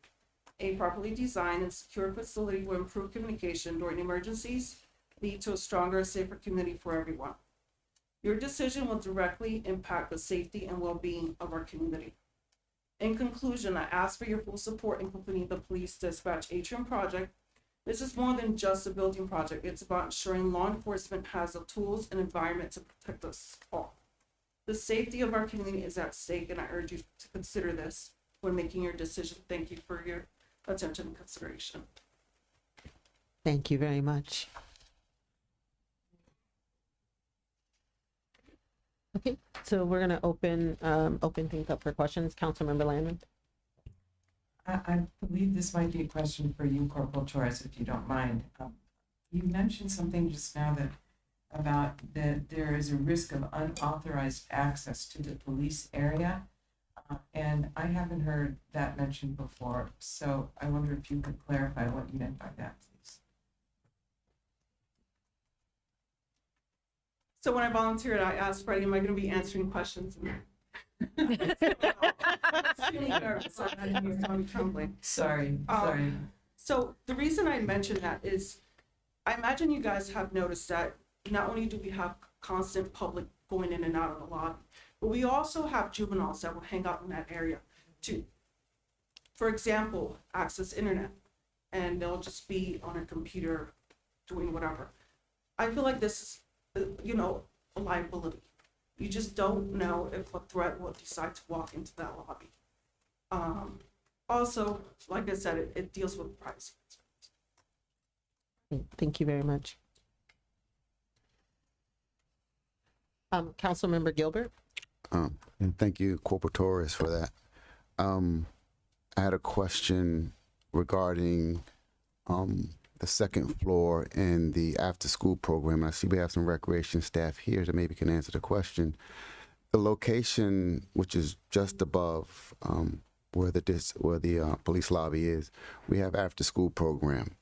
A properly designed and secure facility will improve communication during emergencies, lead to a stronger, safer community for everyone. Your decision will directly impact the safety and well-being of our community. In conclusion, I ask for your full support in completing the police dispatch atrium project. This is more than just a building project. It's about ensuring law enforcement has the tools and environment to protect us all. The safety of our community is at stake, and I urge you to consider this when making your decision. Thank you for your attention and consideration. Thank you very much. Okay, so we're gonna open things up for questions. Councilmember Landon. I believe this might be a question for you, Corporal Torres, if you don't mind. You mentioned something just now about that there is a risk of unauthorized access to the police area. And I haven't heard that mentioned before. So I wonder if you could clarify what you meant by that, please. So when I volunteered, I asked Freddie, am I going to be answering questions? I'm really nervous. I'm trembling. Sorry. So the reason I mentioned that is, I imagine you guys have noticed that not only do we have constant public going in and out of the lobby, but we also have juveniles that will hang out in that area to, for example, access internet, and they'll just be on a computer doing whatever. I feel like this is, a liability. You just don't know if a threat will decide to walk into that lobby. Also, like I said, it deals with privacy concerns. Thank you very much. Councilmember Gilbert. And thank you, Corporal Torres, for that. I had a question regarding the second floor and the after-school program. I see we have some recreation staff here that maybe can answer the question. The location, which is just above where the police lobby is, we have after-school program.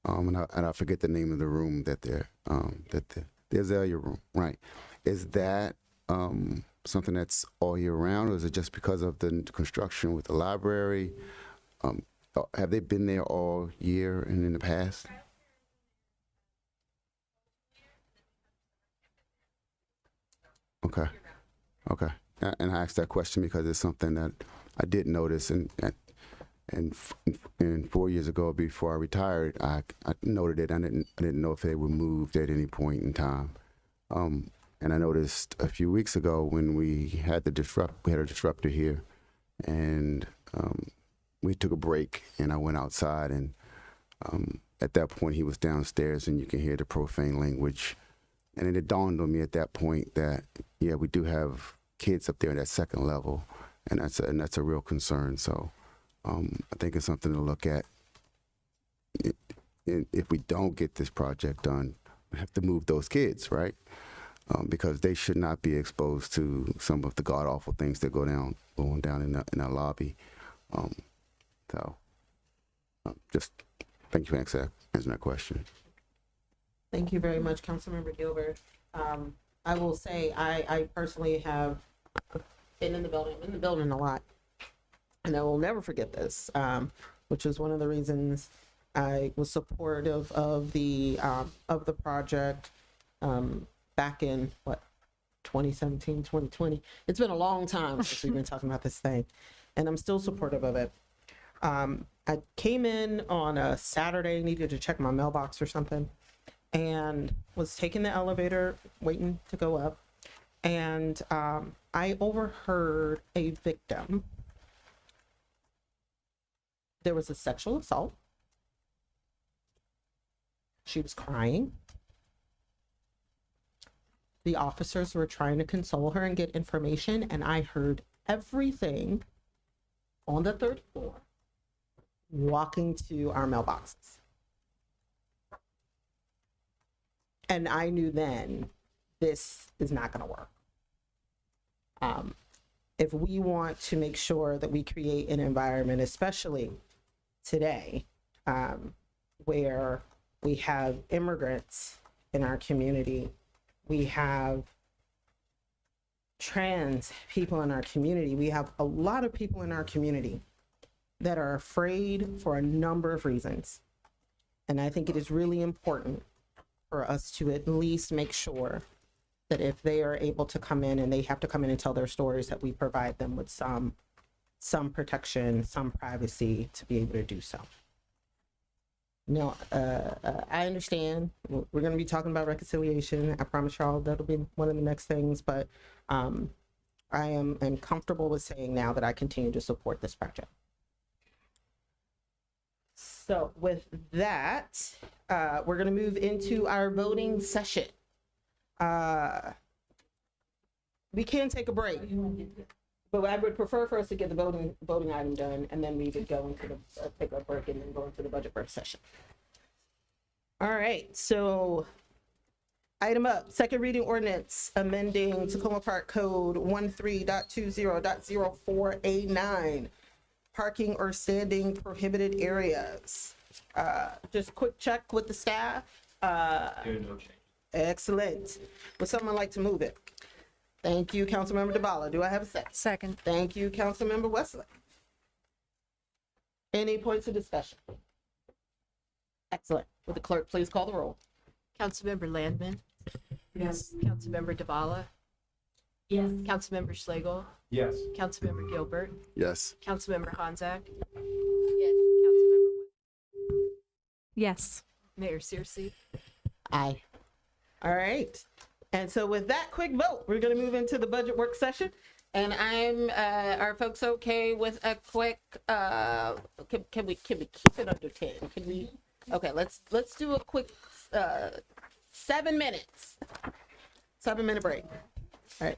and I forget the name of the room that the Azalea room, right? Is that something that's all year round, or is it just because of the construction with the library? Have they been there all year and in the past? Okay. Okay. And I asked that question because it's something that I did notice, and 4 years ago, before I retired, I noted it. I didn't know if they were moved at any point in time. And I noticed a few weeks ago when we had a disruptor here, and we took a break, and I went outside, and at that point he was downstairs, and you can hear the profane language. And it dawned on me at that point that, yeah, we do have kids up there in that second level, and that's a real concern. So I think it's something to look at. If we don't get this project done, we have to move those kids, right? Because they should not be exposed to some of the god awful things that going down in the lobby. Just thank you for answering that question. Thank you very much, Councilmember Gilbert. I will say I personally have been in the building a lot, and I will never forget this, which is one of the reasons I was supportive of the project back in 2017, 2020. It's been a long time since we've been talking about this thing, and I'm still supportive of it. I came in on a Saturday, needed to check my mailbox or something, and was taking the elevator, waiting to go up, and I overheard a victim. There was a sexual assault. She was crying. The officers were trying to console her and get information, and I heard everything on the third floor walking to our mailboxes. And I knew then this is not going to work. If we want to make sure that we create an environment, especially today, where we have immigrants in our community, we have trans people in our community, we have a lot of people in our community that are afraid for a number of reasons. And I think it is really important for us to at least make sure that if they are able to come in and they have to come in and tell their stories, that we provide them with some protection, some privacy to be able to do so. Now, I understand we're going to be talking about reconciliation. I promise y'all that'll be one of the next things, but I am comfortable with saying now that I continue to support this project. So with that, we're going to move into our voting session. We can take a break, but I would prefer for us to get the voting item done, and then we would go into the take a break and then go into the budget work session. All right, so item up, second reading ordinance amending Tacoma Park Code 13.20.04A9, parking or standing prohibited areas. Just quick check with the staff. There are no changes. Excellent. Would someone like to move it? Thank you, Councilmember DeBala. Do I have a second? Second. Thank you, Councilmember Wesley. Any points of discussion? Excellent. Would the clerk please call the roll? Councilmember Landman. Yes. Councilmember DeValla. Yes. Councilmember Schlegel. Yes. Councilmember Gilbert. Yes. Councilmember Honzak. Yes. Yes. Mayor Searcy. Aye. All right. And so with that quick vote, we're going to move into the budget work session. And are folks okay with a quick, can we keep it under 10? Can we, okay, let's do a quick 7 minutes. 7-minute break. All right.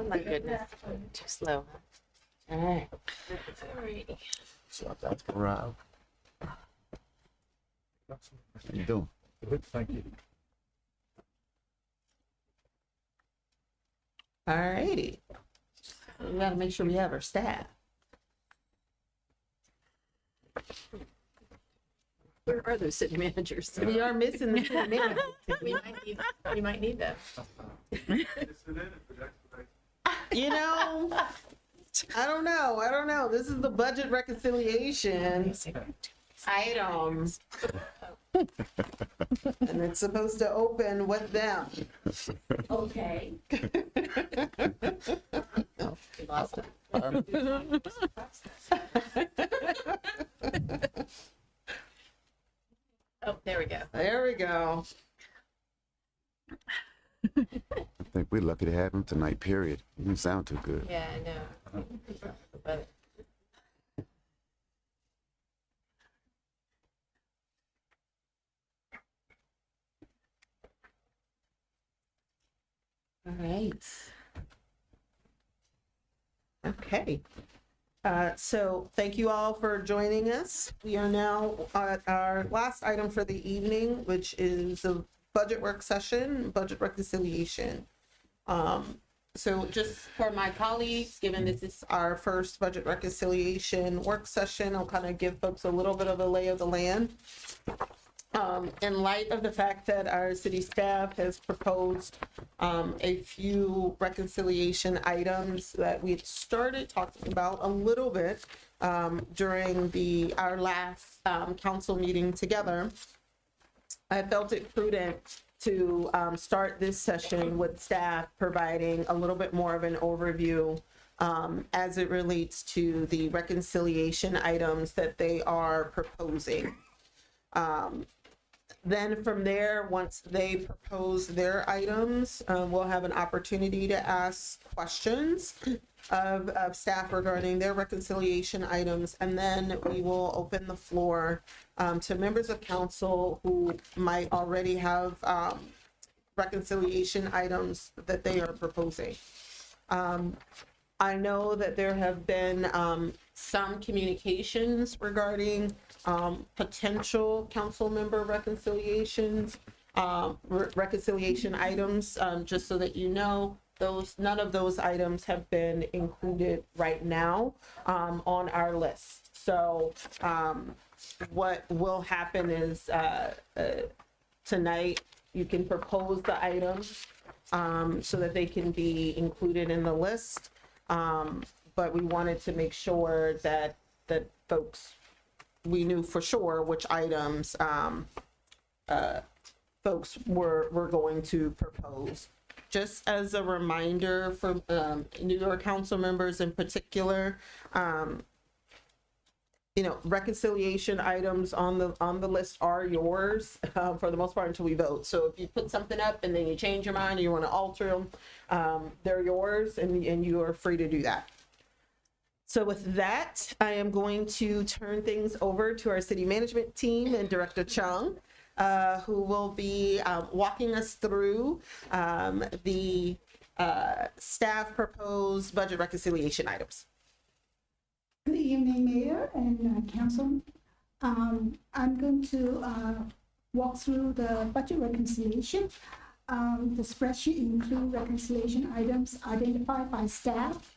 Oh my goodness. Too slow. All right. Alrighty. So that's Rob. How you doing? Good, thank you. All righty. We gotta make sure we have our staff. Where are those city managers? We are missing the city manager. We might need them. You know, I don't know. This is the budget reconciliation item. And it's supposed to open with them. Okay. Oh, we lost it. Oh, there we go. There we go. I think we're lucky to have him tonight, period. He didn't sound too good. Yeah, I know. But All right. Okay. So thank you all for joining us. We are now at our last item for the evening, which is a budget work session, budget reconciliation. So just for my colleagues, given this is our first budget reconciliation work session, I'll kind of give folks a little bit of a lay of the land. In light of the fact that our city staff has proposed a few reconciliation items that we had started talking about a little bit during our last council meeting together, I felt it prudent to start this session with staff providing a little bit more of an overview as it relates to the reconciliation items that they are proposing. Then from there, once they propose their items, we'll have an opportunity to ask questions of staff regarding their reconciliation items. And then we will open the floor to members of council who might already have reconciliation items that they are proposing. I know that there have been some communications regarding potential council member reconciliations, reconciliation items, just so that you know, none of those items have been included right now on our list. So what will happen is tonight you can propose the items so that they can be included in the list. But we wanted to make sure that folks, we knew for sure which items folks were going to propose. Just as a reminder for New York council members in particular, reconciliation items on the list are yours for the most part until we vote. So if you put something up and then you change your mind or you want to alter them, they're yours and you are free to do that. So with that, I am going to turn things over to our city management team and Director Chung, who will be walking us through the staff proposed budget reconciliation items. Good evening, Mayor and Council. I'm going to walk through the budget reconciliation. The spreadsheet includes reconciliation items identified by staff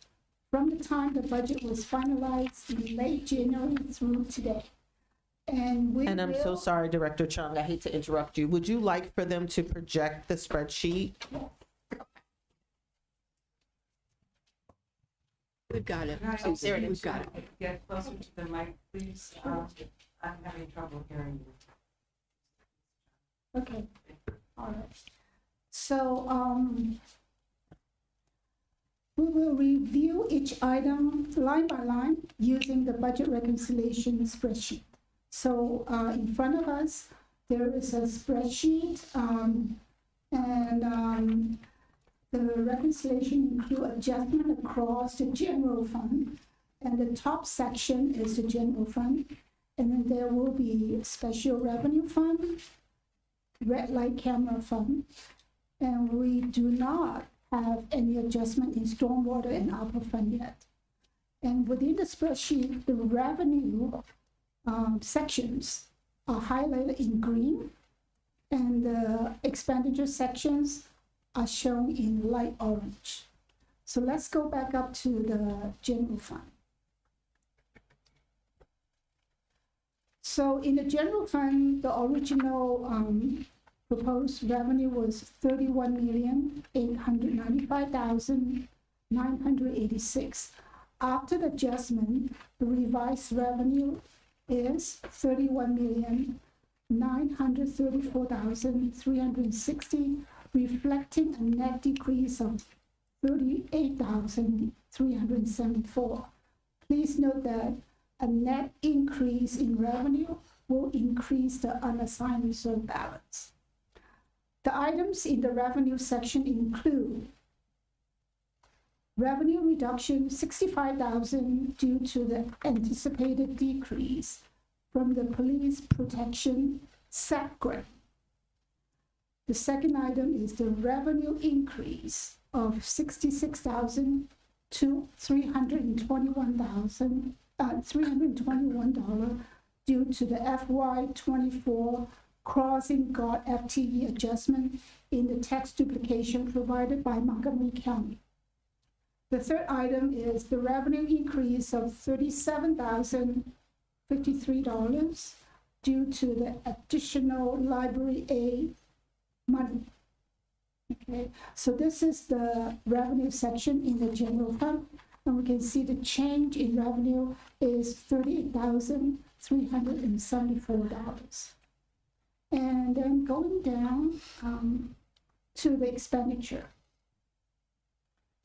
from the time the budget was finalized in late January through today. And I'm so sorry, Director Chung, I hate to interrupt you. Would you like for them to project the spreadsheet? We've got it. Oh, there it is. We've got it. Get closer to the mic, please. I'm having trouble hearing you. Okay, all right. So we will review each item line by line using the budget reconciliation spreadsheet. So in front of us, there is a spreadsheet and the reconciliation include adjustment across the general fund, and the top section is the general fund, and then there will be special revenue fund, red light camera fund, and we do not have any adjustment in stormwater and ARPA fund yet. And within the spreadsheet, the revenue sections are highlighted in green, and the expenditure sections are shown in light orange. So let's go back up to the general fund. So in the general fund, the original proposed revenue was $31,895,986. After the adjustment, the revised revenue is $31,934,360, reflecting a net decrease of $38,374. Please note that a net increase in revenue will increase the unassigned reserve balance. The items in the revenue section include revenue reduction $65,000 due to the anticipated decrease from the police protection SAP grant. The second item is the revenue increase of $66,000 to $321 due to the FY24 crossing guard FTE adjustment in the tax duplication provided by Montgomery County. The third item is the revenue increase of $37,053 due to the additional library aid money. Okay, so this is the revenue section in the general fund, and we can see the change in revenue is $38,374. And then going down to the expenditure.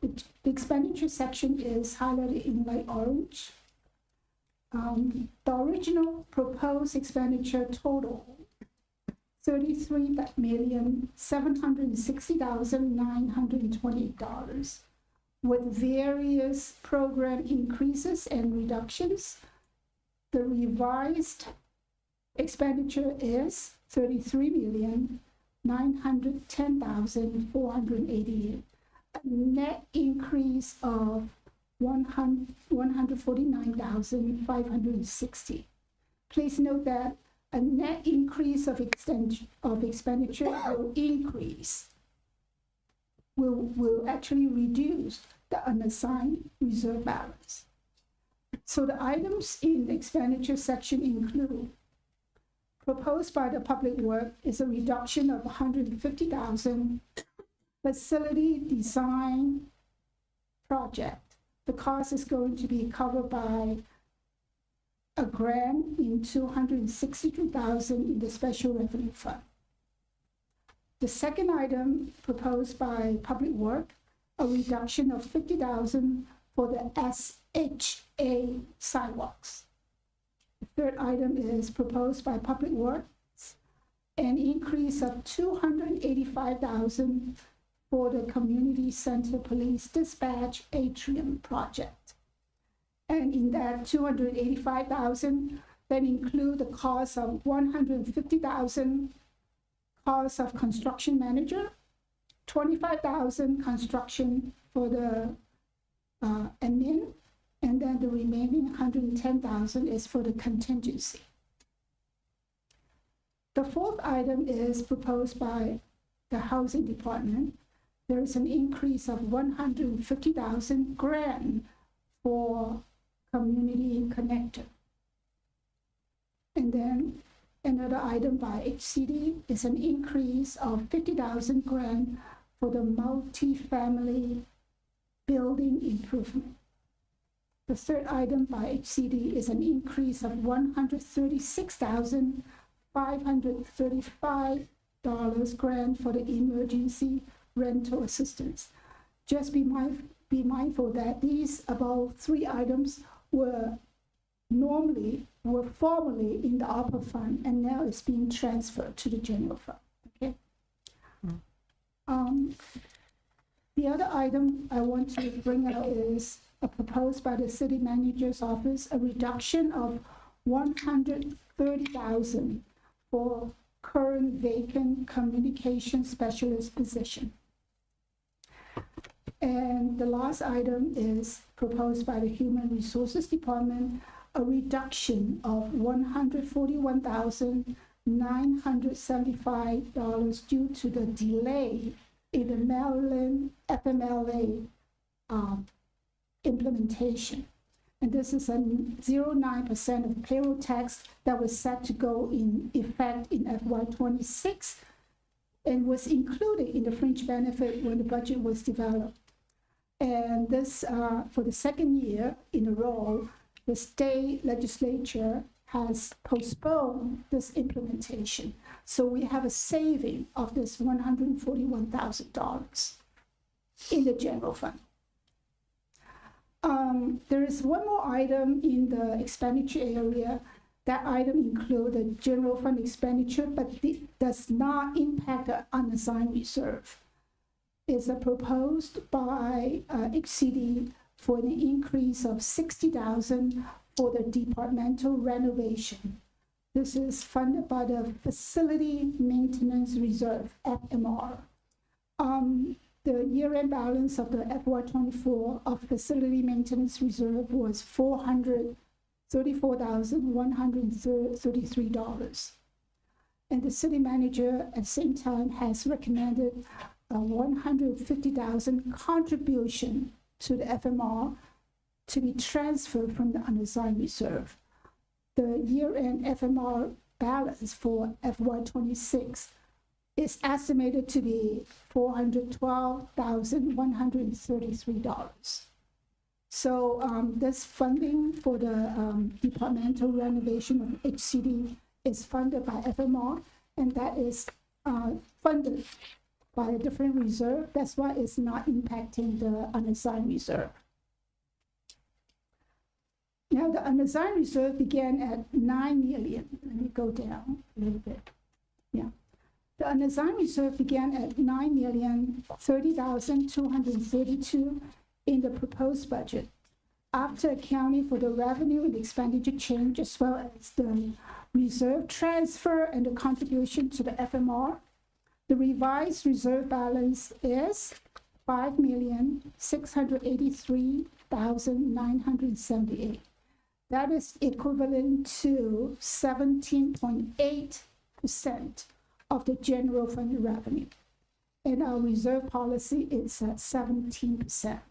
The expenditure section is highlighted in light orange. The original proposed expenditure total $33,760,928 with various program increases and reductions. The revised expenditure is $33,910,488, a net increase of $149,560. Please note that a net increase of expenditure will actually reduce the unassigned reserve balance. So the items in the expenditure section include proposed by the Public Works is a reduction of $150,000 facility design project. The cost is going to be covered by a grant in $262,000 in the special revenue fund. The second item proposed by Public Works, a reduction of $50,000 for the SHA sidewalks. The third item is proposed by Public Works, an increase of $285,000 for the Community Center Police Dispatch Atrium Project. And in that $285,000, that include the cost of $150,000 cost of construction manager, $25,000 construction for the admin, and then the remaining $110,000 is for the contingency. The fourth item is proposed by the Housing Department. There is an increase of $150,000 grant for Community Connector. And then another item by HCD is an increase of $50,000 grant for the multi-family building improvement. The third item by HCD is an increase of $136,535 grant for the emergency rental assistance. Just be mindful that these above three items were formerly in the ARPA fund, and now it's being transferred to the general fund. Okay. The other item I want to bring out is proposed by the city manager's office, a reduction of $130,000 for current vacant communication specialist position. And the last item is proposed by the Human Resources Department, a reduction of $141,975 due to the delay in the Maryland FMLA implementation. And this is a 0.9% of payroll tax that was set to go in effect in FY26 and was included in the fringe benefit when the budget was developed. And this, for the second year in a row, the state legislature has postponed this implementation. So we have a saving of this $141,000 in the general fund. There is one more item in the expenditure area. That item includes the general fund expenditure, but it does not impact the unassigned reserve. It's proposed by HCD for an increase of $60,000 for the departmental renovation. This is funded by the Facility Maintenance Reserve, FMR. The year-end balance of the FY24 of Facility Maintenance Reserve was $434,133. And the city manager at the same time has recommended a $150,000 contribution to the FMR to be transferred from the unassigned reserve. The year-end FMR balance for FY26 is estimated to be $412,133. So this funding for the departmental renovation of HCD is funded by FMR, and that is funded by a different reserve. That's why it's not impacting the unassigned reserve. Now, the unassigned reserve began at $9 million. Let me go down a little bit. Yeah. The unassigned reserve began at $9,030,232 in the proposed budget. After accounting for the revenue and expenditure change, as well as the reserve transfer and the contribution to the FMR, the revised reserve balance is $5,683,978. That is equivalent to 17.8% of the general fund revenue. And our reserve policy is at 17%.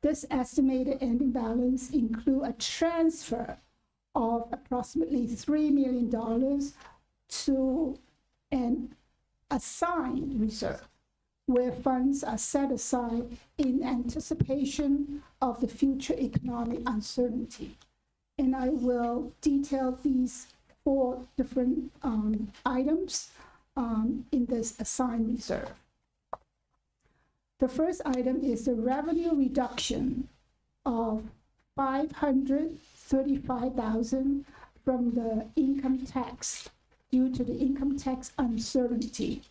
This estimated ending balance includes a transfer of approximately $3 million to an assigned reserve, where funds are set aside in anticipation of the future economic uncertainty. And I will detail these 4 different items in this assigned reserve. The first item is the revenue reduction of $535,000 from the income tax due to the income tax uncertainty.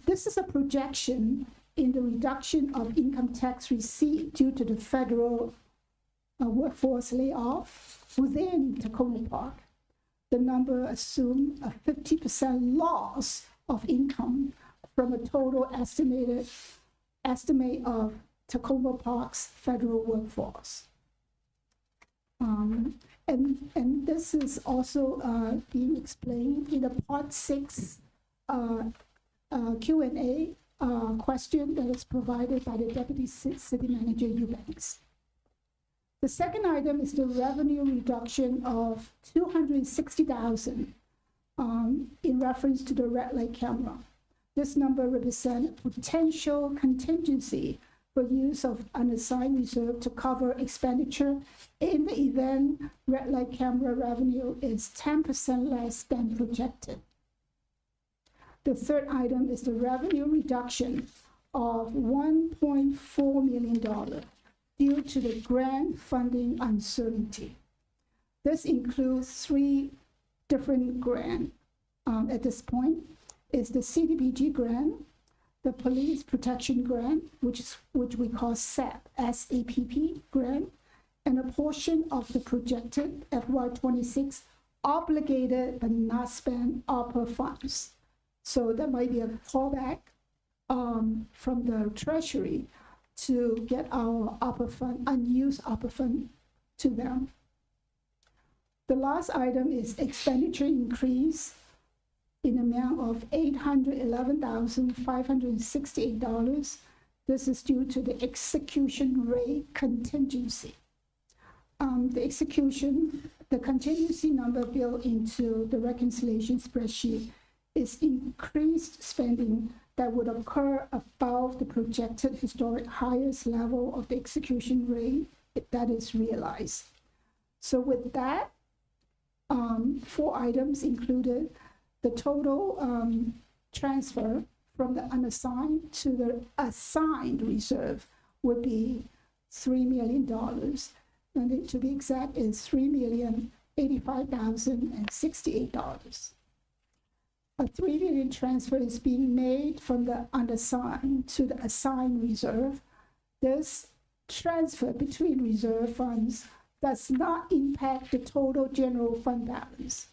This is a projection in the reduction of income tax receipt due to the federal workforce layoff within Tacoma Park. The number assumes a 50% loss of income from a total estimate of Tacoma Park's federal workforce. And this is also being explained in the Part 6 Q&A question that is provided by the Deputy City Manager Eubanks. The second item is the revenue reduction of $260,000 in reference to the red light camera. This number represents potential contingency for use of unassigned reserve to cover expenditure in the event red light camera revenue is 10% less than projected. The third item is the revenue reduction of $1.4 million due to the grant funding uncertainty. This includes 3 different grants at this point. It's the CDBG grant, the Police Protection Grant, which we call SAP, S-A-P-P grant, and a portion of the projected FY26 obligated but not spent ARPA funds. So that might be a callback from the treasury to get our ARPA fund, unused ARPA fund to them. The last item is expenditure increase in amount of $811,568. This is due to the execution rate contingency. The contingency number built into the reconciliation spreadsheet is increased spending that would occur above the projected historic highest level of the execution rate that is realized. So with that, 4 items included, the total transfer from the unassigned to the assigned reserve would be $3 million. And to be exact, is $3,085,068. A $3 million transfer is being made from the unassigned to the assigned reserve. This transfer between reserve funds does not impact the total general fund balance.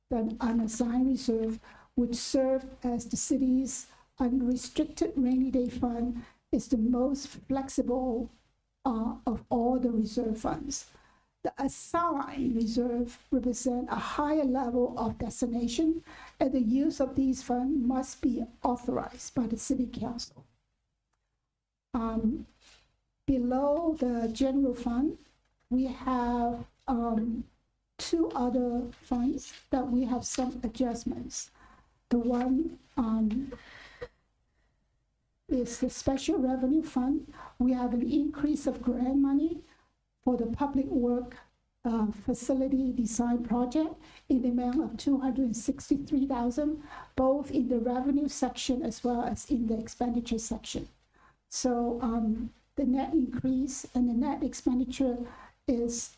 The unassigned reserve would serve as the city's unrestricted rainy day fund, is the most flexible of all the reserve funds. The assigned reserve represent a higher level of designation, and the use of these funds must be authorized by the city council. Below the general fund, we have 2 other funds that we have some adjustments. The one is the special revenue fund. We have an increase of grant money for the public work facility design project in the amount of $263,000, both in the revenue section as well as in the expenditure section. So the net increase and the net expenditure is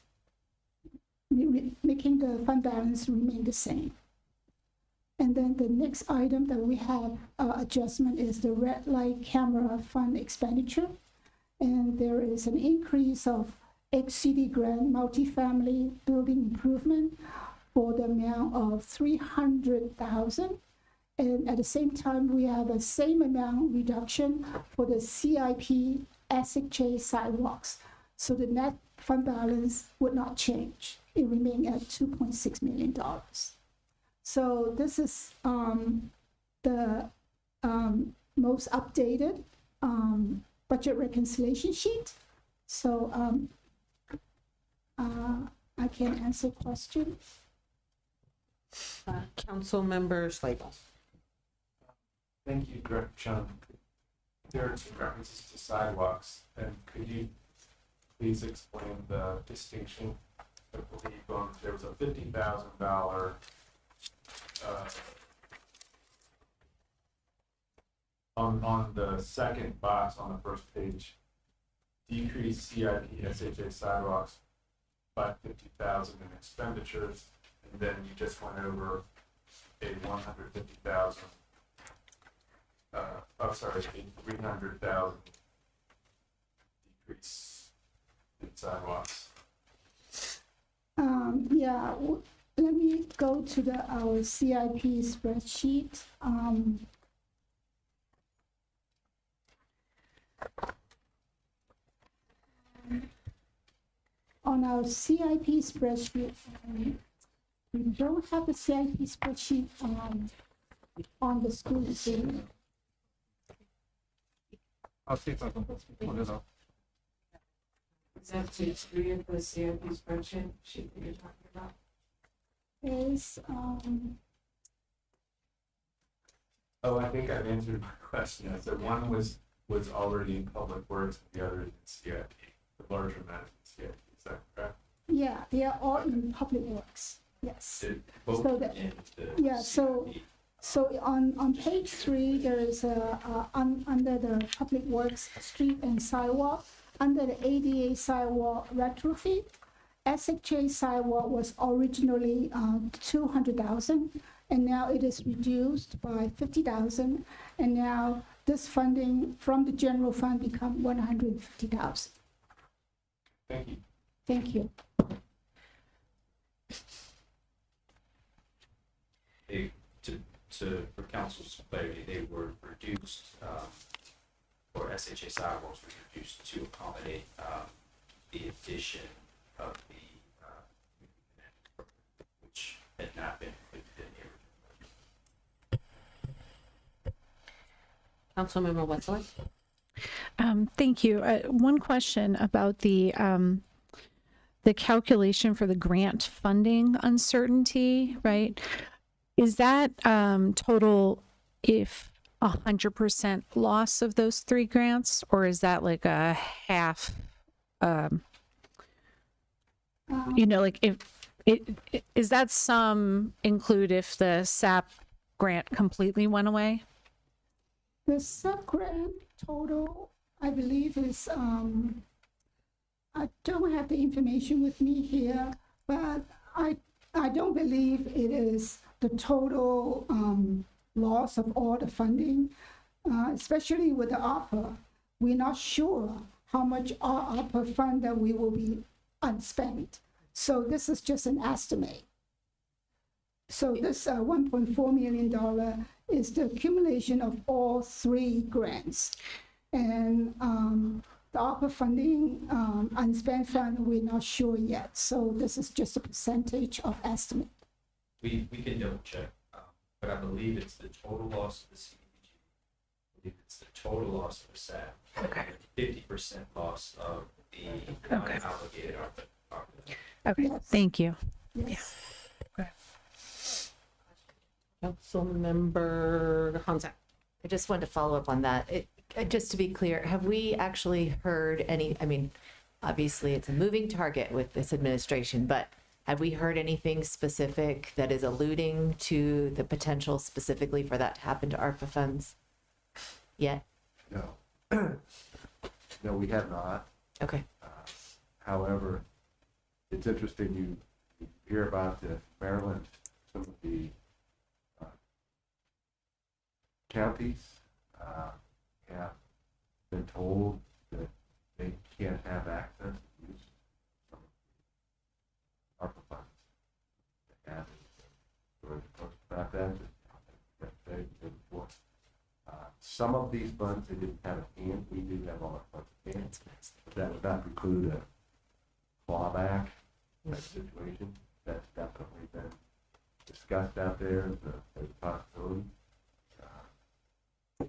making the fund balance remain the same. And then the next item that we have adjustment is the red light camera fund expenditure. And there is an increase of HCD grant multifamily building improvement for the amount of $300,000. And at the same time, we have a same amount reduction for the CIP Essex J sidewalks. So the net fund balance would not change. It remains at $2.6 million. So this is the most updated budget reconciliation sheet. So I can answer questions. Councilmember Schlegel. Thank you, Director Chung. There are 2 references to sidewalks, and could you please explain the distinction? I believe there was a $50,000 on the second box on the first page, decrease CIP SHA sidewalks by $50,000 in expenditures, and then you just went over a $150,000. A $300,000 decrease in sidewalks. Yeah, let me go to our CIP spreadsheet. On our CIP spreadsheet, we don't have the CIP spreadsheet on the screen. I'll see if I can put it up. Is that page 3 of the CIP spreadsheet sheet that you're talking about? Is Oh, I think I've answered my question. I said one was already in Public Works, and the other is in CIP. The larger amount is in CIP. Is that correct? yeah, they are all in public works. Yes. Both So that, in the yeah, so on page 3, there is under the public works street and sidewalk, under the ADA sidewalk retrofit, SHA sidewalk was originally $200,000, and now it is reduced by $50,000, and now this funding from the general fund become $150,000. Thank you. Thank you. for council's clarity, they were reduced for SHA sidewalks was reduced to accommodate the addition of the which had not been included in the original. Councilmember Westlake? Thank you. One question about the calculation for the grant funding uncertainty, right? Is that total if 100% loss of those 3 grants, or is that like a half? Like if is that some include if the SAP grant completely went away? The sub-grant total, I believe, is, I don't have the information with me here, but I don't believe it is the total loss of all the funding, especially with the ARPA. We're not sure how much our ARPA fund that we will be unspent. So this is just an estimate. So this $1.4 million is the accumulation of all 3 grants. And the ARPA funding, unspent fund, we're not sure yet. So this is just a percentage of estimate. We can double check, but I believe it's the total loss of the CDBG. I believe it's the total loss of the SAP. Okay. 50% loss of the non-obligated ARPA. Okay, Yes. thank you. Yes. Councilmember Hanzak? I just wanted to follow up on that. Just to be clear, have we actually heard any, I mean, obviously it's a moving target with this administration, but have we heard anything specific that is alluding to the potential specifically for that to happen to ARPA funds yet? No. No, we have not. Okay. However, it's interesting you hear about Maryland, some of the counties have been told that they can't have access to use some of the ARPA funds. They have going to talk about that yesterday, the day before. Some of these funds they didn't have at hand. We do have all our funds at hand. But that would not preclude a clawback type situation. That's definitely been discussed out there as a possibility.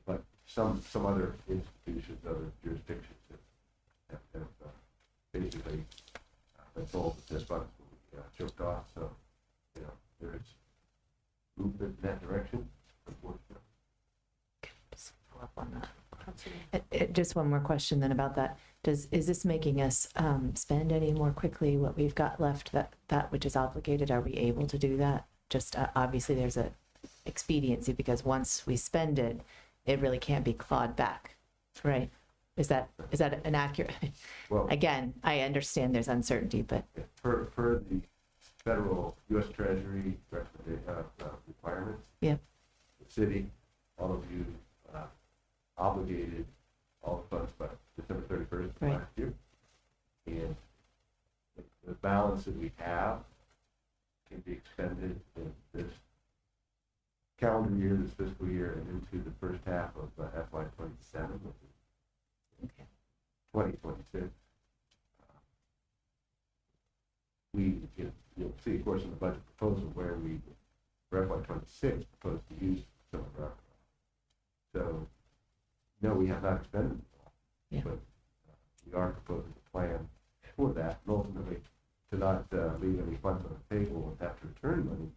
But some other institutions, other jurisdictions have basically been told that their funds will be choked off. So, there is movement in that direction, unfortunately. Just follow up on that. Just one more question then about that. Is this making us spend any more quickly what we've got left, that which is obligated? Are we able to do that? Just obviously there's a expediency because once we spend it, it really can't be clawed back, right? Is that an accurate? Well, again, I understand there's uncertainty, but for the federal U.S. Treasury requirements, yep. The city, all of you obligated all the funds by December 31st Right. last year, and the balance that we have can be expended in this calendar year, this fiscal year, and into the first half of FY27, which is 2026. You'll see, of course, in the budget proposal where we, for FY26, propose to use some of our. So, no, we have not expended it all, Yeah. but we are proposing a plan for that, and ultimately to not leave any funds on the table and have to return money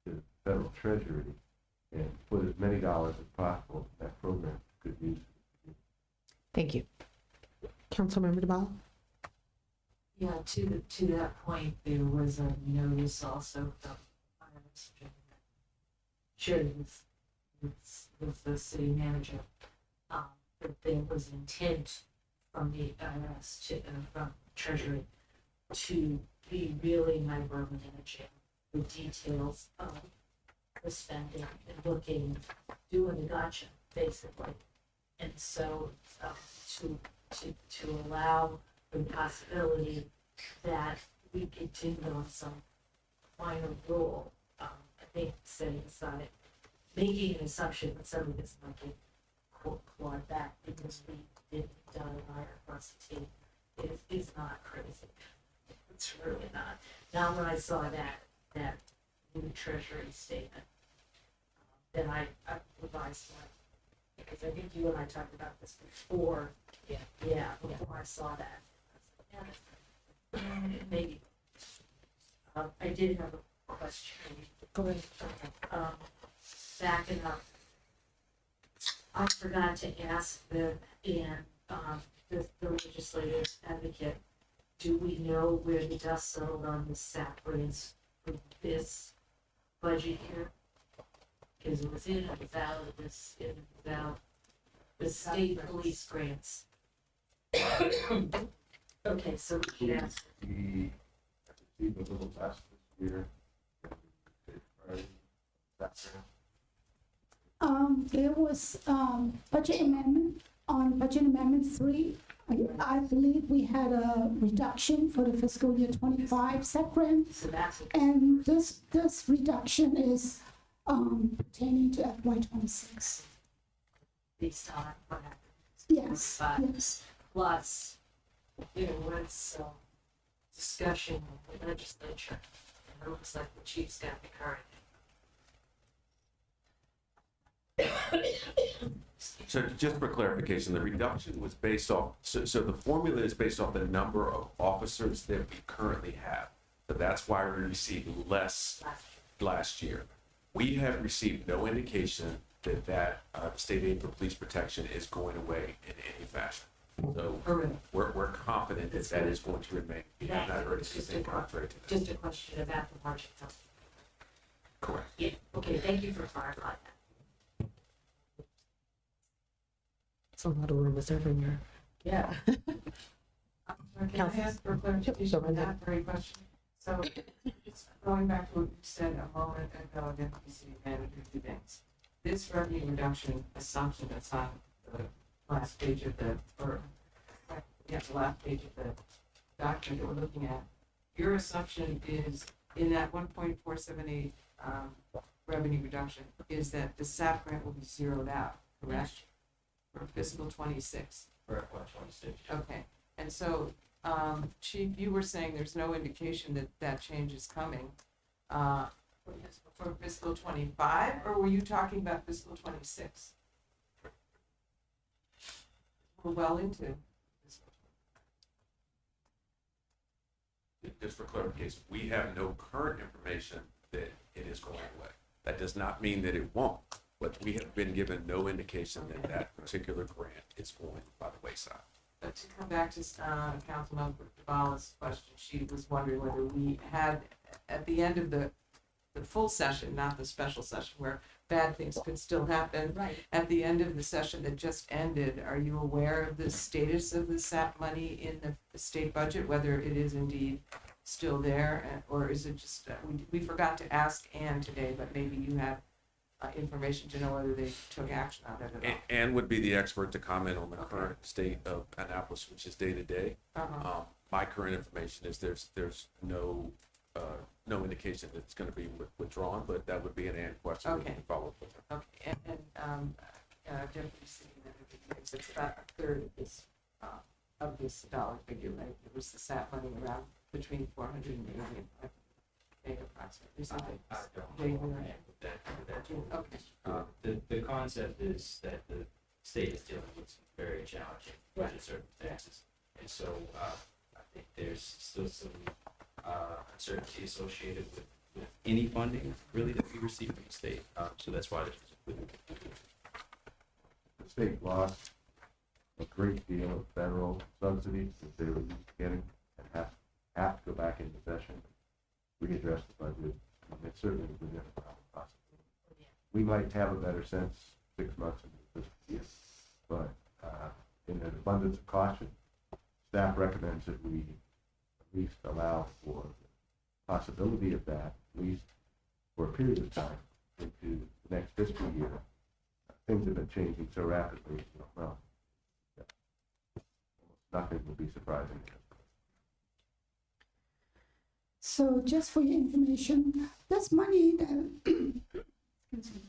to the federal treasury and put as many dollars as possible in that program to good use. Thank you. Councilmember DeBala? Yeah, to that point, there was a notice also from IRS was the city manager, that there was intent from the IRS from Treasury to be really micromanaging the details of the spending and doing the gotcha, basically. And so, to allow the possibility that we continue on some final rule, I think setting aside, making an assumption that some of this might get clawed back because we didn't done an IRS is not crazy. It's really not. Now, when I saw that new treasury statement, then I revised my, because I think you and I talked about this before. Yeah, before I saw that. I was like, yeah, maybe. I did have a question. Go ahead. Backing up. I forgot to ask the legislative advocate, do we know where the dust settled on the SAP grants for this budget year? Because it was in and without this, in and without the state police grants. Okay, so we can ask. We received a little less this year. There was, budget amendment, on budget amendment 3. I believe we had a reduction for the fiscal year 25 SAP grant. So that's And this reduction is, pertaining to FY 26. based on what happened. Yes, But yes. plus, there was discussion with the legislature, and it looks like the chief's got the current. So just for clarification, the reduction was based off, so the formula is based off the number of officers that we currently have. So that's why we received less last year. We have received no indication that state aid for police protection is going away in any fashion. So we're confident that that is going to remain. We have not heard anything contrary to that. Just a question about the margin. Correct. Yeah, okay, thank you for clarifying that. It's a lot of room reserved in your. Yeah. Can I ask for clarification on that very question? So, it's going back to what you said a moment ago, Deputy City Manager, two things. This revenue reduction assumption that's on the last page of the, or, yeah, the last page of the document that we're looking at, your assumption is in that 1.478 revenue reduction is that the SAP grant will be zeroed out, correct? For fiscal 26. For FY 26. Okay, and so, Chief, you were saying there's no indication that that change is coming, for fiscal 25, or were you talking about fiscal 26? We're well into. Just for clarification, we have no current information that it is going away. That does not mean that it won't, but we have been given no indication that that particular grant is going by the wayside. But to come back to Councilmember Duvall's question, she was wondering whether we had, at the end of the full session, not the special session where bad things could still happen. Right. At the end of the session that just ended, are you aware of the status of the SAP money in the state budget, whether it is indeed still there, or is it just, we forgot to ask Ann today, but maybe you have information to know whether they took action on it at all? Ann would be the expert to comment on the current state of Annapolis, which is day to day. My current information is there's no indication that it's going to be withdrawn, but that would be an Ann question. We can follow up with her. Okay, and Deputy City Manager, it's about a third of this dollar figure, right? It was the SAP money around between 480 and 500 approximately. The concept is that the state is dealing with some very challenging budget circumstances. And so I think there's still some uncertainty associated with any funding really that we receive from the state. So that's why there's The state lost a great deal of federal subsidies that they were used to getting and have to go back into session, readdress the budget. It certainly was a different possibility. We might have a better sense 6 months into this year, but in an abundance of caution, staff recommends that we at least allow for the possibility of that, at least for a period of time into the next fiscal year. Things have been changing so rapidly, well, almost nothing will be surprising. So just for your information, this money that, excuse me,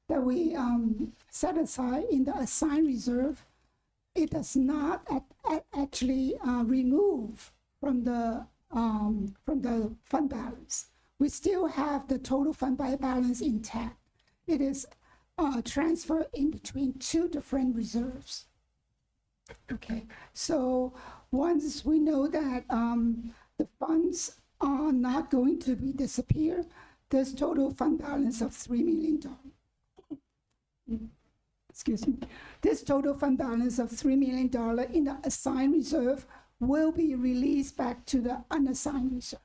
that we set aside in the assigned reserve, it does not actually remove from the fund balance. We still have the total fund balance intact. It is transferred in between two different reserves. Okay, so once we know that the funds are not going to be disappear, there's total fund balance of $3 million. Excuse me. This total fund balance of $3 million in the assigned reserve will be released back to the unassigned reserve.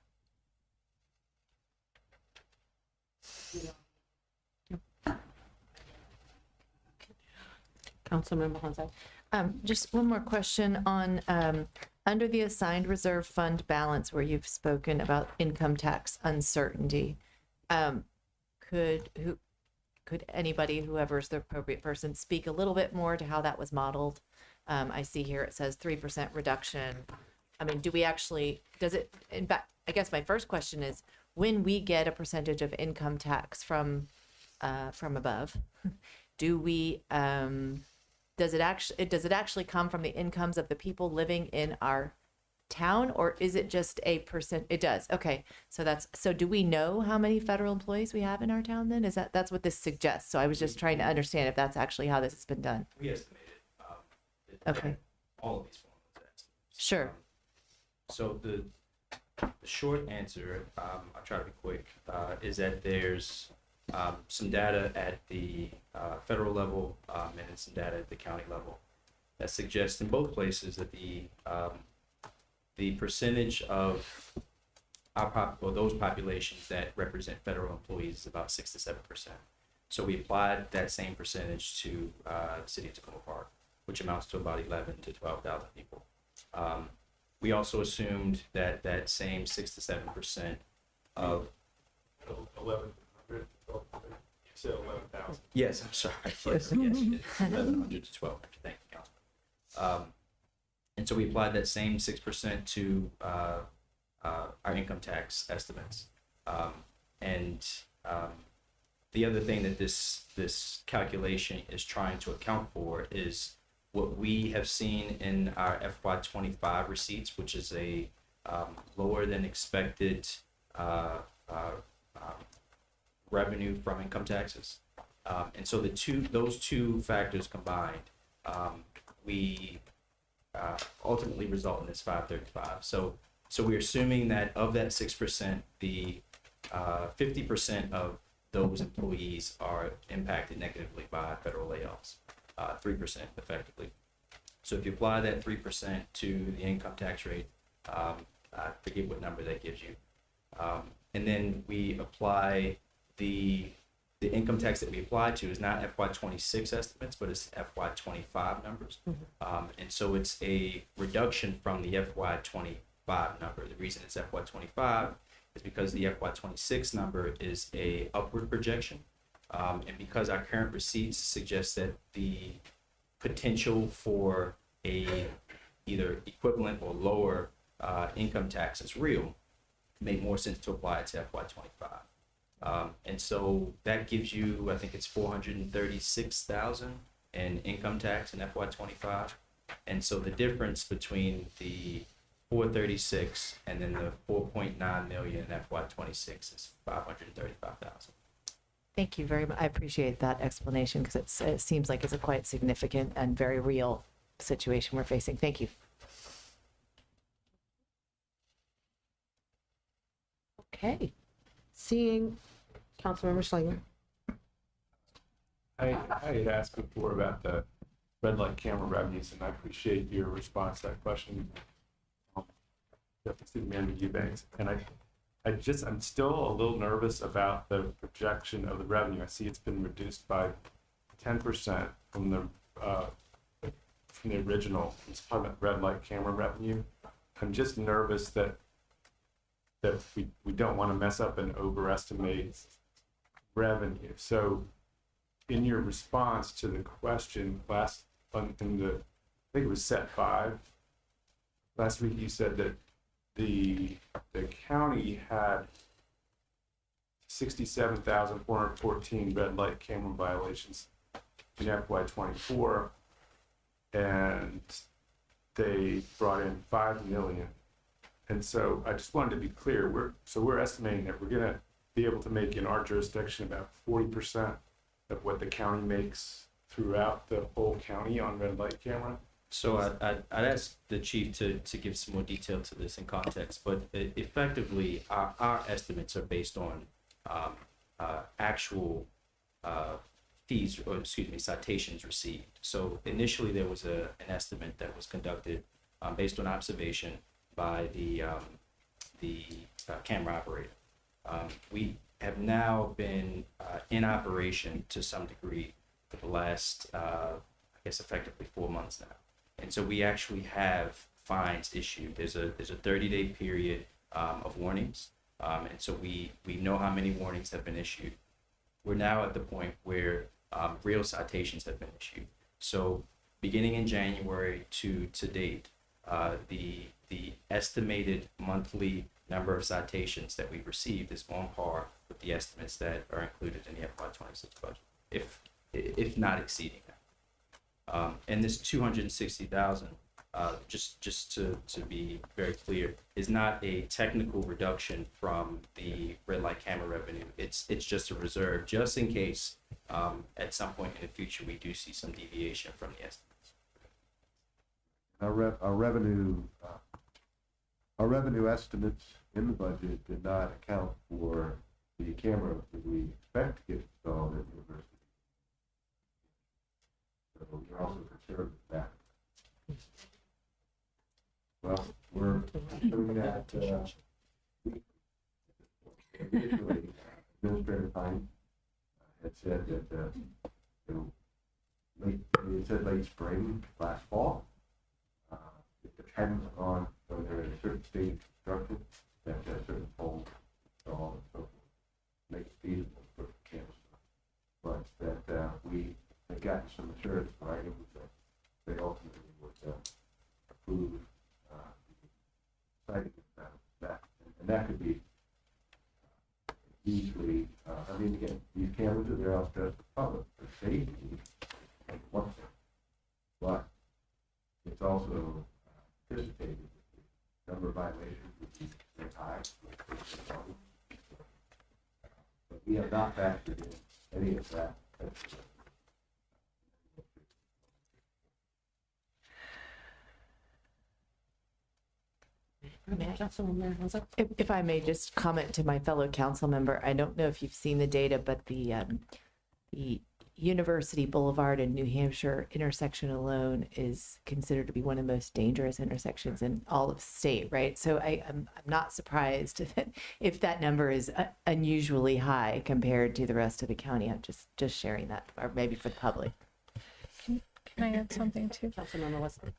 Councilmember Honzai. Just one more question on under the assigned reserve fund balance where you've spoken about income tax uncertainty. Could anybody, whoever's the appropriate person, speak a little bit more to how that was modeled? I see here it says 3% reduction. I mean, do we actually, does it, in fact, I guess my first question is, when we get a percentage of income tax from above, do we, does it actually come from the incomes of the people living in our town, or is it just a percent? It does. Okay. So do we know how many federal employees we have in our town then? That's what this suggests. So I was just trying to understand if that's actually how this has been done. We estimated Okay. all of these formulas. Sure. So the short answer, I'll try to be quick, is that there's some data at the federal level and then some data at the county level that suggests in both places that the percentage of those populations that represent federal employees is about 6 to 7%. So we applied that same percentage to the city of Tacoma Park, which amounts to about 11 to 12,000 people. We also assumed that that same 6 to 7% of 1,100. You said 11,000. Yes, I'm sorry. Yes, 1,100 to 1,200. Thank you, Councilman. And so we applied that same 6% to our income tax estimates. The other thing that this calculation is trying to account for is what we have seen in our FY25 receipts, which is a lower than expected revenue from income taxes. And so those two factors combined, we ultimately result in this 535. So we're assuming that of that 6%, the 50% of those employees are impacted negatively by federal layoffs, 3% effectively. So if you apply that 3% to the income tax rate, I forget what number that gives you. And then we apply the income tax that we apply to is not FY26 estimates, but it's FY25 numbers. And so it's a reduction from the FY25 number. The reason it's FY25 is because the FY26 number is a upward projection. And because our current receipts suggest that the potential for a either equivalent or lower income tax is real, it made more sense to apply it to FY25. And so that gives you, I think it's 436,000 in income tax in FY25. And so the difference between the 436 and then the 4.9 million in FY26 is 535,000. Thank you very much. I appreciate that explanation because it seems like it's a quite significant and very real situation we're facing. Thank you. Okay. Seeing Councilmember Schlegel. I had asked before about the red light camera revenues, and I appreciate your response to that question. Deputy City Manager Eubanks, and I'm still a little nervous about the projection of the revenue. I see it's been reduced by 10% from the original. It's talking about red light camera revenue. I'm just nervous that we don't want to mess up and overestimate revenue. So, in your response to the question I think it was set 5 last week, you said that the county had 67,414 red light camera violations in FY '24, and they brought in 5 million. And so I just wanted to be clear, we're estimating that we're gonna be able to make in our jurisdiction about 40% of what the county makes throughout the whole county on red light camera. So I'd ask the chief to give some more detail to this in context, but effectively, our estimates are based on actual fees, or excuse me, citations received. So initially, there was an estimate that was conducted based on observation by the camera operator. We have now been in operation to some degree for the last, I guess, effectively 4 months now. And so we actually have fines issued. There's a 30-day period of warnings. And so we know how many warnings have been issued. We're now at the point where real citations have been issued. So beginning in January to date, the estimated monthly number of citations that we've received is on par with the estimates that are included in the FY '26 budget, if not exceeding that. And this 260,000, just to be very clear, is not a technical reduction from the red light camera revenue. It's just a reserve, just in case at some point in the future we do see some deviation from the estimates. Our revenue estimates in the budget did not account for the camera that we expect to get installed at the university. So we're also concerned with that. Well, we're doing that initially. Administrator Pine had said that it said late spring, last fall. It depends on whether they're in a certain stage of construction, that certain poles installed and so forth, make it feasible for campus. But that we have gotten some assurance from items that they ultimately would approve citing that. And that could be easily, I mean, again, these cameras are there out there for the public, for safety, and one thing. But it's also anticipated that the number of violations would be very high. But we have not factored in any of that. If I may just comment to my fellow council member, I don't know if you've seen the data, but the University Boulevard in New Hampshire intersection alone is considered to be one of the most dangerous intersections in all of state, right? So I'm not surprised if that number is unusually high compared to the rest of the county. I'm just sharing that, or maybe for the public. Can I add something too? Councilmember Wesley.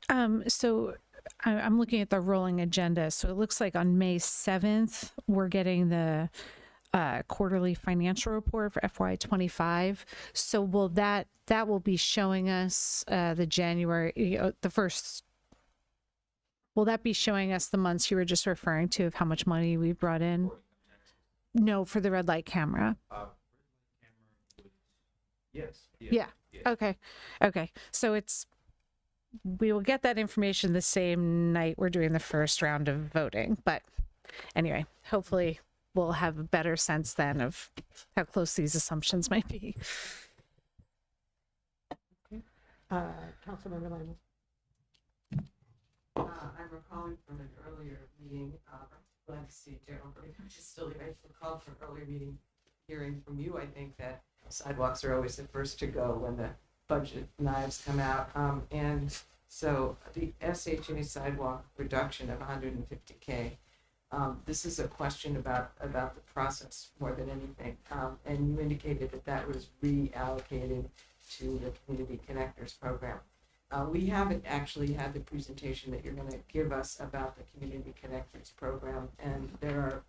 So I'm looking at the rolling agenda. So it looks like on May 7th, we're getting the quarterly financial report for FY '25. So will that will be showing us the January, the first, will that be showing us the months you were just referring to of how much money we brought in? No, for the red light camera. Yes. Yeah. Okay. So we will get that information the same night we're doing the first round of voting. But anyway, hopefully we'll have a better sense then of how close these assumptions might be. Councilmember Lyman. I'm recalling from an earlier meeting, glad to see Gerald very much is still here. I recall from an earlier meeting, hearing from you, I think that sidewalks are always the first to go when the budget knives come out. And so the SHA sidewalk reduction of 150K, this is a question about the process more than anything. And you indicated that was reallocated to the Community Connectors program. We haven't actually had the presentation that you're going to give us about the Community Connectors program. And there are,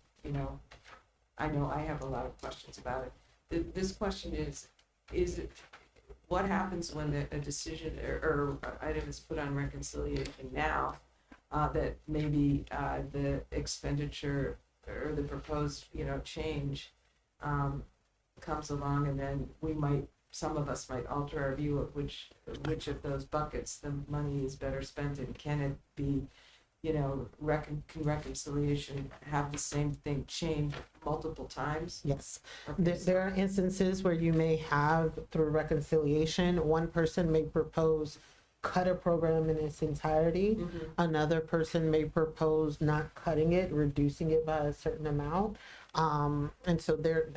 I know I have a lot of questions about it. This question is it, what happens when a decision or item is put on reconciliation now that maybe the expenditure or the proposed, change comes along, and then some of us might alter our view of which of those buckets the money is better spent in. Can it be, can reconciliation have the same thing change multiple times? Yes. Okay, There are instances where you may have, through reconciliation, one person may propose cut a program in its entirety. Another person may propose not cutting it, reducing it by a certain amount. And so there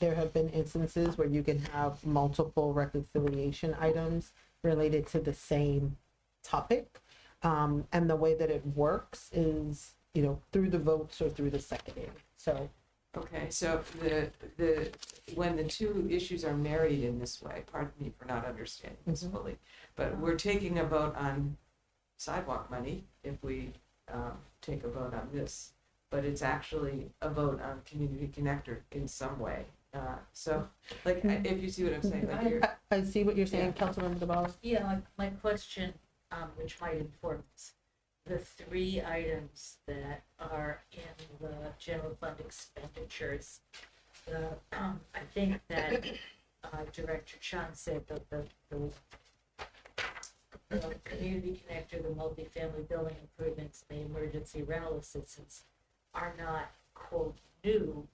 have been instances where you can have multiple reconciliation items related to the same topic. And the way that it works is, through the votes or through the seconding. So Okay, so when the two issues are married in this way, pardon me for not understanding this fully, but we're taking a vote on sidewalk money if we take a vote on this, but it's actually a vote on community connector in some way. So, if you see what I'm saying, I see what you're saying, Councilmember DeBala. Yeah, my question, which might inform this, the three items that are in the general fund expenditures. I think that Director Chan said that the community connector, the multifamily building improvements, the emergency rental assistance are not quote new.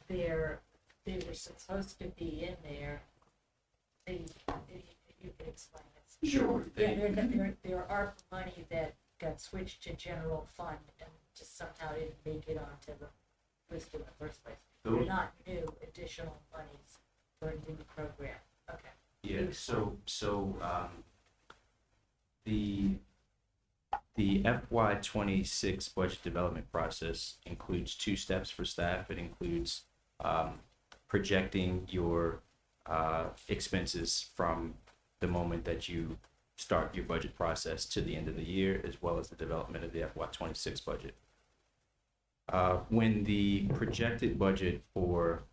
They were supposed to be in there. You can explain it. Sure. Yeah, there are money that got switched to general fund and just somehow didn't make it onto the list in the first place. They're not new additional monies for a new program. Okay. Yeah, the FY 26 budget development process includes two steps for staff. It includes projecting your expenses from the moment that you start your budget process to the end of the year, as well as the development of the FY 26 budget. When the projected budget for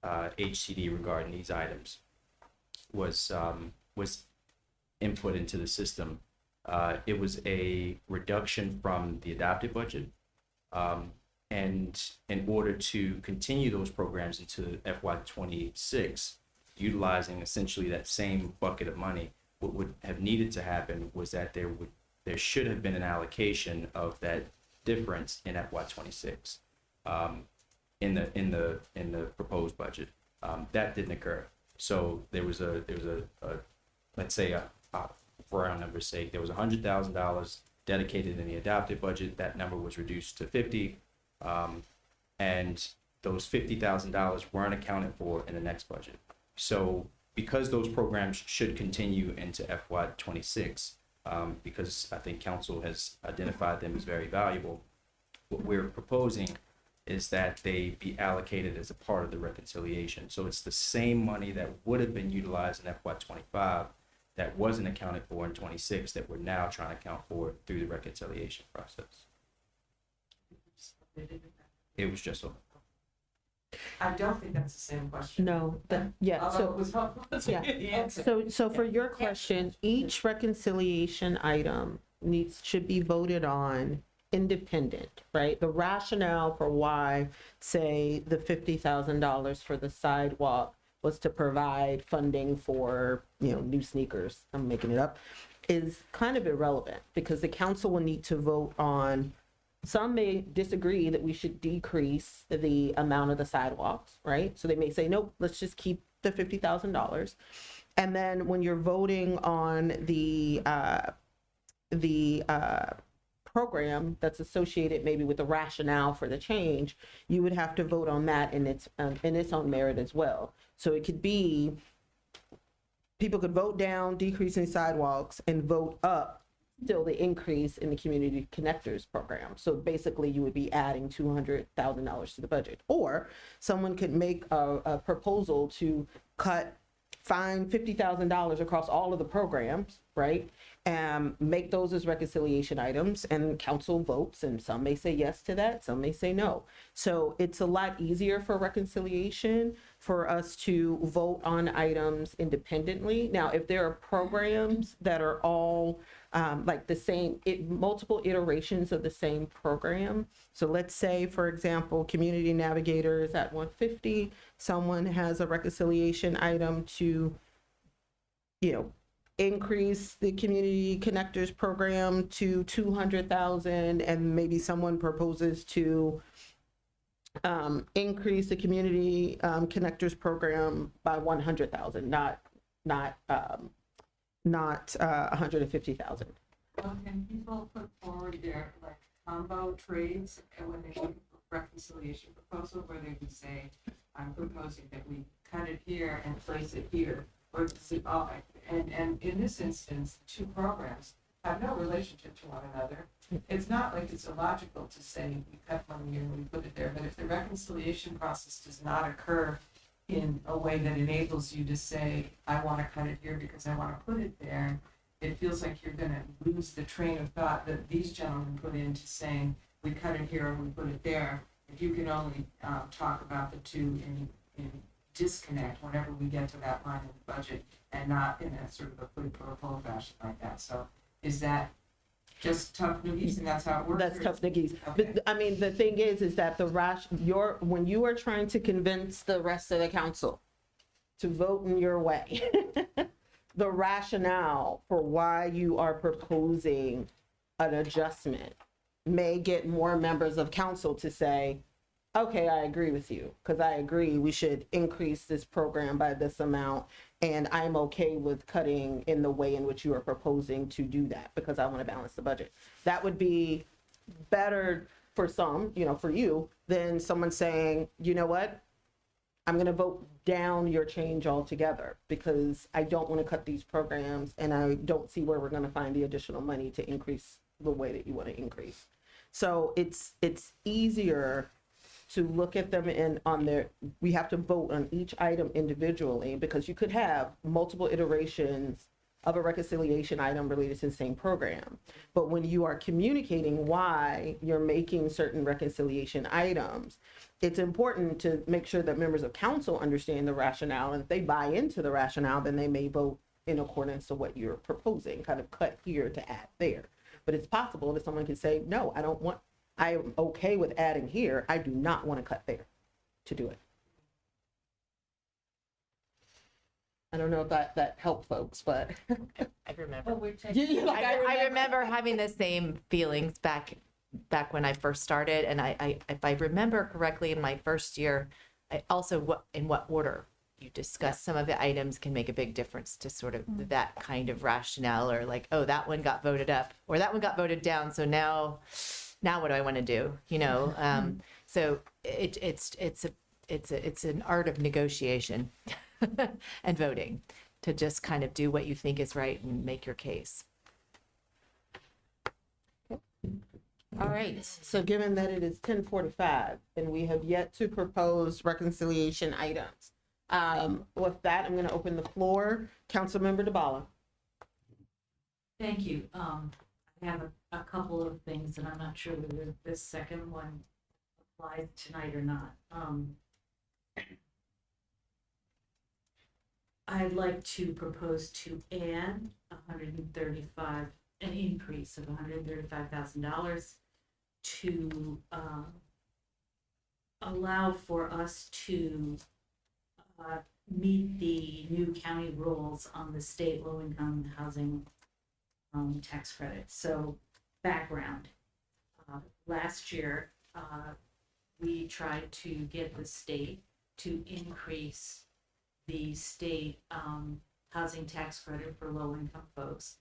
HCD regarding these items was input into the system, it was a reduction from the adopted budget. And in order to continue those programs into FY 26, utilizing essentially that same bucket of money, what would have needed to happen was that there should have been an allocation of that difference in FY 26 in the proposed budget. That didn't occur. So there was a let's say for our number's sake, there was $100,000 dedicated in the adopted budget. That number was reduced to 50, and those $50,000 weren't accounted for in the next budget. So because those programs should continue into FY 26, because I think council has identified them as very valuable, what we're proposing is that they be allocated as a part of the reconciliation. So it's the same money that would have been utilized in FY 25 that wasn't accounted for in 26 that we're now trying to account for through the reconciliation process. It was just a I don't think that's the same question. No, Although it was helpful to get the answer. So for your question, each reconciliation item should be voted on independent, right? The rationale for why, say, the $50,000 for the sidewalk was to provide funding for, new sneakers, I'm making it up, is kind of irrelevant because the council will need to vote on. Some may disagree that we should decrease the amount of the sidewalks, right? So they may say, nope, let's just keep the $50,000. And then when you're voting on the program that's associated maybe with the rationale for the change, you would have to vote on that in its own merit as well. So it could be, people could vote down decreasing sidewalks and vote up still the increase in the community connectors program. So basically you would be adding $200,000 to the budget. Or someone could make a proposal to find $50,000 across all of the programs, right? Make those as reconciliation items, and council votes, and some may say yes to that, some may say no. So it's a lot easier for reconciliation for us to vote on items independently. Now, if there are programs that are all like the same, multiple iterations of the same program. So let's say, for example, Community Navigator is at 150. Someone has a reconciliation item to, increase the Community Connectors program to 200,000, and maybe someone proposes to increase the Community Connectors program by 100,000, not 150,000. Well, can people put forward their like combo trades and when they look at reconciliation proposal where they would say, I'm proposing that we cut it here and place it here, or does it all, and in this instance, two programs have no relationship to one another. It's not like it's illogical to say we cut money here and we put it there, but if the reconciliation process does not occur in a way that enables you to say, I want to cut it here because I want to put it there, it feels like you're going to lose the train of thought that these gentlemen put into saying, we cut it here and we put it there. If you can only talk about the two in disconnect whenever we get to that line in the budget and not in a sort of a quid pro quo fashion like that. So is that just tough noogies and that's how it works? That's tough noogies. Okay. But I mean, the thing is that when you are trying to convince the rest of the council to vote in your way, the rationale for why you are proposing an adjustment may get more members of council to say, okay, I agree with you, because I agree we should increase this program by this amount, and I'm okay with cutting in the way in which you are proposing to do that, because I want to balance the budget. That would be better for some, for you, than someone saying, you know what, I'm going to vote down your change altogether because I don't want to cut these programs and I don't see where we're going to find the additional money to increase the way that you want to increase. So it's easier to look at them we have to vote on each item individually, because you could have multiple iterations of a reconciliation item related to the same program. But when you are communicating why you're making certain reconciliation items, it's important to make sure that members of council understand the rationale, and if they buy into the rationale, then they may vote in accordance to what you're proposing, kind of cut here to add there. But it's possible that someone can say, no, I am okay with adding here, I do not want to cut there to do it. I don't know if that helped folks, but I remember. I remember having the same feelings back when I first started, and I if I remember correctly, in my first year, I also in what order you discuss some of the items can make a big difference to sort of that kind of rationale, or like, oh, that one got voted up or that one got voted down, so now what do I want to do? So it's an art of negotiation and voting to just kind of do what you think is right and make your case. All right, so given that it is 10:45 and we have yet to propose reconciliation items, with that, I'm going to open the floor. Councilmember DeBala. Thank you. I have a couple of things, and I'm not sure whether this second one applies tonight or not. I'd like to propose to add an increase of $135,000 to allow for us to meet the new county rules on the state low-income housing tax credit. So background, last year, we tried to get the state to increase the state housing tax credit for low-income folks.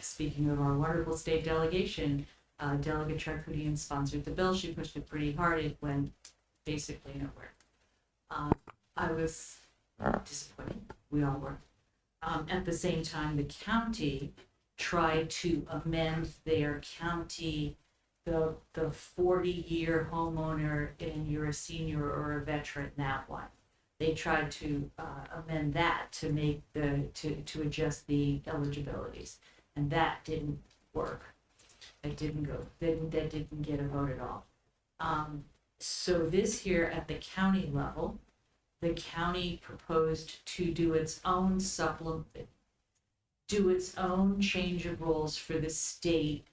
Speaking of our wonderful state delegation, Delegate Charcudian sponsored the bill. She pushed it pretty hard. It went basically nowhere. I was disappointed. We all were. At the same time, the county tried to amend their county, the 40-year homeowner and you're a senior or a veteran, that one. they tried to amend that to make to adjust the eligibilities, and that didn't work. It didn't go. That didn't get a vote at all. So this here at the county level, the county proposed to do its own change of rules for the state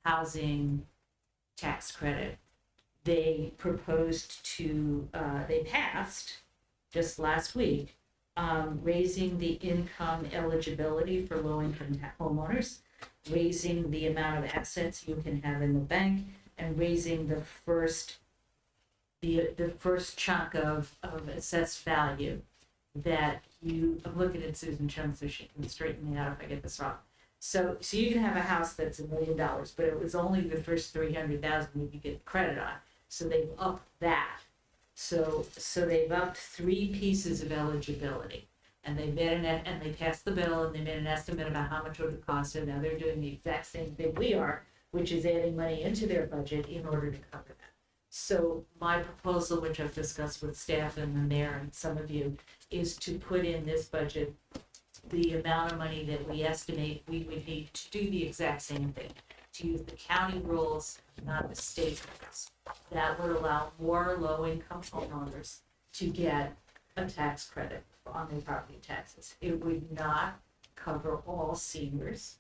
housing tax credit. They proposed to, they passed just last week, raising the income eligibility for low-income homeowners, raising the amount of assets you can have in the bank, and raising the first chunk of assessed value that you, I'm looking at Susan Chung so she can straighten me out if I get this wrong. So you can have a house that's $1 million, but it was only the first 300,000 that you get credit on. So they've upped that. So they've upped 3 pieces of eligibility, and they passed the bill, and they made an estimate about how much it would cost. And now they're doing the exact same thing we are, which is adding money into their budget in order to cover that. So my proposal, which I've discussed with staff and the mayor and some of you, is to put in this budget the amount of money that we estimate we would need to do the exact same thing, to use the county rules, not the state rules. That would allow more low-income homeowners to get a tax credit on their property taxes. It would not cover all seniors.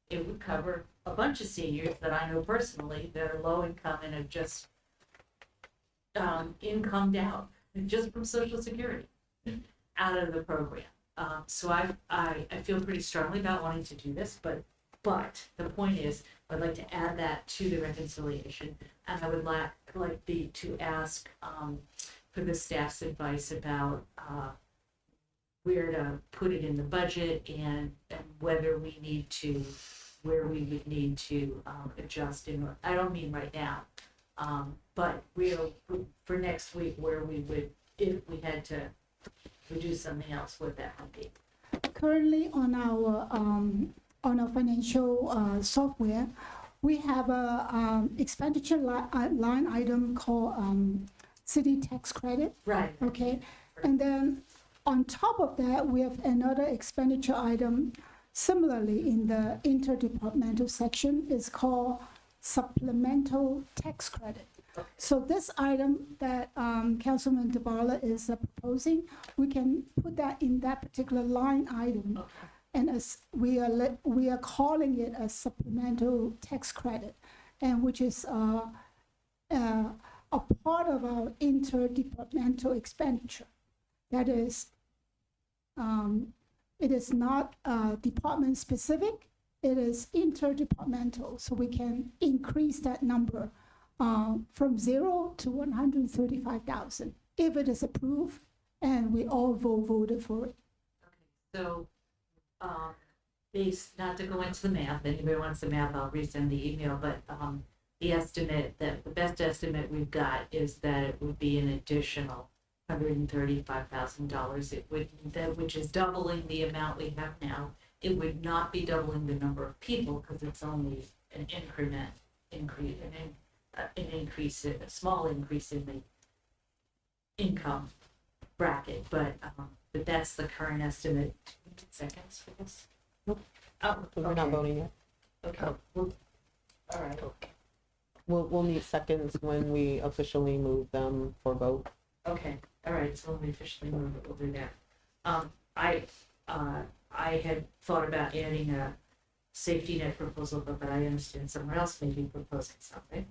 It would cover a bunch of seniors that I know personally that are low income and have just incomed out just from Social Security out of the program. So I feel pretty strongly about wanting to do this, but the point is, I'd like to add that to the reconciliation, and I would like to ask for the staff's advice about where to put it in the budget and whether we need to, where we would need to adjust in. I don't mean right now, but for next week, where we would, if we had to do something else, what that might be. Currently on our financial software, we have a expenditure line item called city tax credit. Right. Okay, and then on top of that, we have another expenditure item similarly in the interdepartmental section. Is called supplemental tax credit. So this item that Councilman DeBarla is proposing, we can put that in that particular line item. And as we are calling it a supplemental tax credit, and which is a part of our interdepartmental expenditure. That is, it is not department specific, it is interdepartmental, so we can increase that number from 0 to 135,000 if it is approved and we all voted for it. So, based, not to go into the math, anybody wants the math, I'll resend the email, but the best estimate we've got is that it would be an additional $135,000. Which is doubling the amount we have now. It would not be doubling the number of people because it's only an a small increase in the income bracket, but that's the current estimate. 2 seconds for this? Nope. Oh, We're not voting yet. Okay. Well, all right. We'll need seconds when we officially move them for vote. Okay. All right. So when we officially move it, we'll do that. I had thought about adding a safety net proposal, but I understand someone else may be proposing something.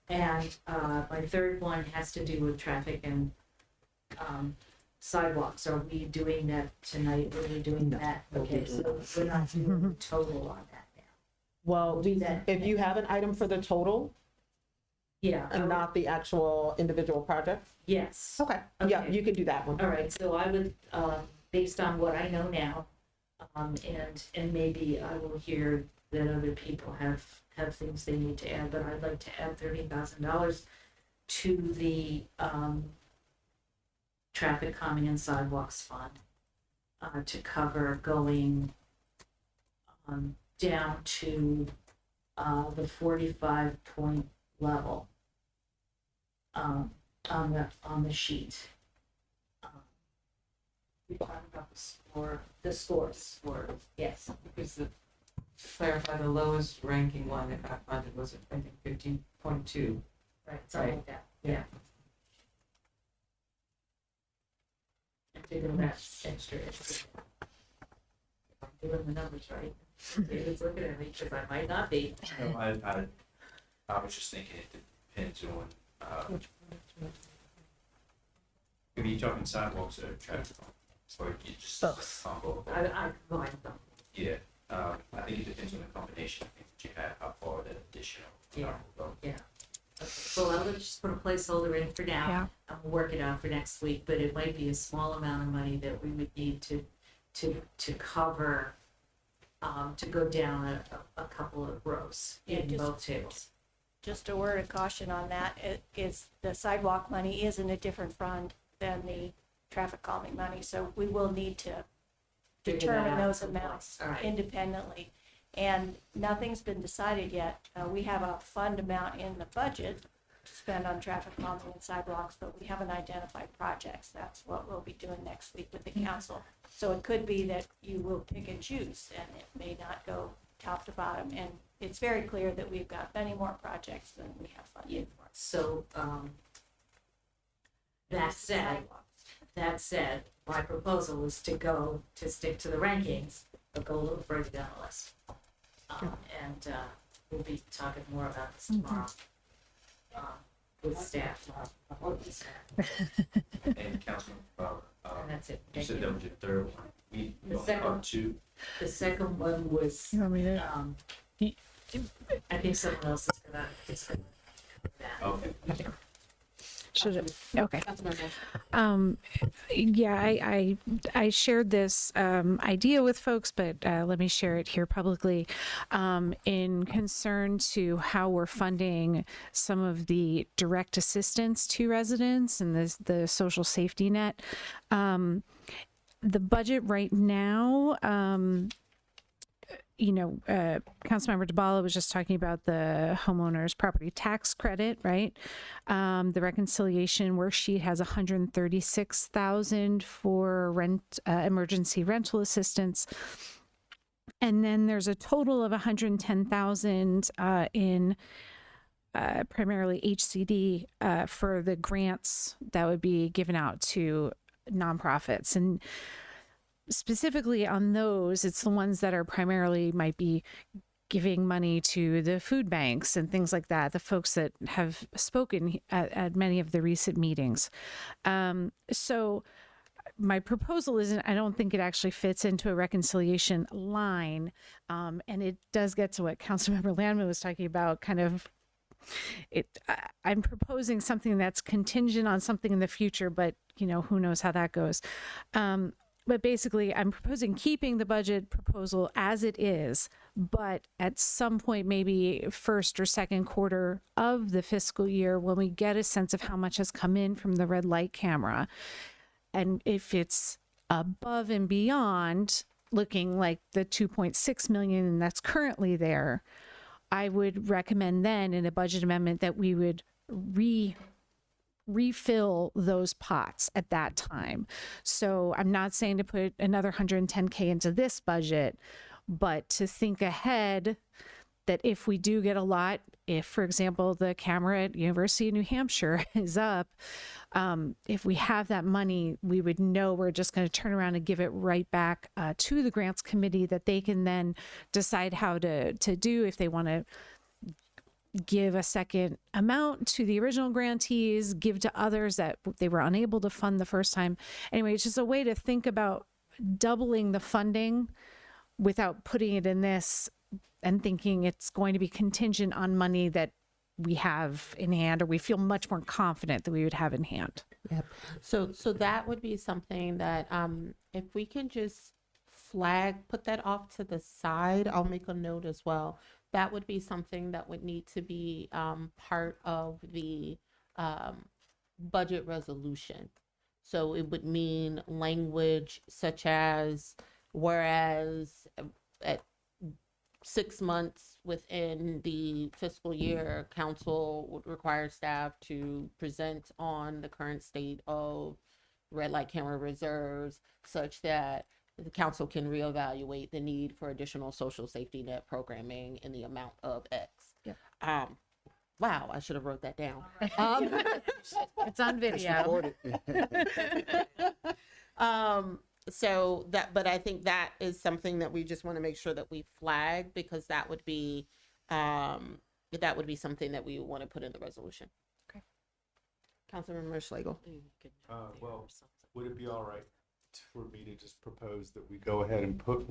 And my third one has to do with traffic and sidewalks. Are we doing that tonight? Are we doing that? Okay, so we're not doing the total on that now. Well, do that if you have an item for the total Yeah. and not the actual individual project, Yes. okay, yeah, you can do that one. All right, so I would, based on what I know now, and maybe I will hear that other people have things they need to add, but I'd like to add $30,000 to the traffic calming and sidewalks fund to cover going down to the 45 point level on the sheet. We talked about the score, the scores, yes. Because to clarify, the lowest ranking one that got funded was, I think, 15.2. Right, something like that, yeah. And figure that's extra. I'm doing the numbers right. David's looking at me because I might not be. No, I was just thinking it depends on, if you're talking sidewalks or traffic, or you just. Both. Combo. I combined them. Yeah, I think it depends on the combination of things that you have, how far that additional. Yeah. Yeah. Okay, so I'll just put a placeholder in for now. Yeah. And we'll work it out for next week, but it might be a small amount of money that we would need to cover, to go down a couple of rows Yeah, in just- both tables. Just a word of caution on that, it is, the sidewalk money is in a different fund than the traffic calming money, so we will need to Figure that determine out those someplace. amounts All right. independently. And nothing's been decided yet. We have a fund amount in the budget to spend on traffic calming and sidewalks, but we haven't identified projects. That's what we'll be doing next week with the council. So it could be that you will pick and choose, and it may not go top to bottom. And it's very clear that we've got many more projects than we have funding for. So, that said, my proposal is to stick to the rankings, but go a little further down the list. And we'll be talking more about this tomorrow, with staff. And Councilman Fowler, And that's it. you Thank said you. that was your third one. We The only second- got two. The second one was, You want me to? I think someone else is gonna cover that. Okay. Should it? Okay. Yeah, I shared this idea with folks, but let me share it here publicly. In concern to how we're funding some of the direct assistance to residents and the social safety net. The budget right now, Councilmember DeBala was just talking about the homeowner's property tax credit, right? The reconciliation worksheet has 136,000 for emergency rental assistance. And then there's a total of 110,000 in primarily HCD for the grants that would be given out to nonprofits. And specifically on those, it's the ones that are primarily might be giving money to the food banks and things like that, the folks that have spoken at many of the recent meetings. So my proposal isn't, I don't think it actually fits into a reconciliation line. And it does get to what Councilmember Landman was talking about, kind of I'm proposing something that's contingent on something in the future, but who knows how that goes. But basically, I'm proposing keeping the budget proposal as it is, but at some point, maybe first or second quarter of the fiscal year, when we get a sense of how much has come in from the red light camera, and if it's above and beyond looking like the 2.6 million that's currently there, I would recommend then in a budget amendment that we would refill those pots at that time. So I'm not saying to put another 110K into this budget, but to think ahead that if we do get a lot, if, for example, the camera at University of New Hampshire is up, if we have that money, we would know we're just going to turn around and give it right back to the grants committee that they can then decide how to do, if they want to give a second amount to the original grantees, give to others that they were unable to fund the first time. Anyway, it's just a way to think about doubling the funding without putting it in this and thinking it's going to be contingent on money that we have in hand, or we feel much more confident that we would have in hand. Yep. So that would be something that if we can just put that off to the side, I'll make a note as well. That would be something that would need to be part of the budget resolution. So it would mean language such as, whereas at 6 months within the fiscal year, council would require staff to present on the current state of red light camera reserves, such that the council can reevaluate the need for additional social safety net programming in the amount of X. Yeah. Wow, I should have wrote that down. It's on video. So that, but I think that is something that we just want to make sure that we flag, because that would be something that we want to put in the resolution. Okay. Councilmember Schlegel. Well, would it be all right for me to just propose that we go ahead and put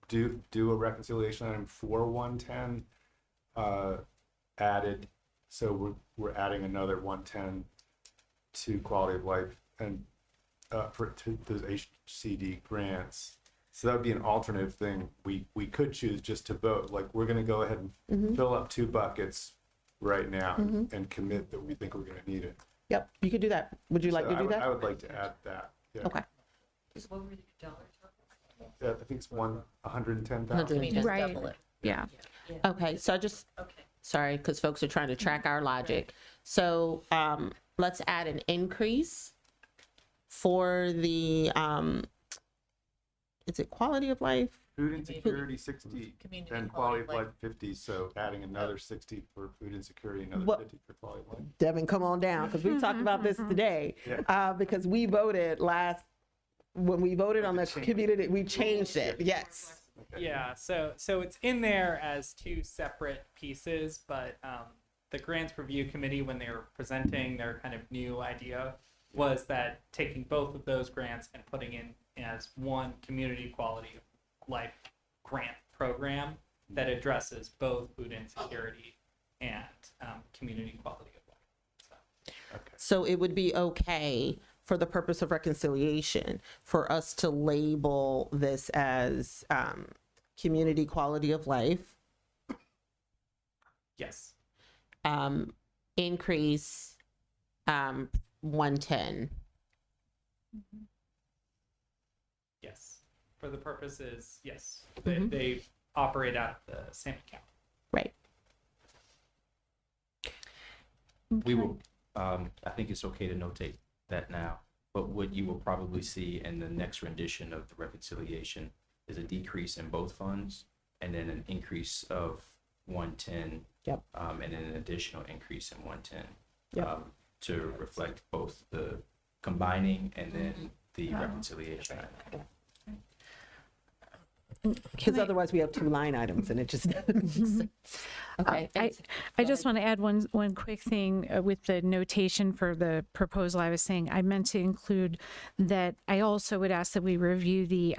do a reconciliation item for 110 added, so we're adding another 110 to quality of life and to those HCD grants. So that would be an alternative thing. We could choose just to vote, like, we're gonna go ahead and fill up 2 buckets right now and commit that we think we're gonna need it. Yep, you could do that. Would you like to do that? I would like to add that. Yeah. Okay. What were the dollars? I think it's 110,000. Can we just Right. double it? Yeah. Okay, so I just, sorry, because folks are trying to track our logic. So let's add an increase for the, is it quality of life? Food insecurity 60 Community and quality of life 50, so adding another 60 for food insecurity, another What- 50 for quality of life. Devin, come on down, because we talked about this today. Because we voted when we voted on the community, we changed it, yes. Yeah, so it's in there as 2 separate pieces, but the grants review committee, when they were presenting their kind of new idea, was that taking both of those grants and putting in as one community quality of life grant program that addresses both food insecurity and community quality of life. So it would be okay, for the purpose of reconciliation, for us to label this as community quality of life, Yes. increase 110. Yes. For the purposes, yes. They operate out of the same account. Right. We will, I think it's okay to notate that now, but what you will probably see in the next rendition of the reconciliation is a decrease in both funds, and then an increase of 110. Yep. And then an additional increase in 110. Yep. To reflect both the combining and then the reconciliation. Because otherwise we have 2 line items and it just doesn't make sense. Okay. I just want to add one quick thing with the notation for the proposal. I was saying I meant to include that I also would ask that we review the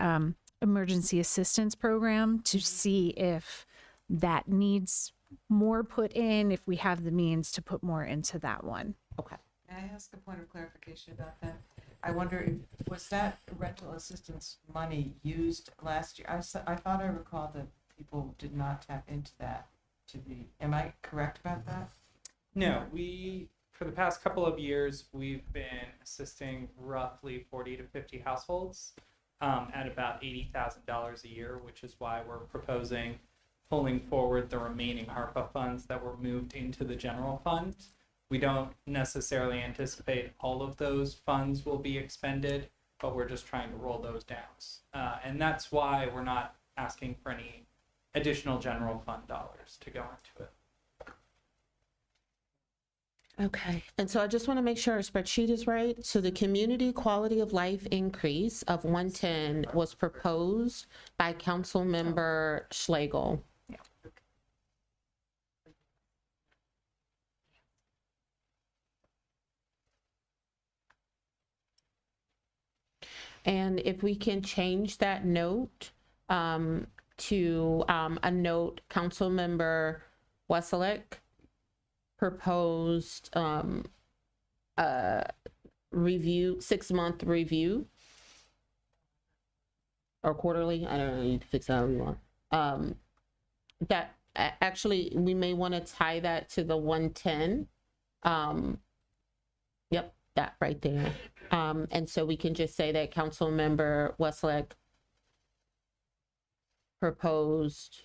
emergency assistance program to see if that needs more put in, if we have the means to put more into that one. Okay. May I ask a point of clarification about that? I wonder if, was that rental assistance money used last year? I thought I recalled that people did not tap into that am I correct about that? No, for the past couple of years, we've been assisting roughly 40 to 50 households at about $80,000 a year, which is why we're proposing pulling forward the remaining ARPA funds that were moved into the general fund. We don't necessarily anticipate all of those funds will be expended, but we're just trying to roll those down. And that's why we're not asking for any additional general fund dollars to go into it. Okay, and so I just want to make sure our spreadsheet is right. So the community quality of life increase of 110 was proposed by Councilmember Schlegel. And if we can change that note to a note, Councilmember Wesselek proposed review, 6-month review or quarterly. I don't know, you can fix it however you want. That actually, we may want to tie that to the 110. Yep, that right there. And so we can just say that Councilmember Wesselek proposed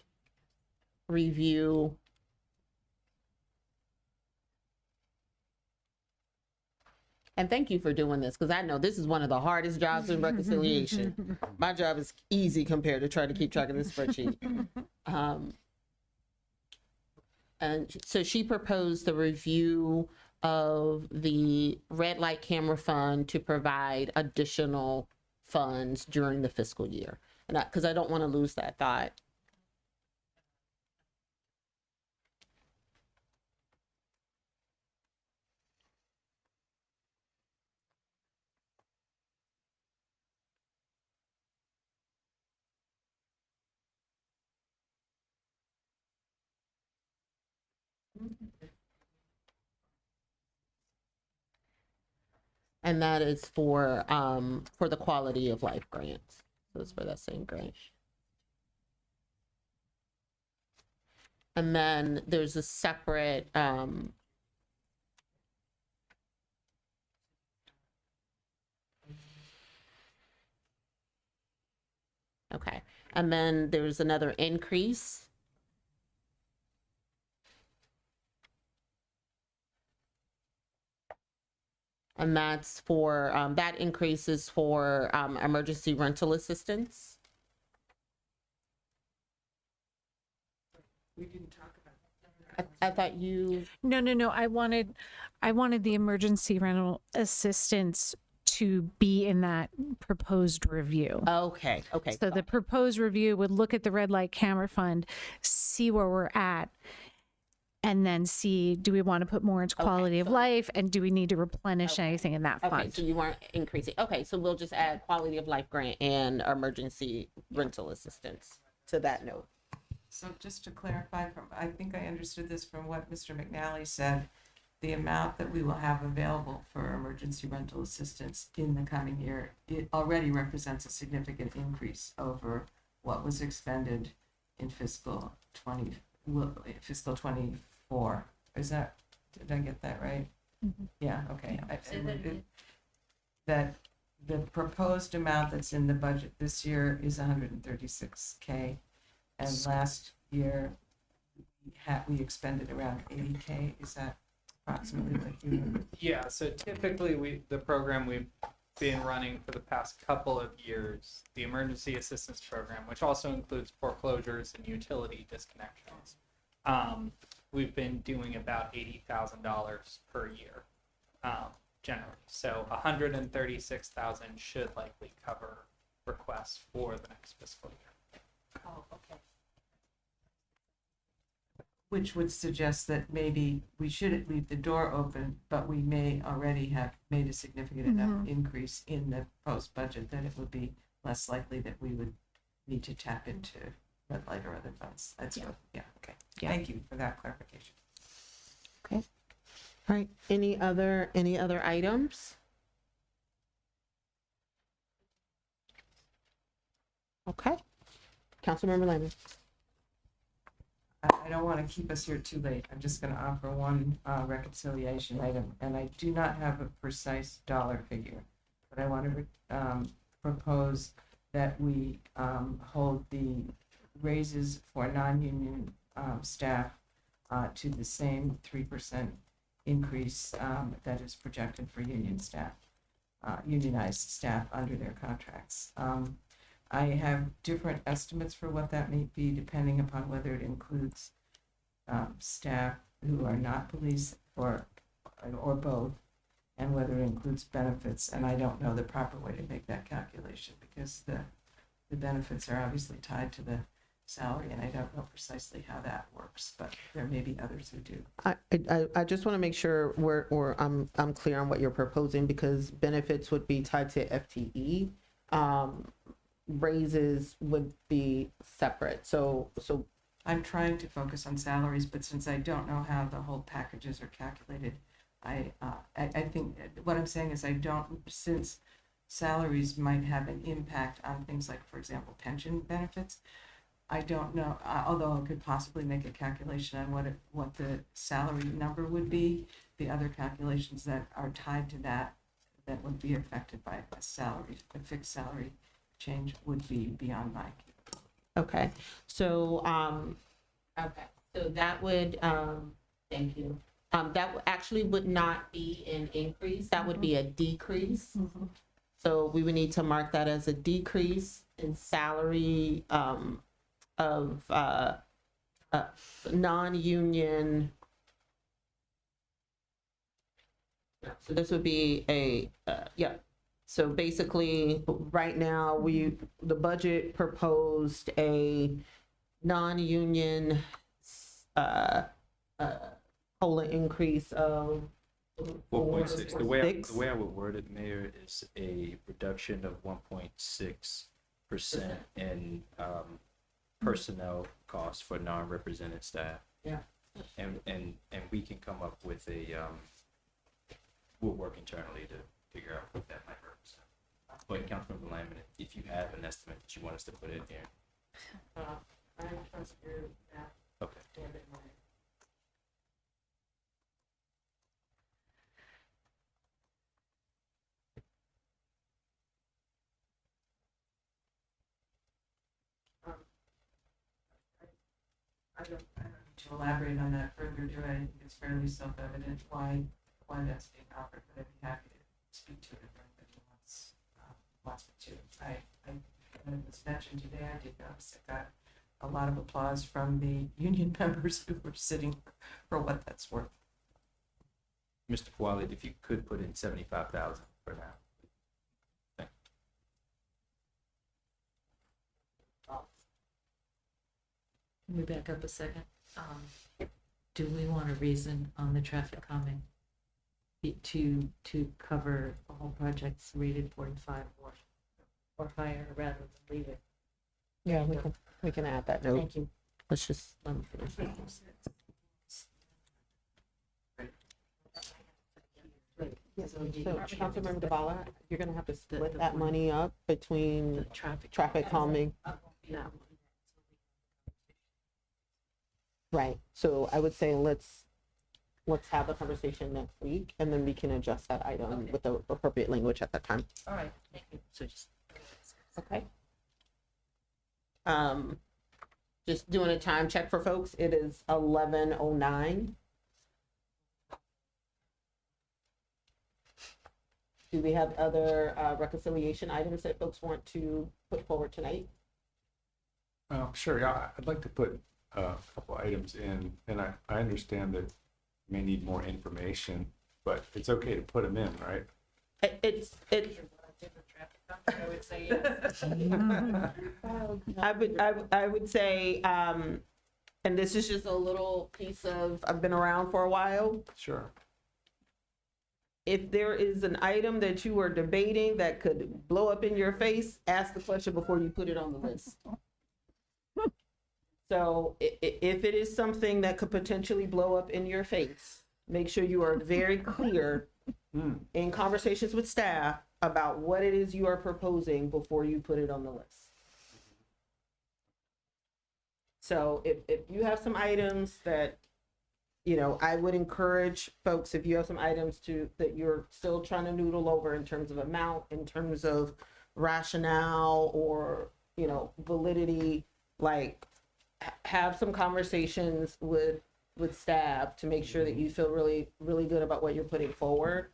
review And thank you for doing this, because I know this is one of the hardest jobs in reconciliation. My job is easy compared to trying to keep track of this spreadsheet. And so she proposed the review of the red light camera fund to provide additional funds during the fiscal year. And because I don't want to lose that thought. And that is for the quality of life grants. So it's for that same grant. And then there's a separate okay. And then there's another increase. And that's for, that increase is for emergency rental assistance. We didn't talk about that. I thought you. No. I wanted the emergency rental assistance to be in that proposed review. Okay. So the proposed review would look at the red light camera fund, see where we're at, and then see, do we want to put more into quality of life, and do we need to replenish anything in that Okay, fund? so you weren't increasing. Okay, so we'll just add quality of life grant and emergency rental assistance to that note. So just to clarify, I think I understood this from what Mr. McNally said, the amount that we will have available for emergency rental assistance in the coming year, it already represents a significant increase over what was expended in fiscal 24. Is that, did I get that right? Mm-hmm. Yeah, okay. Say that again. That the proposed amount that's in the budget this year is 136K. And last year, we expended around 80K. Is that approximately what you? Yeah, so typically the program we've been running for the past couple of years, the emergency assistance program, which also includes foreclosures and utility disconnections. We've been doing about $80,000 per year, generally. So 136,000 should likely cover requests for the next fiscal year. Oh, okay. Which would suggest that maybe we shouldn't leave the door open, but we may already have made a significant enough increase in the post budget that it would be less likely that we would need to tap into red light or other funds. That's good. Yeah, okay. Yeah. Thank you for that clarification. Okay. All right. Any other items? Okay. Councilmember Layman. I don't want to keep us here too late. I'm just going to offer one reconciliation item, and I do not have a precise dollar figure, but I want to propose that we hold the raises for non-union staff to the same 3% increase that is projected for union staff, unionized staff under their contracts. I have different estimates for what that may be, depending upon whether it includes staff who are not police or both, and whether it includes benefits. And I don't know the proper way to make that calculation, because the benefits are obviously tied to the salary, and I don't know precisely how that works, but there may be others who do. I just want to make sure I'm clear on what you're proposing, because benefits would be tied to FTE. Raises would be separate. So I'm trying to focus on salaries, but since I don't know how the whole packages are calculated, I think what I'm saying is since salaries might have an impact on things like, for example, pension benefits, I don't know, although I could possibly make a calculation on what the salary number would be. The other calculations that are tied to that would be affected by a fixed salary change would be beyond my. okay. So that would thank you. That actually would not be an increase, that would be a decrease. So we would need to mark that as a decrease in salary of non-union. So this would be a, yeah. So basically, right now, the budget proposed a non-union COLA increase of 4.6. The way I would word it, Mayor, is a reduction of 1.6% in personnel costs for non-represented staff. Yeah. And we can come up with a we'll work internally to figure out what that might represent. But Councilmember Lyman, if you have an estimate that you want us to put in here. I trust your math. Okay. I don't need to elaborate on that further, do I? I think it's fairly self-evident why that's being offered, but I'd be happy to speak to it if anybody wants me to. When it was mentioned today, I did notice it got a lot of applause from the union members who were sitting for what that's worth. Mr. Kowalik, if you could put in 75,000 for now. Thank Can we back up a second? Do we want a reason on the traffic calming to cover all projects rated 4 and 5 or higher rather than leave it? Yeah, we can add that note. Thank you. Let's just let me finish. So Councilmember DeBala, you're gonna have to split that money up between traffic calming. Right, so I would say let's have a conversation next week, and then we can adjust that item with the appropriate language at that time. All right, thank you. So just. Okay. Just doing a time check for folks, it is 11:09. Do we have other reconciliation items that folks want to put forward tonight? Sure, yeah, I'd like to put a couple items in, and I understand that you may need more information, but it's okay to put them in, right? I would say yes. I would say, and this is just a little piece of, I've been around for a while. Sure. If there is an item that you are debating that could blow up in your face, ask the question before you put it on the list. So if it is something that could potentially blow up in your face, make sure you are very clear in conversations with staff about what it is you are proposing before you put it on the list. So if you have some items that, you know, I would encourage folks, if you have some items that you're still trying to noodle over in terms of amount, in terms of rationale or, you know, validity, like have some conversations with staff to make sure that you feel really, really good about what you're putting forward.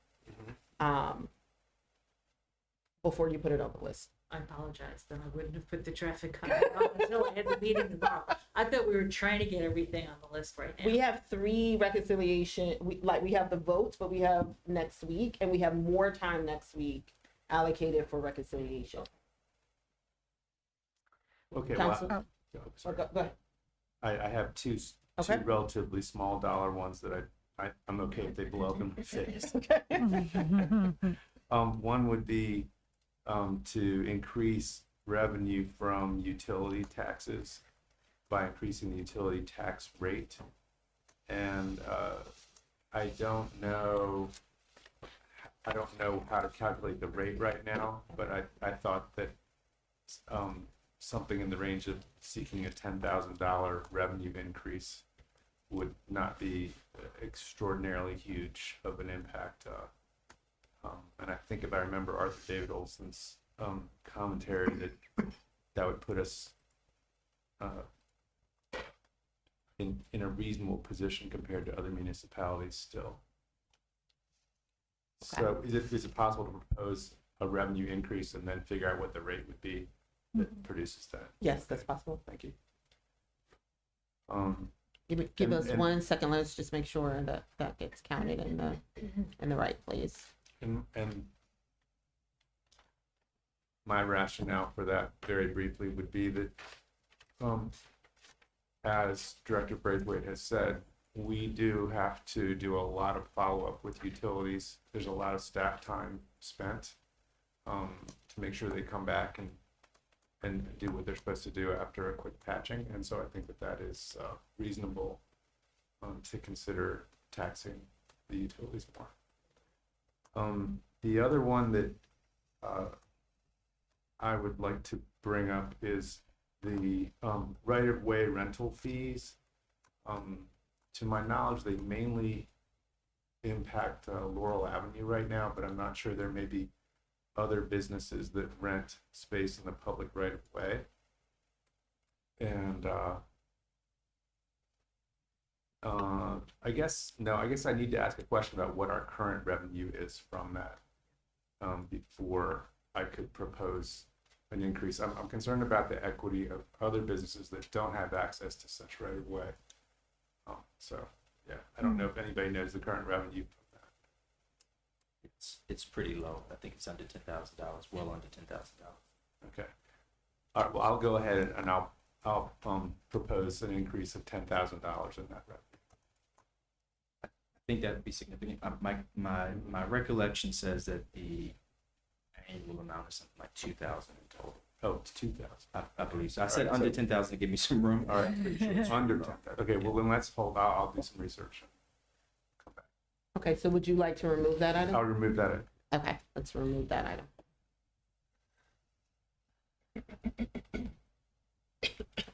Before you put it on the list. I apologize, then I wouldn't have put the traffic calming on until I had the meeting tomorrow. I thought we were trying to get everything on the list right now. We have 3 reconciliation, we have the votes, but we have next week, and we have more time next week allocated for reconciliation. Okay, Council? well, Go ahead. I have two relatively small dollar ones that I'm okay if they blow up in my face. Okay. One would be to increase revenue from utility taxes by increasing the utility tax rate. And I don't know how to calculate the rate right now, but I thought that something in the range of seeking a $10,000 revenue increase would not be extraordinarily huge of an impact. And I think if I remember Arthur David Olson's commentary, that would put us, in a reasonable position compared to other municipalities still. So is it possible to propose a revenue increase and then figure out what the rate would be that produces that? Yes, that's possible. Thank you. Give us and- 1 second. Let's just make sure that that gets counted in the right place. And my rationale for that, very briefly, would be that, as Director Braithwaite has said, we do have to do a lot of follow-up with utilities. There's a lot of staff time spent to make sure they come back and do what they're supposed to do after a quick patching. And so I think that is reasonable to consider taxing the utilities more. The other one that I would like to bring up is the right-of-way rental fees. To my knowledge, they mainly impact Laurel Avenue right now, but I'm not sure. There may be other businesses that rent space in the public right-of-way. And I guess I need to ask a question about what our current revenue is from that before I could propose an increase. I'm concerned about the equity of other businesses that don't have access to such right of way. So yeah, I don't know if anybody knows the current revenue of that. It's pretty low. I think it's under $10,000, well under $10,000. Okay. All right. Well, I'll go ahead and I'll propose an increase of $10,000 in that revenue. I think that would be significant. My recollection says that the annual amount is something like 2,000 in total. Oh, it's 2,000. I believe so. I said under 10,000 to give me some room. All right. Pretty sure it's under 10,000. Okay. Well, then let's hold. I'll do some research. Okay, so would you like to remove that item? I'll remove that item. Okay, let's remove that item.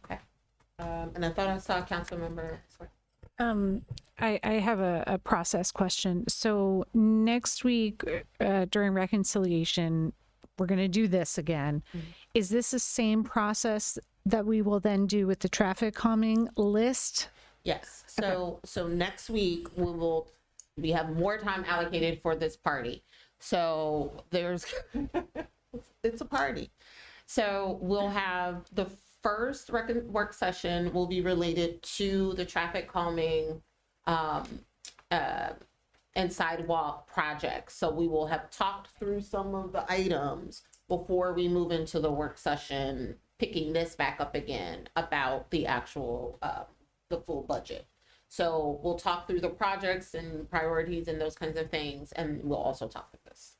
Okay. And I thought I saw a council member. Sorry. I have a process question. So next week during reconciliation, we're going to do this again. Is this the same process that we will then do with the traffic calming list? Yes. So next week we have more time allocated for this party. So it's a party. So we'll have the first work session will be related to the traffic calming and sidewalk projects. So we will have talked through some of the items before we move into the work session, picking this back up again about the actual, the full budget. So we'll talk through the projects and priorities and those kinds of things, and we'll also talk through this.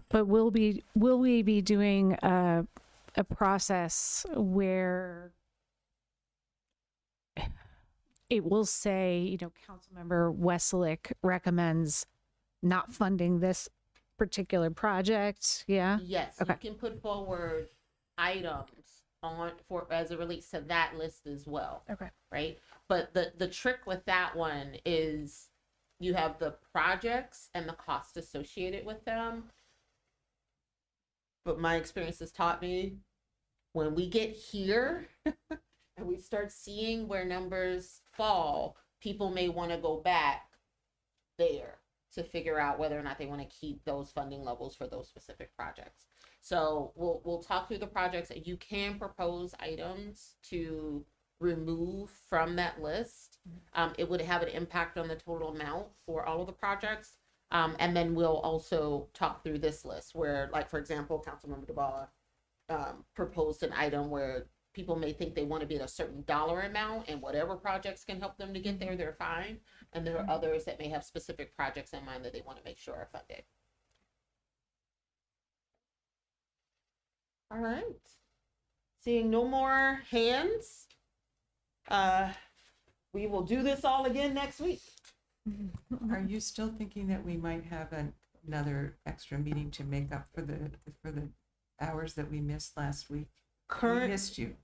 But will we be doing a process where it will say, Councilmember Weselick recommends not funding this particular project? Yeah. Yes, Okay. you can put forward items as it relates to that list as well. Okay. Right. But the trick with that one is you have the projects and the cost associated with them. But my experience has taught me when we get here and we start seeing where numbers fall, people may want to go back there to figure out whether or not they want to keep those funding levels for those specific projects. So we'll talk through the projects. You can propose items to remove from that list. It would have an impact on the total amount for all of the projects. And then we'll also talk through this list where, like, for example, Councilmember DeBala proposed an item where people may think they want to be at a certain dollar amount, and whatever projects can help them to get there, they're fine. And there are others that may have specific projects in mind that they want to make sure are funded. All right. Seeing no more hands, we will do this all again next week. Are you still thinking that we might have another extra meeting to make up for the hours that we missed last week? We missed you.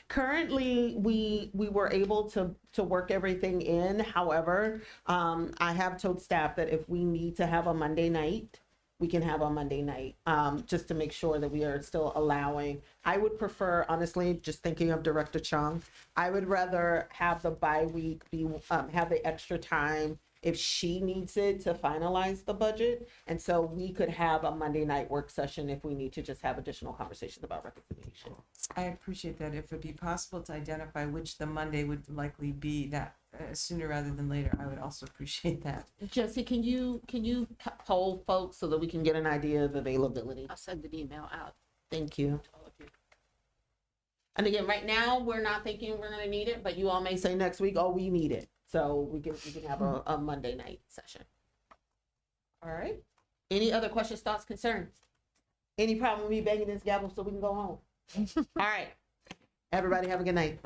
Currently, we were able to work everything in. However, I have told staff that if we need to have a Monday night, we can have on Monday night, just to make sure that we are still allowing. I would prefer, honestly, just thinking of Director Chung, I would rather have the bye week be, have the extra time if she needs it to finalize the budget. And so we could have a Monday night work session if we need to just have additional conversations about reconciliation. I appreciate that. If it'd be possible to identify which the Monday would likely be, that sooner rather than later, I would also appreciate that. Jesse, can you poll folks so that we can get an idea of availability? I'll send an email out Thank you. to all of you. And again, right now, we're not thinking we're gonna need it, but you all may say next week, oh, we need it. So we can have a Monday night session. All right. Any other questions, thoughts, concerns? Any problem with me banging this gavel so we can go home? All right. Everybody have a good night.